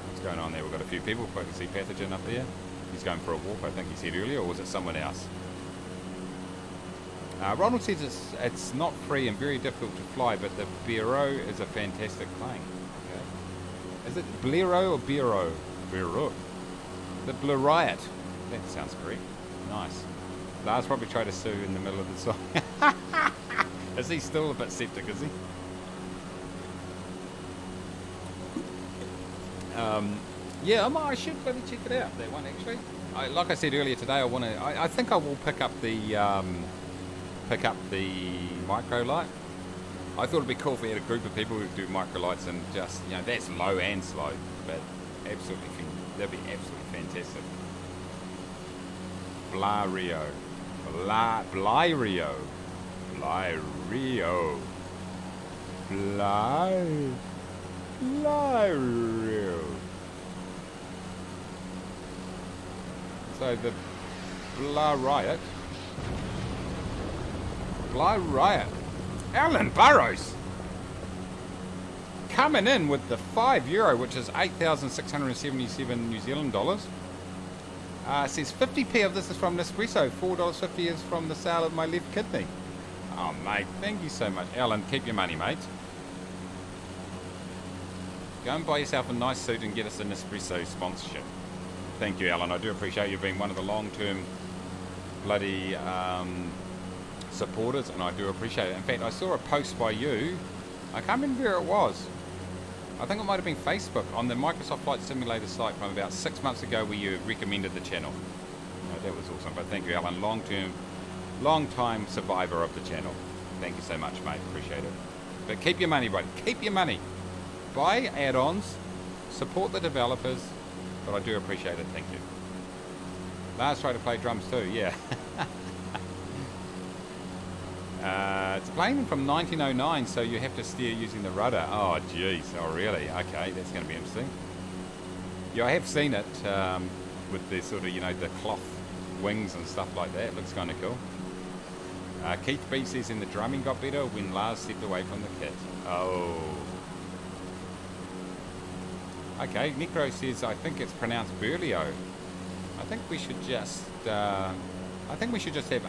B: What's going on there? We've got a few people. I can see Pathogen up there. He's going for a walk, I think he said earlier, or was it someone else? Ronald says it's not free and very difficult to fly, but the Bureau is a fantastic plane. Okay. Is it Blero or Bureau? Bureau. The Blue Riot. That sounds correct. Nice. Lars probably tried to sue in the middle of the song. Is he still a bit septic, is he? Yeah, I should maybe check it out, that one actually. Like I said earlier today, I think I will pick up the micro light. I thought it'd be cool if we had a group of people who do micro lights and just, you know, that's low and slow, but absolutely, that'd be absolutely fantastic. Blario. Blyrio. Blyrio. Blyrio. So the Bly Riot. Alan Burrows coming in with the €5, which is 8,677 New Zealand dollars. Says 50p of this is from Nespresso, $4.50 is from the sale of my left kidney. Oh mate, thank you so much. Alan, keep your money, mate. Go and buy yourself a nice suit and get us a Nespresso sponsorship. Thank you, Alan. I do appreciate you being one of the long-term bloody supporters, and I do appreciate it. In fact, I saw a post by you. I can't remember where it was. I think it might have been Facebook on the Microsoft Flight Simulator site from about 6 months ago where you recommended the channel. That was awesome. But thank you, Alan. Long-time survivor of the channel. Thank you so much, mate. Appreciate it. But keep your money, buddy. Keep your money. Buy add-ons. Support the developers. But I do appreciate it. Thank you. Lars tried to play drums too. Yeah. It's a plane from 1909, so you have to steer using the rudder. Oh, jeez. Oh, really? Okay, that's going to be interesting. Yeah, I have seen it with the sort of, you know, the cloth wings and stuff like that. It looks kind of cool. Keith B says, in the drumming got better when Lars stepped away from the kit. Oh. Okay, Necro says, I think it's pronounced Berlioz. I think we should just... have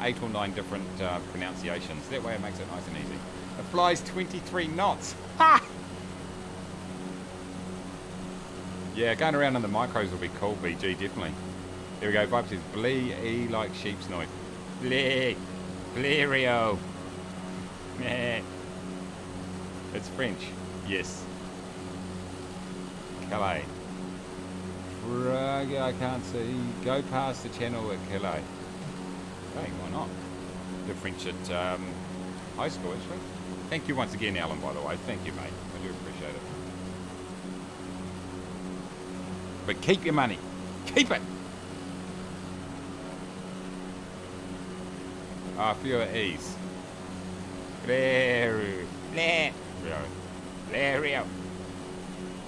B: 8 or 9 different pronunciations. That way it makes it nice and easy. It flies 23 knots. Ha! Yeah, going around in the micros will be cool, BG, definitely. Here we go, Vibe says, Blee, E like sheep's noise. Blee, Blerio. Meh. It's French. Yes. Calais. Frag, I can't see. Go past the channel at Calais. Okay, why not? The French at high school, actually. Thank you once again, Alan, by the way. Thank you, mate. I do appreciate it. But keep your money. Keep it! Fewer E's. Blario.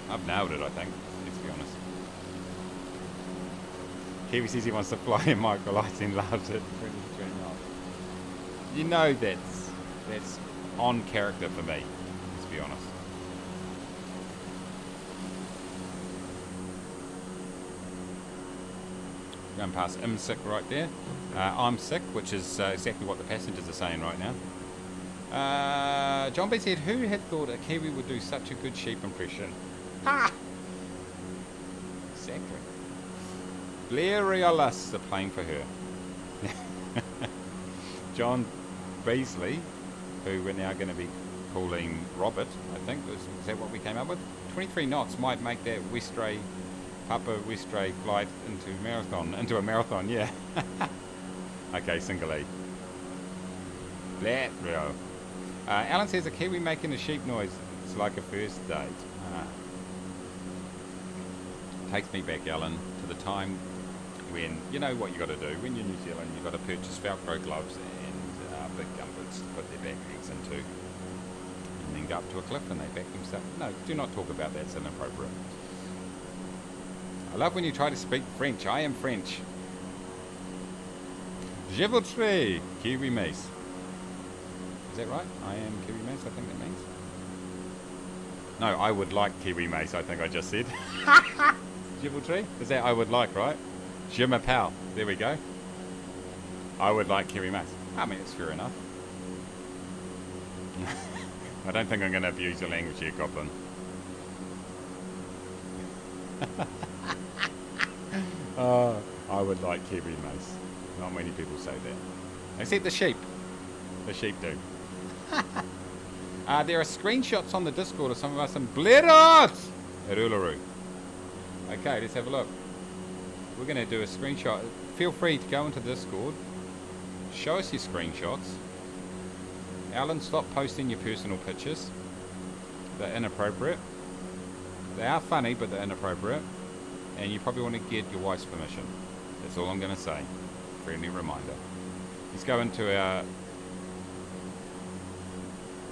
B: I've nailed it, I think. Let's be honest. Kiwi says he wants to fly in micro lights and loves it. You know that's on character for me, let's be honest. Going past I'm sick right there. I'm sick, which is exactly what the passengers are saying right now. John B said, who had thought a Kiwi would do such a good sheep impression? Ha! Blariolus are playing for her. John Beasley, who we're now going to be calling Robert, I think, is that what we came up with? 23 knots might make that Papa Westray flight into a marathon, yeah. Okay, single E. Blah. Alan says a Kiwi making a sheep noise. It's like a first date. Takes me back, Alan, to the time when, you know what you got to do. When you're in New Zealand, you got to purchase Velcro gloves and big gumboots to put their backpacks into. And then go up to a cliff and they back themselves. No, do not talk about that. It's inappropriate. I love when you try to speak French. I am French. GEFORCE, Kiwi Mace. Is that right? I am Kiwi Mace, I think that means. No, I would like Kiwi Mace, I think I just said. GEFORCE? Is that I would like, right? Je m'appelle. There we go. I would like Kiwi Mace. I mean, it's fair enough. I don't think I'm going to abuse your language here, Goblin. I would like Kiwi Mace. Not many people say that. Except the sheep. The sheep do. There are screenshots on the Discord of some of us in Blerot at Uluru. Okay, let's have a look. We're going to do a screenshot. Feel free to go into Discord. Show us your screenshots. Alan, stop posting your personal pictures. They're inappropriate. They are funny, but they're inappropriate. And you probably want to get your wife's permission. That's all I'm going to say. Friendly reminder. Let's go into our...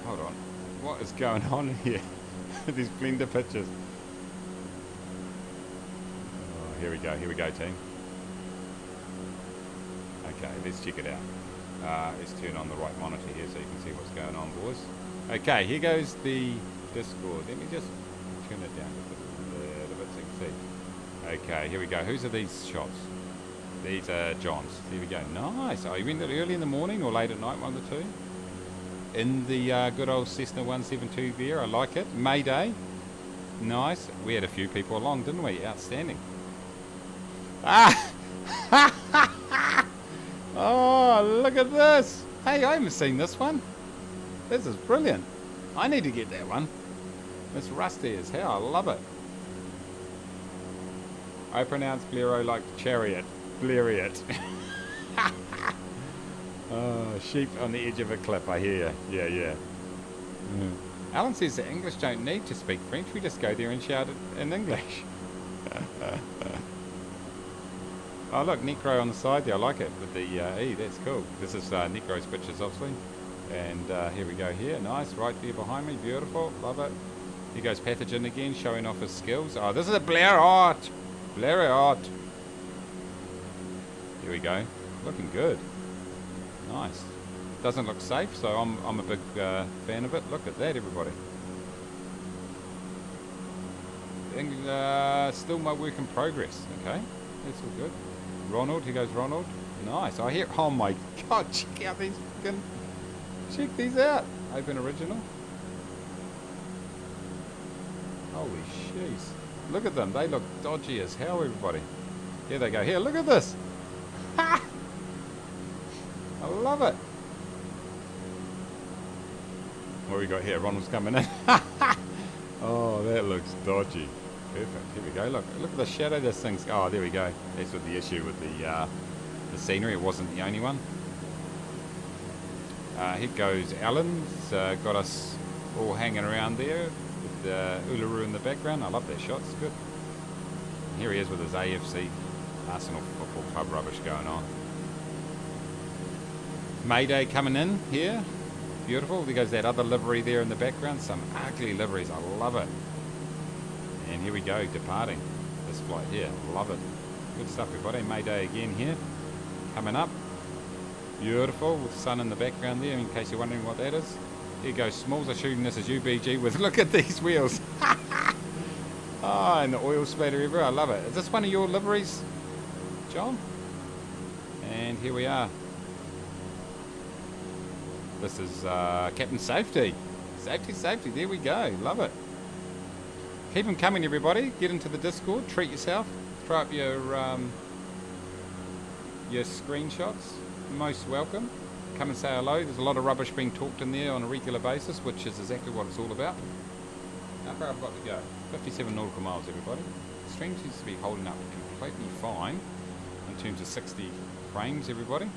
B: Hold on. What is going on here? These blender pictures. Oh, here we go, team. Okay, let's check it out. Let's turn on the right monitor here so you can see what's going on, boys. Okay, here goes the Discord. Let me just turn it down just a little bit so you can see. Okay, here we go. Whose are these shots? These are John's. Here we go. Nice. Oh, you went there early in the morning or late at night, one of the two? In the good old Cessna 172 there. I like it. Mayday. Nice. We had a few people along, didn't we? Outstanding. Ah! Oh, look at this. Hey, I haven't seen this one. This is brilliant. I need to get that one. It's rusty as hell. I love it. I pronounce Blero like chariot. Bleriot. Oh, sheep on the edge of a cliff, I hear you. Yeah. Alan says that English don't need to speak French. We just go there and shout it in English. Oh, look, Necro on the side there. I like it with the E. That's cool. This is Necro's pictures, obviously. And here we go here. Nice. Right there behind me. Beautiful. Love it. Here goes Pathogen again, showing off his skills. Oh, this is a Bleriot. Bleriot. Here we go. Looking good. Nice. Doesn't look safe, so I'm a big fan of it. Look at that, everybody. Still my work in progress. Okay, that's all good. Ronald, here goes Ronald. Nice. I hear. Oh my God! Check out these. Check these out. Open original. Holy jeez! Look at them. They look dodgy as hell, everybody. Here they go. Here, look at this. Ha! I love it. What we got here? Ronald's coming in. Oh, that looks dodgy. Perfect. Here we go. Look at the shadow this thing's. Oh, there we go. That's what the issue with the scenery. It wasn't the only one. Here goes Alan's got us all hanging around there with Uluru in the background. I love that shot. It's good. And here he is with his AFC Arsenal Football Club rubbish going on. Mayday coming in here. Beautiful. There goes that other livery there in the background. Some ugly liveries. I love it. And here we go, departing this flight here. Love it. Good stuff, everybody. Mayday again here. Coming up. Beautiful. With the sun in the background there, in case you're wondering what that is. Here goes Smalls are shooting this as UBG with, look at these wheels. Oh, and the oil splatter everywhere. I love it. Is this one of your liveries, John? And here we are. This is Captain Safety. Safety. There we go. Love it. Keep them coming, everybody. Get into the Discord. Treat yourself. Throw up your your screenshots. Most welcome. Come and say hello. There's a lot of rubbish being talked in there on a regular basis, which is exactly what it's all about. How far I've got to go? 57 nautical miles, everybody. The stream seems to be holding up completely fine in terms of 60 frames, everybody.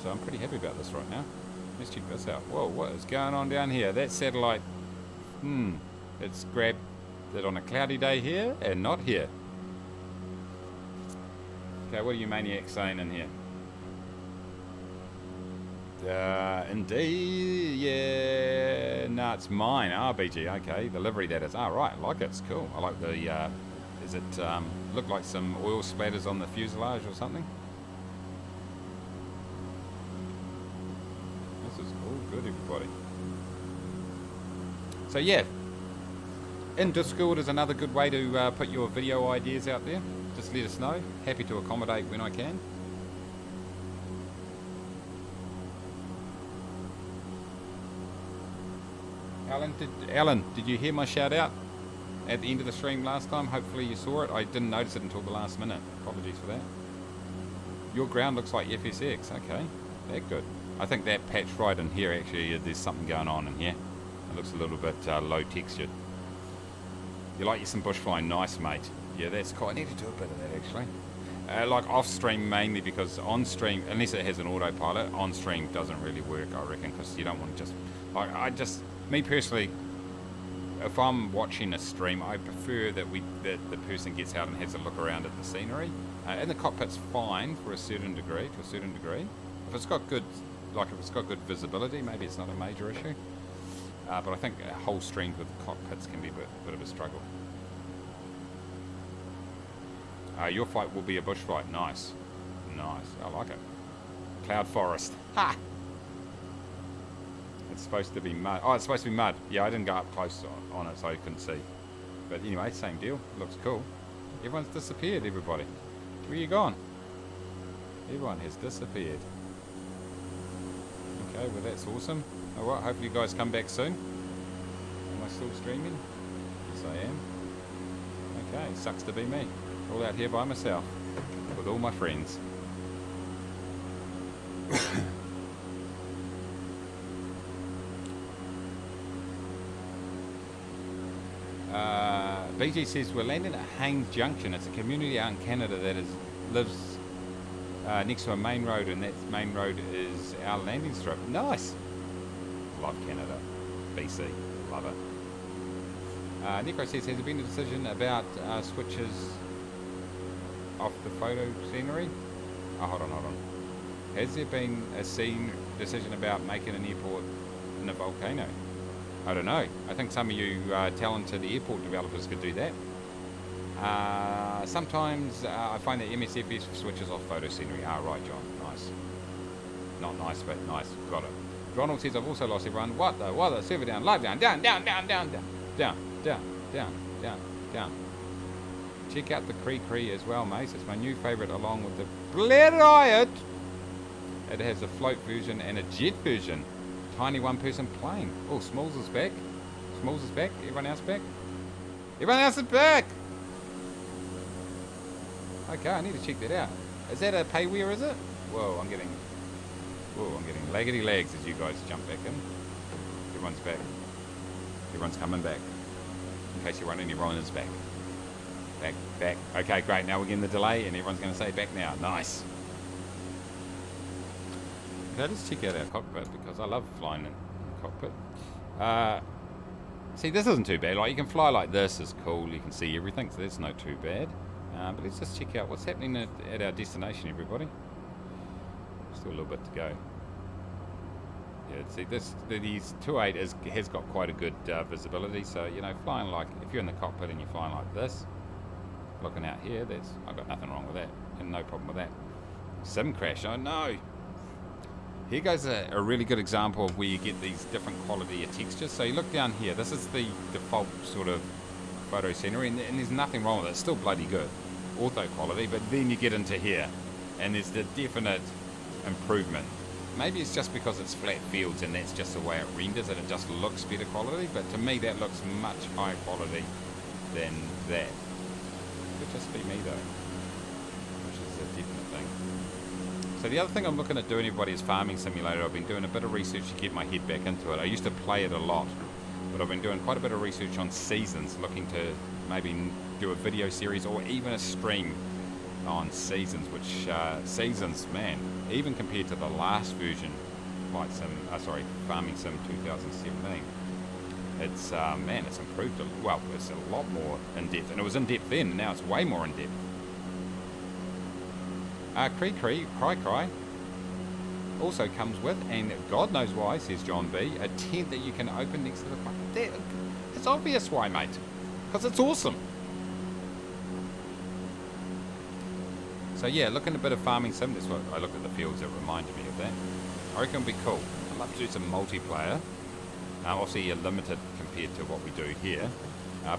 B: So I'm pretty happy about this right now. Let's check this out. Whoa, what is going on down here? That satellite, it's grabbed it on a cloudy day here and not here. Okay, what are you maniacs saying in here? Indeed, yeah. No, it's mine. RBG, okay. The livery that is. Right, I like it. It's cool. I like the, is it, look like some oil splatters on the fuselage or something? This is all good, everybody. So, yeah. In Discord is another good way to put your video ideas out there. Just let us know. Happy to accommodate when I can. Alan, did you hear my shout out at the end of the stream last time? Hopefully you saw it. I didn't notice it until the last minute. Apologies for that. Your ground looks like FSX. Okay, that good. I think that patch right in here, actually, there's something going on in here. It looks a little bit low textured. You like you some bush flying? Nice, mate. Yeah, that's cool. I need to do a bit of that, actually. Like off stream mainly, because on stream, unless it has an autopilot, on stream doesn't really work, I reckon, because you don't want to just me personally, if I'm watching a stream, I prefer that the person gets out and has a look around at the scenery. And the cockpit's fine for a certain degree, If it's got good, if it's got good visibility, maybe it's not a major issue. But I think whole streams with cockpits can be a bit of a struggle. Your flight will be a bush flight. Nice. Nice. I like it. Cloud forest. Ha! It's supposed to be mud. Oh, it's supposed to be mud. Yeah, I didn't go up close on it, so I couldn't see. But anyway, same deal. Looks cool. Everyone's disappeared, everybody. Where you gone? Everyone has disappeared. Okay, well that's awesome. Alright, hopefully you guys come back soon. Am I still streaming? Yes, I am. Okay, sucks to be me. All out here by myself. With all my friends. BG says we're landing at Haines Junction. It's a community out in Canada that lives next to a main road, and that main road is our landing strip. Nice. Love Canada. BC. Love it. Necro says, has there been a decision about switches off the photo scenery? Oh, hold on. Has there been a decision about making an airport in a volcano? I don't know. I think some of you talented airport developers could do that. Sometimes I find that msfs switches off photo scenery. Right, John. Nice. Not nice, but nice. Got it. Ronald says, I've also lost everyone. What the? What the? Server down. Live down. Down. Check out the Cree as well, Mace. It's my new favourite, along with the Blair Riot. It has a float version and a jet version. Tiny one-person plane. Oh, Smalls is back. Smalls is back. Everyone else back? Everyone else is back! Okay, I need to check that out. Is that a payware, is it? Whoa, I'm getting laggedy legs as you guys jump back in. Everyone's back. Everyone's coming back. In case you're wondering, everyone is back. Back. Okay, great. Now we're getting the delay and everyone's going to say back now. Nice. Okay, let's check out our cockpit because I love flying in the cockpit. See, this isn't too bad. Like, you can fly like this is cool. You can see everything, so that's not too bad. But let's just check out what's happening at our destination, everybody. Still a little bit to go. Yeah, see, these 2.8 has got quite a good visibility. So, you know, flying like, if you're in the cockpit and you're flying like this, looking out here, I've got nothing wrong with that, and no problem with that. Sim crash, oh no! Here goes a really good example of where you get these different quality of textures. So you look down here, this is the default sort of photo scenery, and there's nothing wrong with it. It's still bloody good, ortho quality, but then you get into here, and there's the definite improvement. Maybe it's just because it's flat fields and that's just the way it renders and it just looks better quality, but to me that looks much higher quality than that. Could just be me though, which is a definite thing. So the other thing I'm looking at doing, everybody, is Farming Simulator. I've been doing a bit of research to get my head back into it. I used to play it a lot, but I've been doing quite a bit of research on seasons, looking to maybe do a video series or even a stream on seasons, which seasons, man, even compared to the last version, Farming Sim 2017, it's man, it's improved. Well, it's a lot more in depth, and it was in depth then, and now it's way more in depth. Cry also comes with, and God knows why, says John B, a tent that you can open next to the fire. It's obvious why, mate, because it's awesome. So yeah, looking at a bit of Farming Sim, that's what I looked at the fields that reminded me of that. I reckon it'll be cool. I'd love to do some multiplayer. Obviously you're limited compared to what we do here,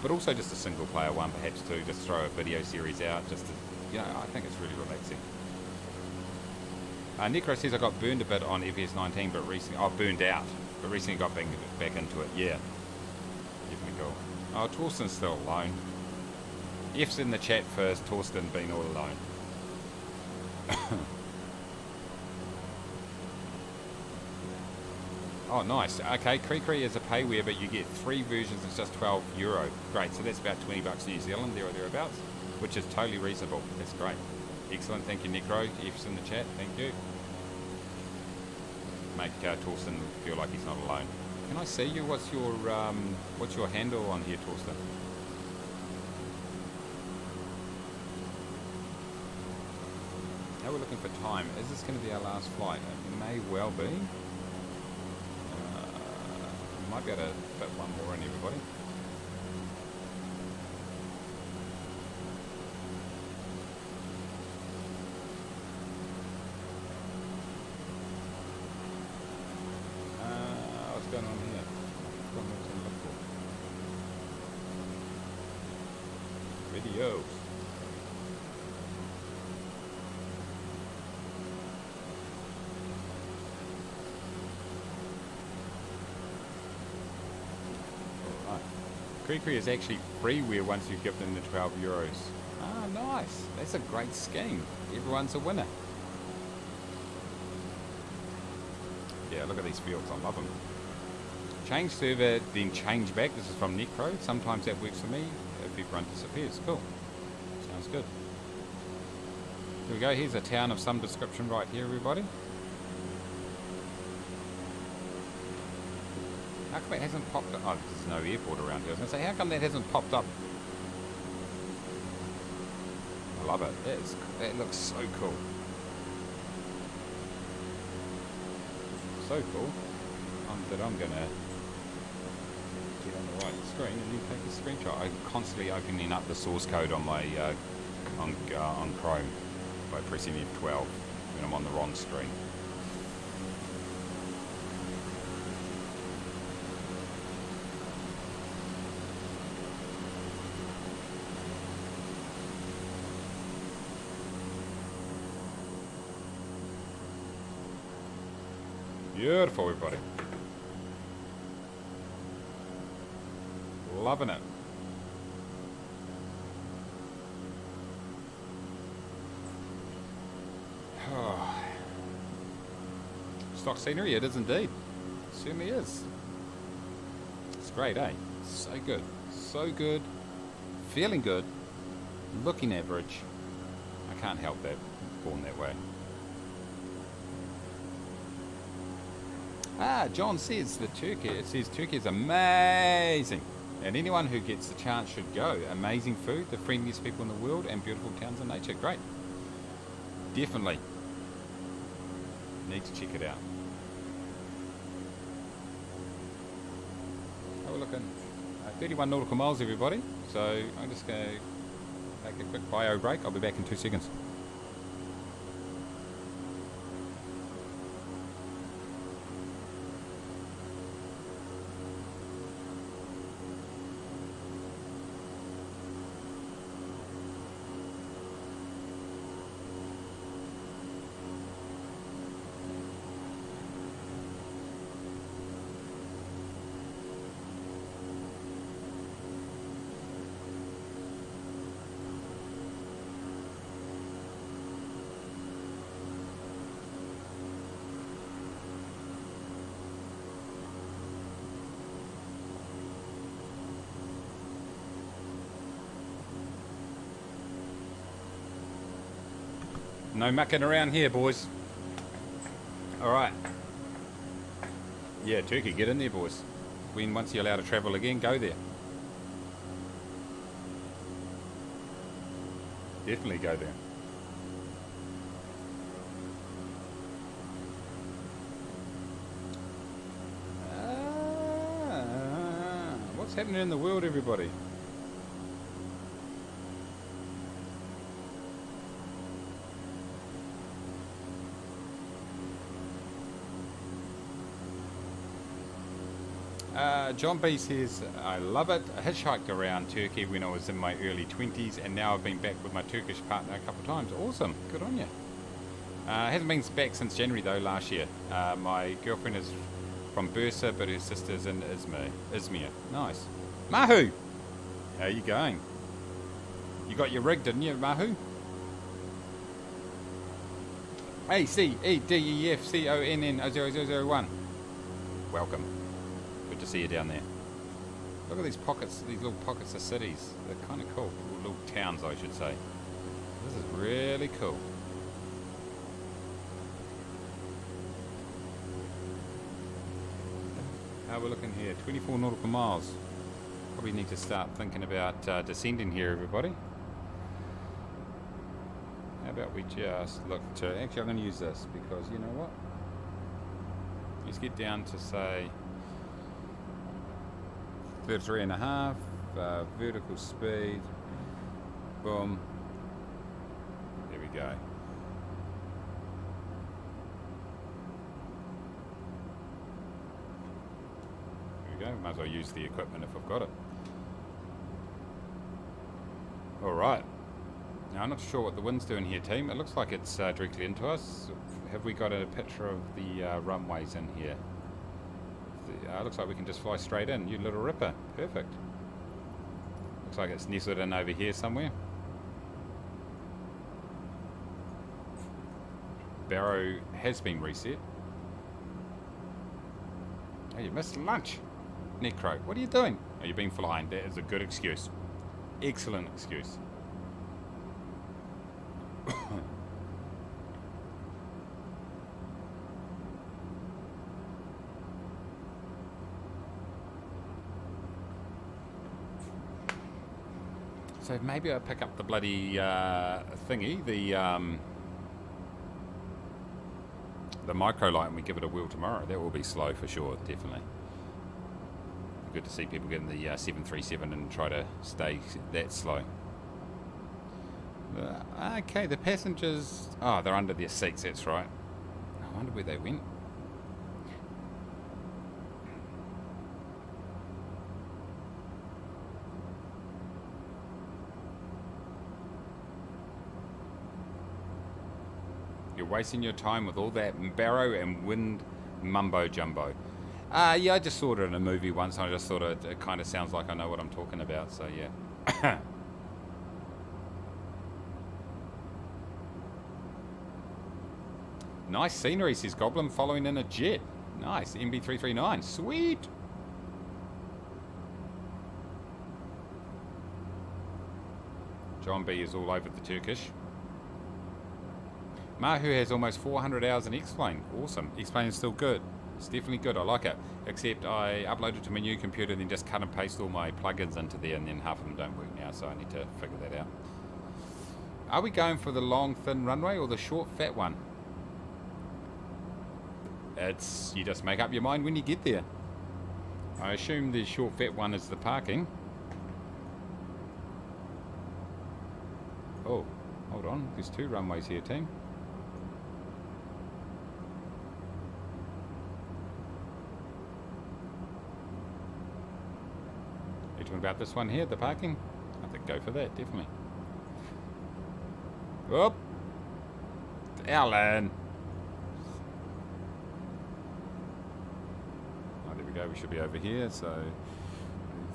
B: but also just a single player one, perhaps to just throw a video series out, just to, you know, I think it's really relaxing. Necro says I got burned a bit on FS 19, but recently, burned out, but recently got back into it. Yeah, definitely cool. Oh, Torsten's still alone. F's in the chat first, Torsten being all alone. Oh, nice. Okay, Cree is a payware, but you get 3 versions. It's just €12. Great. So that's about $20 New Zealand, there or thereabouts, which is totally reasonable. That's great. Excellent. Thank you, Necro. F's in the chat. Thank you. Make Torsten feel like he's not alone. Can I see you? What's your handle on here, Torsten? Now we're looking for time. Is this going to be our last flight? It may well be. Might be able to fit one more in, everybody. What's going on here? What's going on? Videos. Cree is actually freeware once you give them the €12. Ah, nice. That's a great scheme. Everyone's a winner. Yeah, look at these fields. I love them. Change server, then change back. This is from Necro. Sometimes that works for me if everyone disappears. Cool. Sounds good. Here we go. Here's a town of some description right here, everybody. How come it hasn't popped up? Oh, there's no airport around here. I was going to say, how come that hasn't popped up? I love it. That looks so cool. So cool that I'm going to get on the right screen and then take a screenshot. I'm constantly opening up the source code on my on Chrome by pressing F12 when I'm on the wrong screen. Beautiful, everybody. Loving it. Oh. Stock scenery, it is indeed. It certainly is. It's great, eh? So good. So good. Feeling good. Looking average. I can't help that. Born that way. Ah, John says the Turkey. It says Turkey is amazing, and anyone who gets the chance should go. Amazing food, the friendliest people in the world, and beautiful towns and nature. Great, definitely need to check it out. Oh, we're looking 31 nautical miles, everybody. So I'm just going to take a quick bio break. I'll be back in 2 seconds. No mucking around here, boys. Alright. Yeah, Turkey, get in there, boys. Once you're allowed to travel again, go there. Definitely go there. What's happening in the world, everybody? John B says, I love it. I hitchhiked around Turkey when I was in my early 20s, and now I've been back with my Turkish partner a couple of times. Awesome. Good on you. Hasn't been back since January, though, last year. My girlfriend is from Bursa, but her sister's in Izmir. Nice. Mahu! How are you going? You got your rig, didn't you, Mahu? ACEDEFCONN0001. Welcome. Good to see you down there. Look at these pockets, these little pockets of cities. They're kind of cool. Little towns, I should say. This is really cool. How we're looking here, 24 nautical miles. Probably need to start thinking about descending here, everybody. How about we just look to... Actually, I'm going to use this because, you know what? Let's get down to, say... 33.5, vertical speed, boom, there we go. There we go, might as well use the equipment if I've got it. Alright, now I'm not sure what the wind's doing here, team. It looks like it's directly into us. Have we got a picture of the runways in here? Looks like we can just fly straight in. You little ripper. Perfect. Looks like it's nestled in over here somewhere. Barrow has been reset. Oh, you missed lunch. Necro, what are you doing? Oh, you've been flying. That is a good excuse. Excellent excuse. So maybe I'll pick up the bloody thingy, the micro light, and we give it a wheel tomorrow. That will be slow for sure, definitely. Good to see people getting the 737 and try to stay that slow. Okay, the passengers... Oh, they're under their seats, that's right. I wonder where they went. You're wasting your time with all that barrow and wind mumbo jumbo. Yeah, I just saw it in a movie once, and I just thought it kind of sounds like I know what I'm talking about, so yeah. Nice scenery, says Goblin, following in a jet. Nice, MB339, sweet! John B is all over the Turkish. Mahu has almost 400 hours in X-Plane. Awesome. X-Plane is still good. It's definitely good. I like it. Except I uploaded to my new computer and then just cut and paste all my plugins into there, and then half of them don't work now, so I need to figure that out. Are we going for the long, thin runway or the short, fat one? You just make up your mind when you get there. I assume the short, fat one is the parking. Oh, hold on. There's two runways here, team. About this one here, the parking. I think go for that, definitely. Whoop! Alan! Oh, there we go, we should be over here, so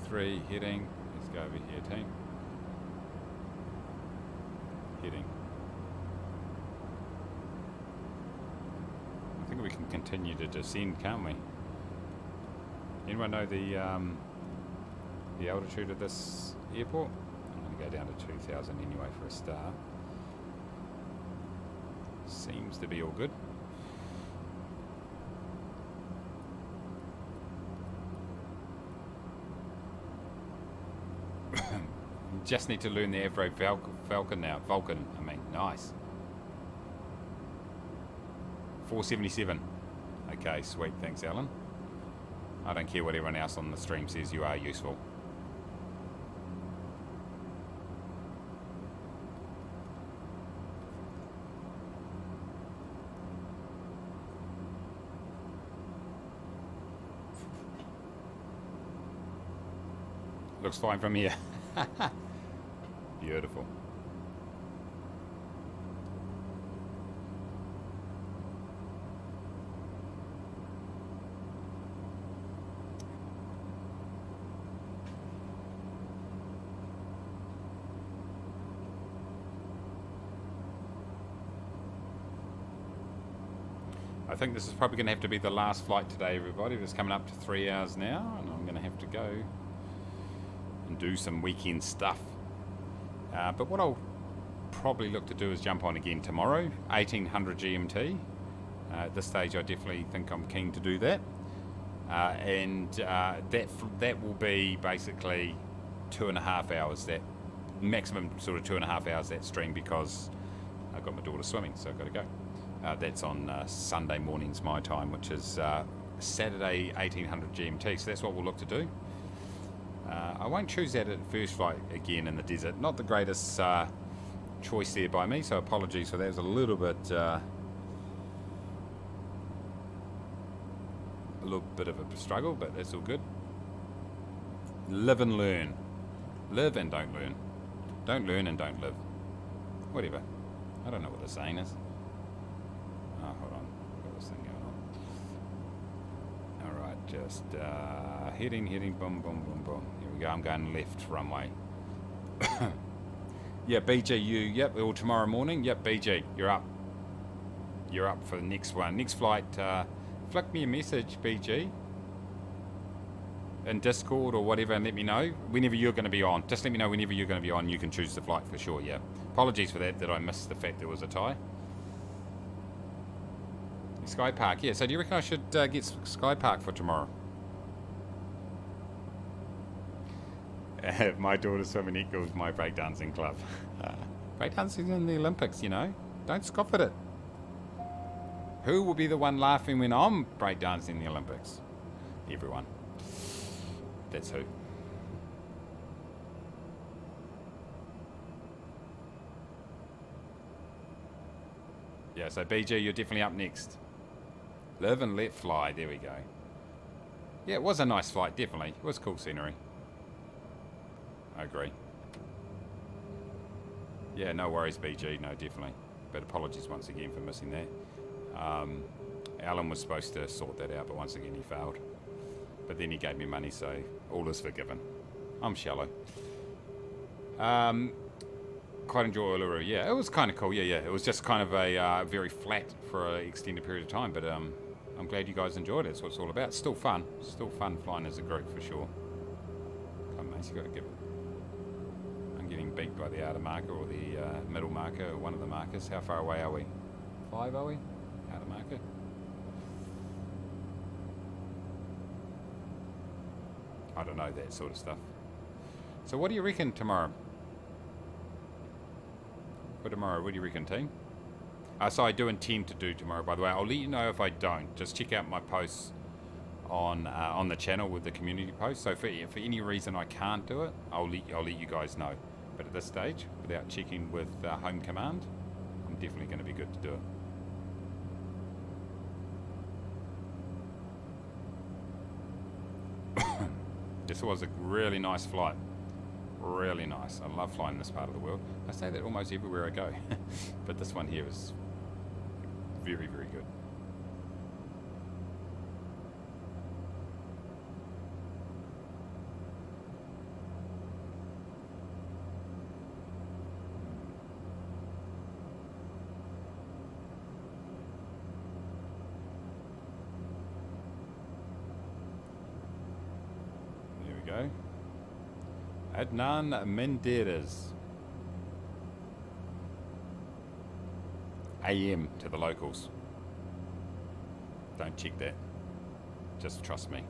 B: 3 heading. Let's go over here, team. Heading. I think we can continue to descend, can't we? Anyone know the altitude of this airport? I'm going to go down to 2,000 anyway for a start. Seems to be all good. Just need to learn the Avro Falcon now. Vulcan, I mean, nice. 477. Okay, sweet. Thanks, Alan. I don't care what everyone else on the stream says. You are useful. Looks fine from here. Beautiful. I think this is probably going to have to be the last flight today, everybody. It's coming up to 3 hours now, and I'm going to have to go and do some weekend stuff. But what I'll probably look to do is jump on again tomorrow, 1800 GMT. At this stage, I definitely think I'm keen to do that. That will be basically 2.5 hours, that maximum sort of 2.5 hours that stream, because I've got my daughter swimming, so I've got to go. That's on Sunday mornings my time, which is Saturday 1800 GMT, so that's what we'll look to do. I won't choose that at first flight again in the desert. Not the greatest choice there by me, so apologies for that. It was a little bit of a struggle, but that's all good. Live and learn. Live and don't learn. Don't learn and don't live. Whatever. I don't know what the saying is. Oh, hold on. I've got this thing going on. Alright, just heading, boom, boom, boom, boom. Here we go. I'm going left runway. Yeah, BG, yep, all tomorrow morning. Yep, BG, you're up. You're up for the next one. Next flight, flick me a message, BG, in Discord or whatever, and let me know whenever you're going to be on. Just let me know whenever you're going to be on. You can choose the flight for sure, yeah. Apologies for that I missed the fact there was a tie. Sky Park, yeah. So do you reckon I should get Sky Park for tomorrow? My daughter's swimming equals my breakdancing club. Breakdancing in the Olympics, you know. Don't scoff at it. Who will be the one laughing when I'm breakdancing in the Olympics? Everyone. That's who. Yeah, so BG, you're definitely up next. Live and let fly. There we go. Yeah, it was a nice flight, definitely. It was cool scenery. I agree. Yeah, no worries, BG. No, definitely. But apologies once again for missing that. Alan was supposed to sort that out, but once again he failed. But then he gave me money, so all is forgiven. I'm shallow. Quite enjoy Uluru. Yeah, it was kind of cool. Yeah. It was just kind of a very flat for an extended period of time, but I'm glad you guys enjoyed it. That's what it's all about. Still fun. Still fun flying as a group for sure. Come on, Mace, you got to give it. I'm getting beat by the outer marker or the middle marker, or one of the markers. How far away are we? 5 are we? Outer marker. I don't know, that sort of stuff. So what do you reckon tomorrow? For tomorrow, what do you reckon, team? So I do intend to do tomorrow, by the way. I'll let you know if I don't. Just check out my posts on the channel with the community posts. So for any reason I can't do it, I'll let you guys know. But at this stage, without checking with home command, I'm definitely going to be good to do it. This was a really nice flight. Really nice. I love flying this part of the world. I say that almost everywhere I go. But this one here is very, very good. There we go. Adnan Menderes. AM to the locals. Don't check that. Just trust me.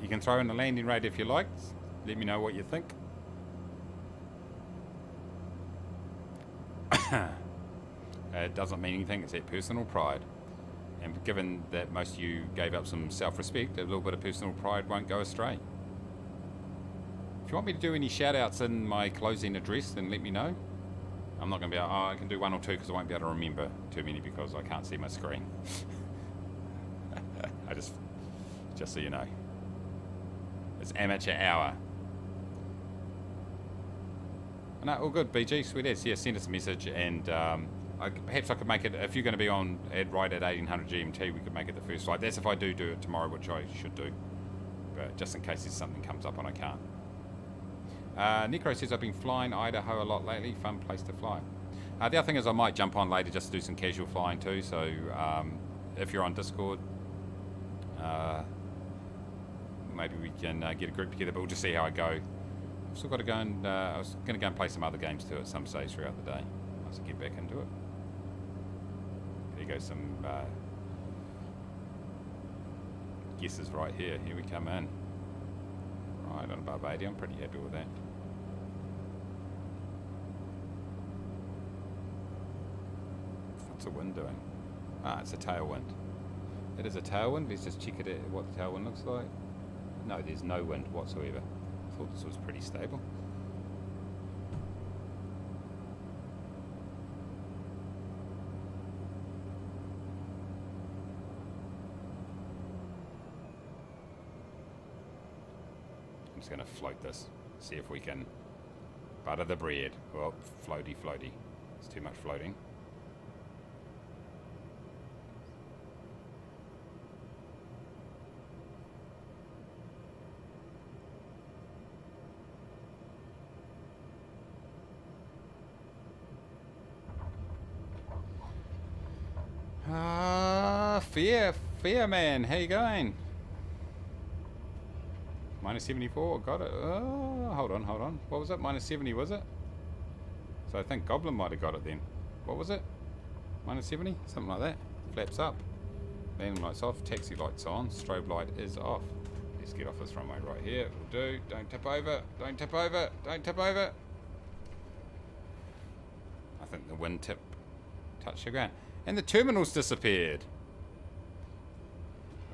B: You can throw in the landing rate if you like. Let me know what you think. It doesn't mean anything. It's that personal pride. And given that most of you gave up some self-respect, a little bit of personal pride won't go astray. If you want me to do any shout-outs in my closing address, then let me know. I'm not going to be able, I can do one or two because I won't be able to remember too many because I can't see my screen. I just so you know. It's amateur hour. No, all good, BG, sweet as. Yeah, send us a message and perhaps I could make it, if you're going to be on right at 1800 GMT, we could make it the first flight. That's if I do it tomorrow, which I should do. But just in case there's something comes up and I can't. Necro says, I've been flying Idaho a lot lately. Fun place to fly. The other thing is I might jump on later just to do some casual flying too. So if you're on Discord, maybe we can get a group together, but we'll just see how I go. I've still got to go and I was going to go and play some other games too at some stage throughout the day. Once I get back into it. There goes some guesses right here. Here we come in. Right on above 80. I'm pretty happy with that. What's the wind doing? Ah, it's a tailwind. It is a tailwind. Let's just check it out, what the tailwind looks like. No, there's no wind whatsoever. I thought this was pretty stable. I'm just going to float this, see if we can butter the bread. Well, floaty, floaty. It's too much floating. Fear man, how you going? Minus 74, got it. Oh, hold on. What was it? Minus 70, was it? So I think Goblin might have got it then. What was it? Minus 70? Something like that. Flaps up. Landing lights off. Taxi lights on. Strobe light is off. Let's get off this runway right here. It'll do. Don't tip over. Don't tip over. Don't tip over. I think the wind tip touched the ground. And the terminal's disappeared.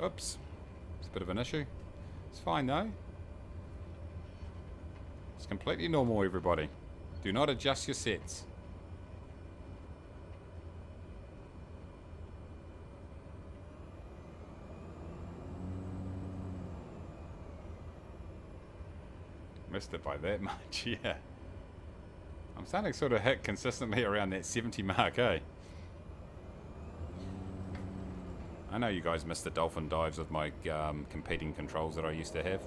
B: Oops. It's a bit of an issue. It's fine though. It's completely normal, everybody. Do not adjust your sets. Missed it by that much, yeah. I'm starting to sort of hit consistently around that 70 mark, eh? I know you guys missed the dolphin dives with my competing controls that I used to have.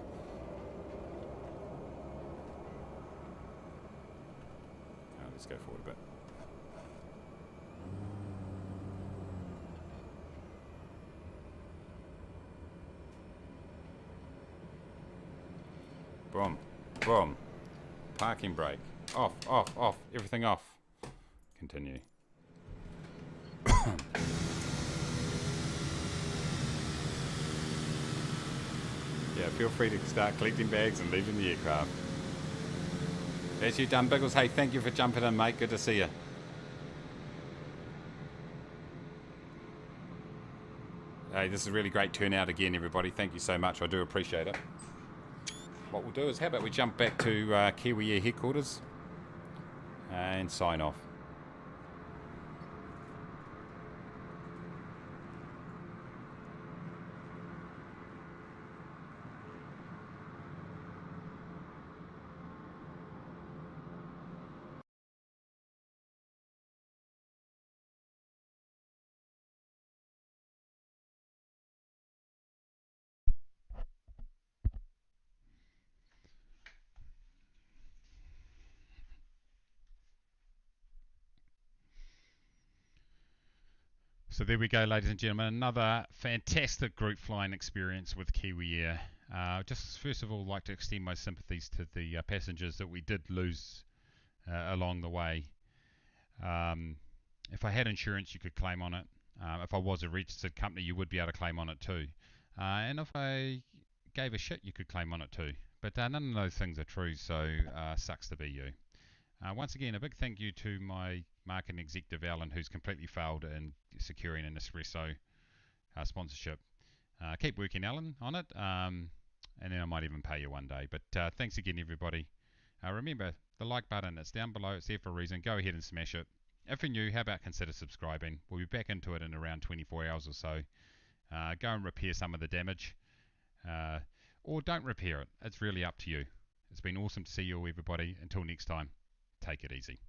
B: Oh, let's go forward a bit. Boom. Boom. Parking brake. Off, off, off. Everything off. Continue. Yeah, feel free to start collecting bags and leaving the aircraft. As you done, Biggles. Hey, thank you for jumping in, mate. Good to see you. Hey, this is a really great turnout again, everybody. Thank you so much. I do appreciate it. What we'll do is, how about we jump back to Kiwi Air headquarters and sign off.
A: So there we go, ladies and gentlemen. Another fantastic group flying experience with Kiwi Air. Just first of all, like to extend my sympathies to the passengers that we did lose along the way. If I had insurance, you could claim on it. If I was a registered company, you would be able to claim on it too. And if I gave a shit, you could claim on it too. But none of those things are true, so sucks to be you. Once again, a big thank you to my marketing executive, Alan, who's completely failed in securing an espresso sponsorship. Keep working, Alan, on it, and then I might even pay you one day. But thanks again, everybody. Remember, the like button, it's down below. It's there for a reason. Go ahead and smash it. If you're new, how about consider subscribing? We'll be back into it in around 24 hours or so. Go and repair some of the damage. Or don't repair it. It's really up to you. It's been awesome to see you all, everybody. Until next time, take it easy.